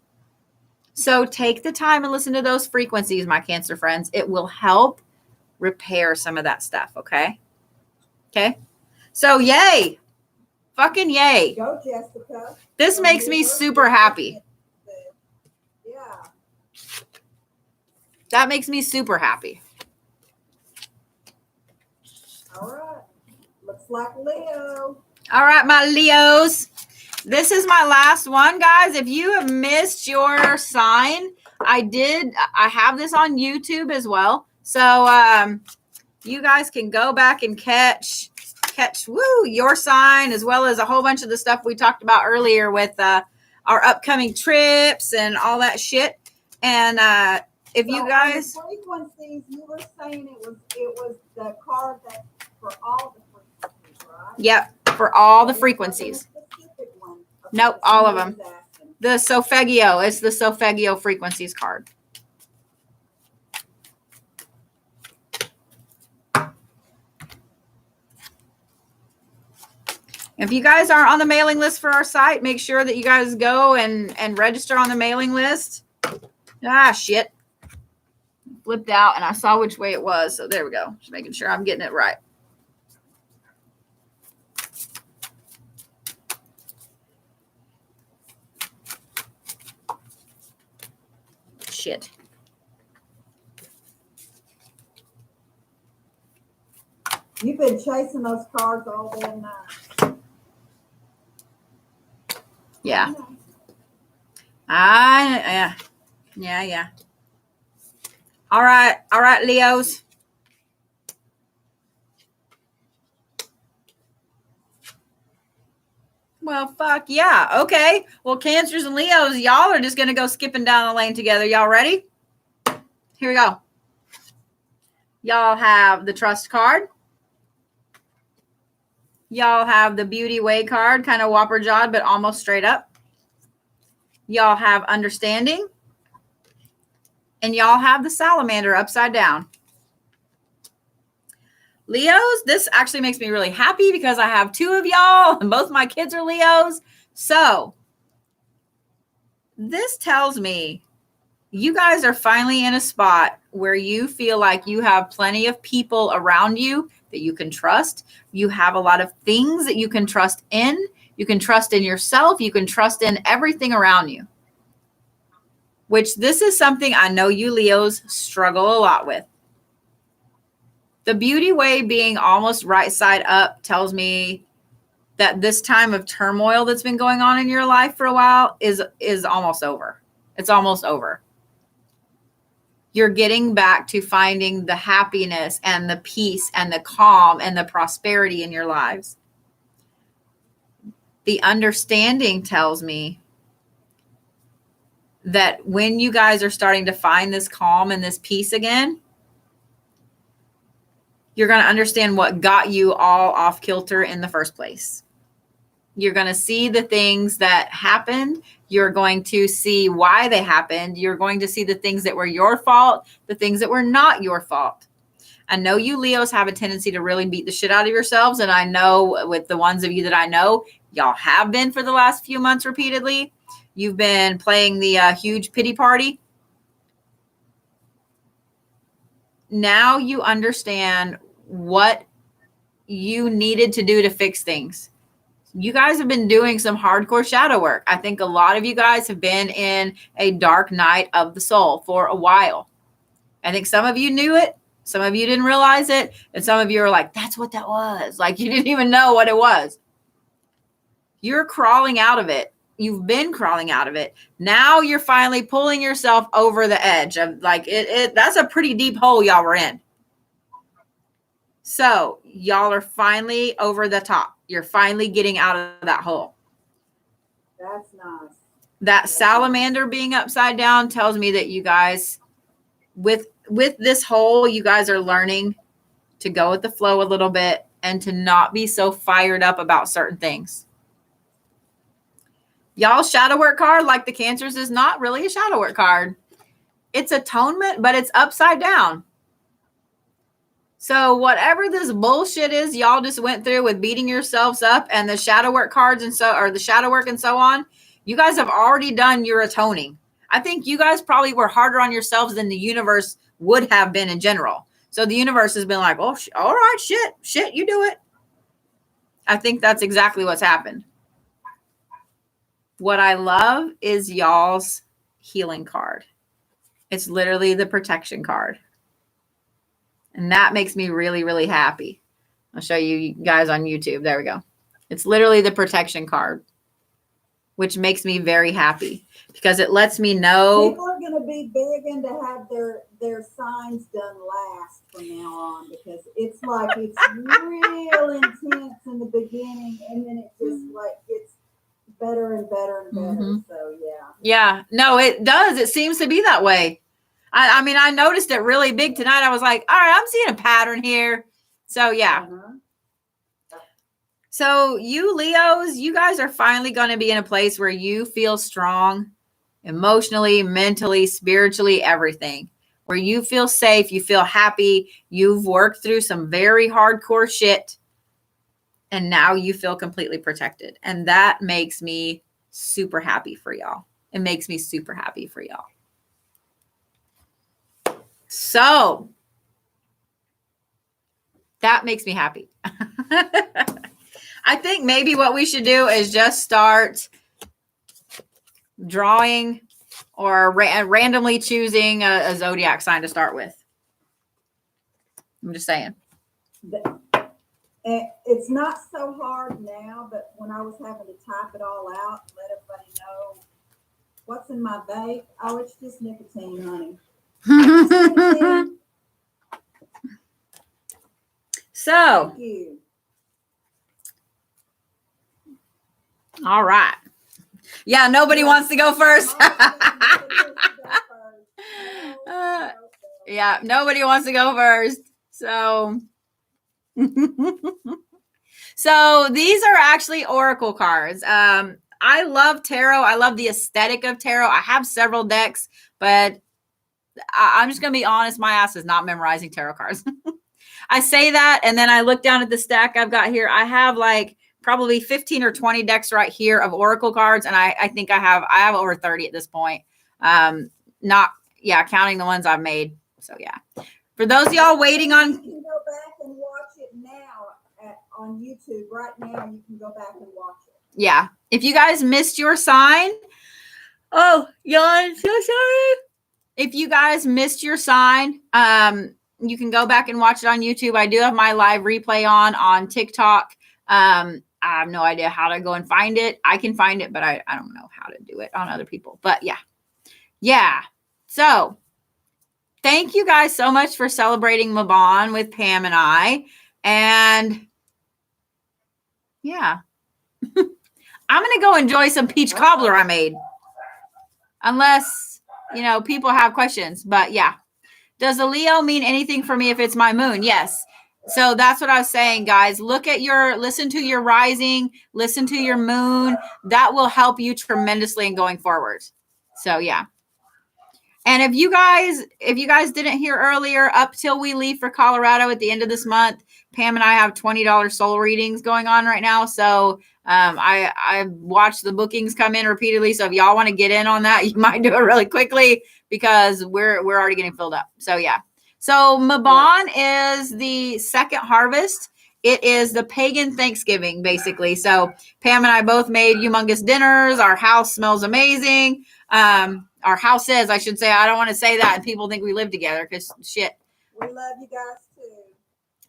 So take the time and listen to those frequencies, my Cancer friends. It will help repair some of that stuff. Okay. Okay. So yay. Fucking yay. Go, Jessica. This makes me super happy. Yeah. That makes me super happy. All right. Looks like Leo. All right, my Leos. This is my last one, guys. If you have missed your sign, I have this on YouTube as well. So you guys can go back and catch your sign, as well as a whole bunch of the stuff we talked about earlier with our upcoming trips and all that shit. And if So you guys, on the frequencies, you were saying it was the card that for all the frequencies, right? yep, for all the frequencies. Specific one. Okay, Nope, all of somebody them. was asking. The Sofeggio, it's the Sofeggio Frequencies card. If you guys aren't on the mailing list for our site, make sure that you guys go and register on the mailing list. Ah, shit. Flipped out and I saw which way it was. So there we go. Just making sure I'm getting it right. Shit. You've been chasing those cards all day night. Yeah. Yeah. All right, Leos. Well, fuck yeah. Okay. Well, Cancers and Leos, y'all are just going to go skipping down the lane together. Y'all ready? Here we go. Y'all have the Trust card. Y'all have the Beauty Way card, kind of whopper jawed, but almost straight up. Y'all have Understanding. And y'all have the Salamander upside down. Leos, this actually makes me really happy because I have two of y'all and both my kids are Leos. So this tells me you guys are finally in a spot where you feel like you have plenty of people around you that you can trust. You have a lot of things that you can trust in. You can trust in yourself. You can trust in everything around you, which this is something I know you Leos struggle a lot with. The Beauty Way being almost right side up tells me that this time of turmoil that's been going on in your life for a while is almost over. It's almost over. You're getting back to finding the happiness and the peace and the calm and the prosperity in your lives. The Understanding tells me that when you guys are starting to find this calm and this peace again, you're going to understand what got you all off kilter in the first place. You're going to see the things that happened. You're going to see why they happened. You're going to see the things that were your fault, the things that were not your fault. I know you Leos have a tendency to really beat the shit out of yourselves. And I know with the ones of you that I know, y'all have been for the last few months repeatedly. You've been playing the huge pity party. Now you understand what you needed to do to fix things. You guys have been doing some hardcore shadow work. I think a lot of you guys have been in a dark night of the soul for a while. I think some of you knew it. Some of you didn't realize it. And some of you are like, that's what that was. Like you didn't even know what it was. You're crawling out of it. You've been crawling out of it. Now you're finally pulling yourself over the edge of like that's a pretty deep hole y'all were in. So y'all are finally over the top. You're finally getting out of that hole. That's nice. That salamander being upside down tells me that you guys, with this hole, you guys are learning to go with the flow a little bit and to not be so fired up about certain things. Y'all's shadow work card, like the Cancers, is not really a shadow work card. It's atonement, but it's upside down. So whatever this bullshit is y'all just went through with beating yourselves up and the shadow work cards and so, or the shadow work and so on, you guys have already done your atoning. I think you guys probably were harder on yourselves than the universe would have been in general. So the universe has been like, oh, all right, shit, you do it. I think that's exactly what's happened. What I love is y'all's healing card. It's literally the protection card. And that makes me really, really happy. I'll show you guys on YouTube. There we go. It's literally the protection card, which makes me very happy because it lets me know. People are going to be begging to have their signs done last from now on because it's like it's real intense in the beginning and then it just like gets better and better and better. Mm-hmm. So yeah. Yeah. No, it does. It seems to be that way. I mean, I noticed it really big tonight. I was like, all right, I'm seeing a pattern here. So yeah. So you Leos, you guys are finally going to be in a place where you feel strong emotionally, mentally, spiritually, everything. Where you feel safe, you feel happy, you've worked through some very hardcore shit, and now you feel completely protected. And that makes me super happy for y'all. It makes me super happy for y'all. So that makes me happy. I think maybe what we should do is just start drawing or randomly choosing a zodiac sign to start with. I'm just saying. It's not so hard now, but when I was having to type it all out and let everybody know what's in my vape, oh, it's just nicotine, honey. So, thank you. All right. Yeah, nobody wants to go first. Yeah, nobody wants to go first. So, so these are actually oracle cards. I love tarot. I love the aesthetic of tarot. I have several decks, but I'm just going to be honest. My ass is not memorizing tarot cards. I say that, and then I look down at the stack I've got here. I have like probably 15 or 20 decks right here of oracle cards, and I think I have over 30 at this point. Not counting the ones I've made. So yeah. For those of y'all waiting on, you can go back and watch it now on YouTube. Right now, you can go back and watch it. Yeah. If you guys missed your sign, oh, y'all, I'm so sorry. If you guys missed your sign, you can go back and watch it on YouTube. I do have my live replay on TikTok. I have no idea how to go and find it. I can find it, but I don't know how to do it on other people. But yeah. Yeah. So thank you guys so much for celebrating Mabon with Pam and I. And yeah. I'm going to go enjoy some peach cobbler I made. Unless, people have questions. But yeah. Does a Leo mean anything for me if it's my moon? Yes. So that's what I was saying, guys. Listen to your rising, listen to your moon. That will help you tremendously in going forward. So yeah. And if you guys didn't hear earlier, up till we leave for Colorado at the end of this month, Pam and I have $20 soul readings going on right now. So I watched the bookings come in repeatedly. So if y'all want to get in on that, you might do it really quickly because we're already getting filled up. So yeah. So Mabon is the second harvest. It is the pagan Thanksgiving, basically. So Pam and I both made humongous dinners. Our house smells amazing. Our house says, I should say, I don't want to say that and people think we live together because shit. We love you guys too.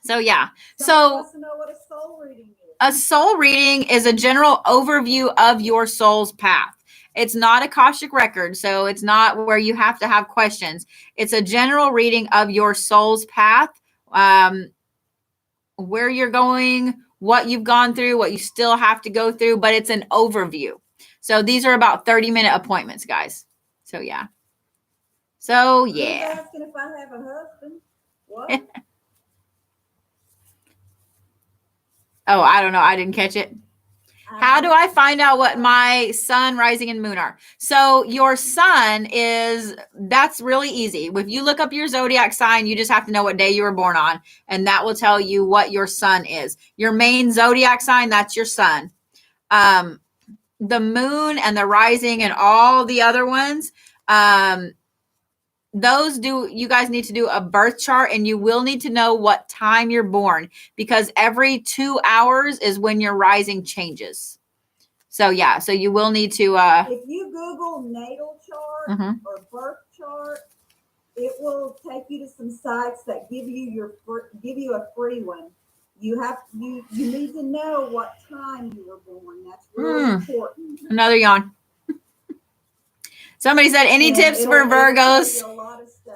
So yeah. Someone wants to know what a soul reading is. A soul reading is a general overview of your soul's path. It's not a Akashic record, so it's not where you have to have questions. It's a general reading of your soul's path, where you're going, what you've gone through, what you still have to go through, but it's an overview. So these are about 30-minute appointments, guys. So yeah. So yeah. Who's asking if I have a husband? What? Oh, I don't know. I didn't catch it. How do I find out what my sun, rising, and moon are? So your sun that's really easy. If you look up your zodiac sign, you just have to know what day you were born on, and that will tell you what your sun is. Your main zodiac sign, that's your sun. The moon and the rising and all the other ones, you guys need to do a birth chart, and you will need to know what time you're born, because every 2 hours is when your rising changes. So yeah, so you will need to if you Google natal chart or birth chart, it will take you to some sites that give you a free one. You need to know what time you were born. That's really important. Another yawn. Somebody said, any tips for Virgos? A lot of stuff.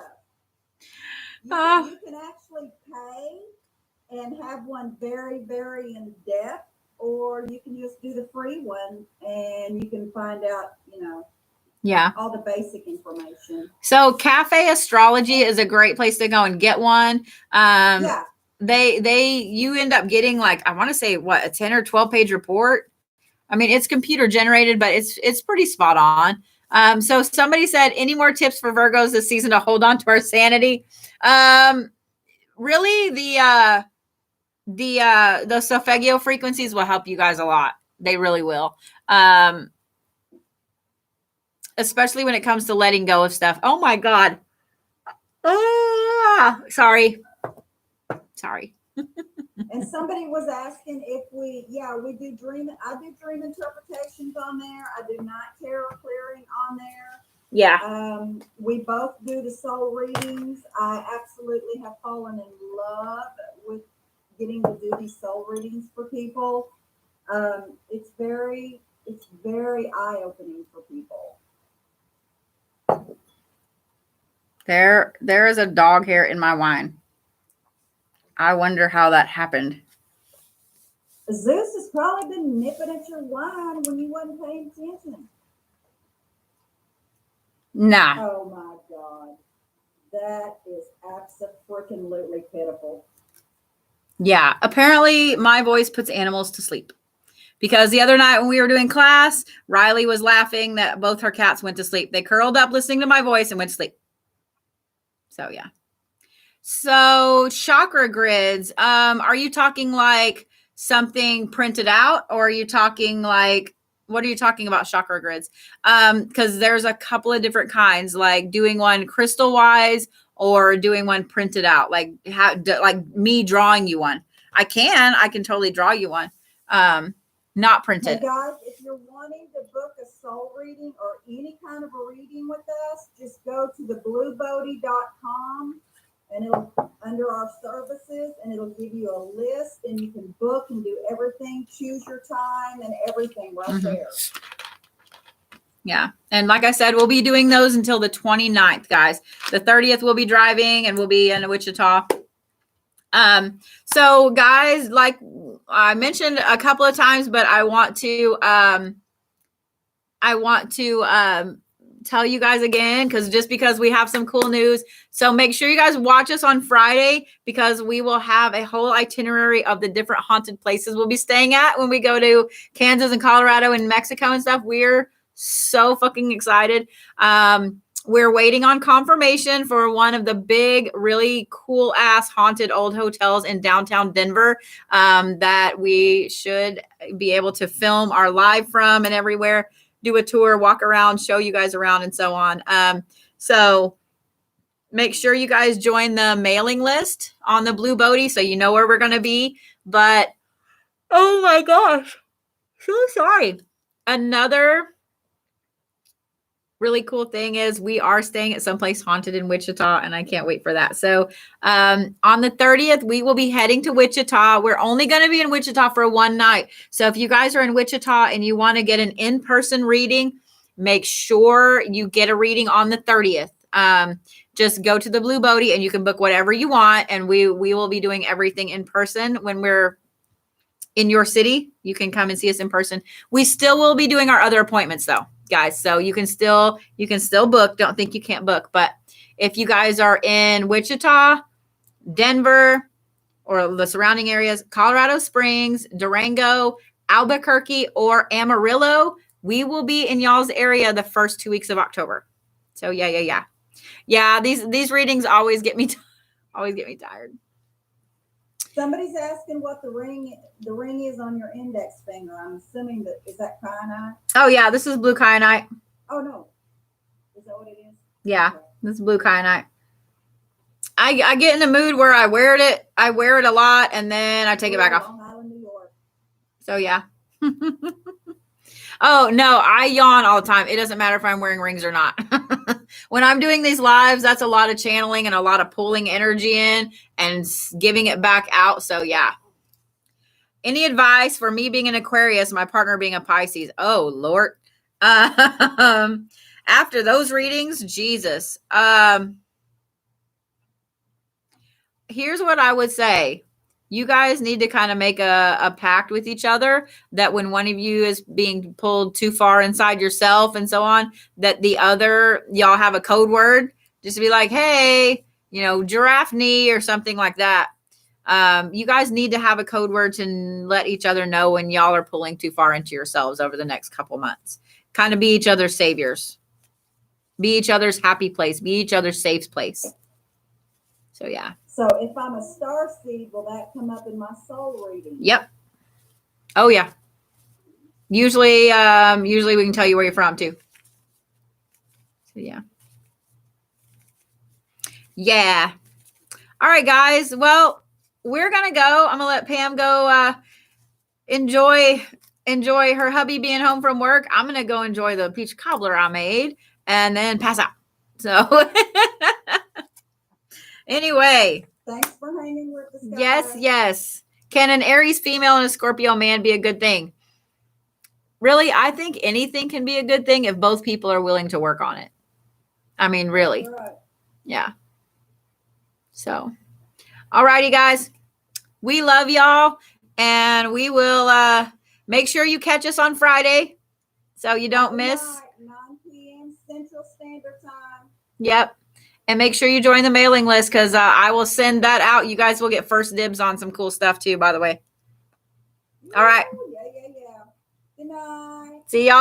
You can actually pay and have one very, very in depth, or you can just do the free one and you can find out, all the basic information. So Cafe Astrology is a great place to go and get one. You end up getting, like, I want to say a 10 or 12 page report. I mean, it's computer generated, but it's pretty spot on. So somebody said, any more tips for Virgos this season to hold on to our sanity? Really, the Sofeggio frequencies will help you guys a lot. They really will. Especially when it comes to letting go of stuff. Oh my God. Sorry. And somebody was asking if we do dream. I do dream interpretations on there. I do not tarot clearing on there. Yeah. We both do the soul readings. I absolutely have fallen in love with getting to do these soul readings for people. It's very eye-opening for people. There is a dog hair in my wine. I wonder how that happened. Zeus has probably been nipping at your wine when you wasn't paying attention. Nah. Oh my God. That is absolutely pitiful. Yeah. Apparently my voice puts animals to sleep. Because the other night when we were doing class, Riley was laughing that both her cats went to sleep. They curled up listening to my voice and went to sleep. So yeah. So chakra grids, are you talking like something printed out, or are you talking like, what are you talking about chakra grids? Because there's a couple of different kinds, like doing one crystal wise or doing one printed out, like me drawing you one. I can totally draw you one. Not printed. Hey guys, if you're wanting to book a soul reading or any kind of a reading with us, just go to the bluebodhi.com and it'll under our services, and it'll give you a list, and you can book and do everything, choose your time and everything right there. Yeah. And like I said, we'll be doing those until the 29th, guys. The 30th we'll be driving and we'll be in Wichita. So guys, like I mentioned a couple of times, but I want to tell you guys again, because we have some cool news. So make sure you guys watch us on Friday, because we will have a whole itinerary of the different haunted places we'll be staying at when we go to Kansas and Colorado and Mexico and stuff. We're so fucking excited. We're waiting on confirmation for one of the big, really cool ass haunted old hotels in downtown Denver, that we should be able to film our live from and everywhere, do a tour, walk around, show you guys around and so on. So make sure you guys join the mailing list on the Blue Bodhi so you know where we're going to be. But, oh my gosh, so sorry. Another really cool thing is we are staying at someplace haunted in Wichita, and I can't wait for that. So on the 30th, we will be heading to Wichita. We're only going to be in Wichita for one night. So if you guys are in Wichita and you want to get an in-person reading, make sure you get a reading on the 30th. Just go to the Blue Bodhi and you can book whatever you want. And we will be doing everything in person when we're in your city. You can come and see us in person. We still will be doing our other appointments though, guys. So you can still book. Don't think you can't book. But if you guys are in Wichita, Denver, or the surrounding areas, Colorado Springs, Durango, Albuquerque or Amarillo, we will be in y'all's area the first 2 weeks of October. So yeah. These readings always get me tired. Somebody's asking what the ring is on your index finger. I'm assuming is that kyanite? Oh yeah, this is blue kyanite. Oh no, is that what it is? Yeah, Okay. this is blue kyanite. I get in the mood where I wear it. I wear it a lot, and then I take it back off. Long Island, New York. So yeah. Oh no, I yawn all the time. It doesn't matter if I'm wearing rings or not. When I'm doing these lives, that's a lot of channeling and a lot of pulling energy in and giving it back out. So yeah. Any advice for me being an Aquarius, my partner being a Pisces? Oh Lord. After those readings, Jesus. Here's what I would say. You guys need to kind of make a pact with each other that when one of you is being pulled too far inside yourself and so on, that the other, y'all have a code word, just to be like, hey, giraffe knee or something like that. You guys need to have a code word to let each other know when y'all are pulling too far into yourselves over the next couple months. Kind of be each other's saviors. Be each other's happy place. Be each other's safe place. So yeah. So if I'm a star seed, will that come up in my soul reading? Yep. Oh yeah. Usually we can tell you where you're from too. So yeah. Yeah. All right, guys. Well, we're gonna go. I'm gonna let Pam go enjoy her hubby being home from work. I'm gonna go enjoy the peach cobbler I made and then pass out. So anyway. Thanks for hanging with us, guys. Yes. Can an Aries female and a Scorpio man be a good thing? Really, I think anything can be a good thing if both people are willing to work on it. I mean, really. Right. Yeah. So, all righty, guys. We love y'all, and we will make sure you catch us on Friday so you don't miss. 9 p.m. Central Standard Time. Yep. And make sure you join the mailing list because I will send that out. You guys will get first dibs on some cool stuff too, by the way. All right. Yeah. Good night. See y'all.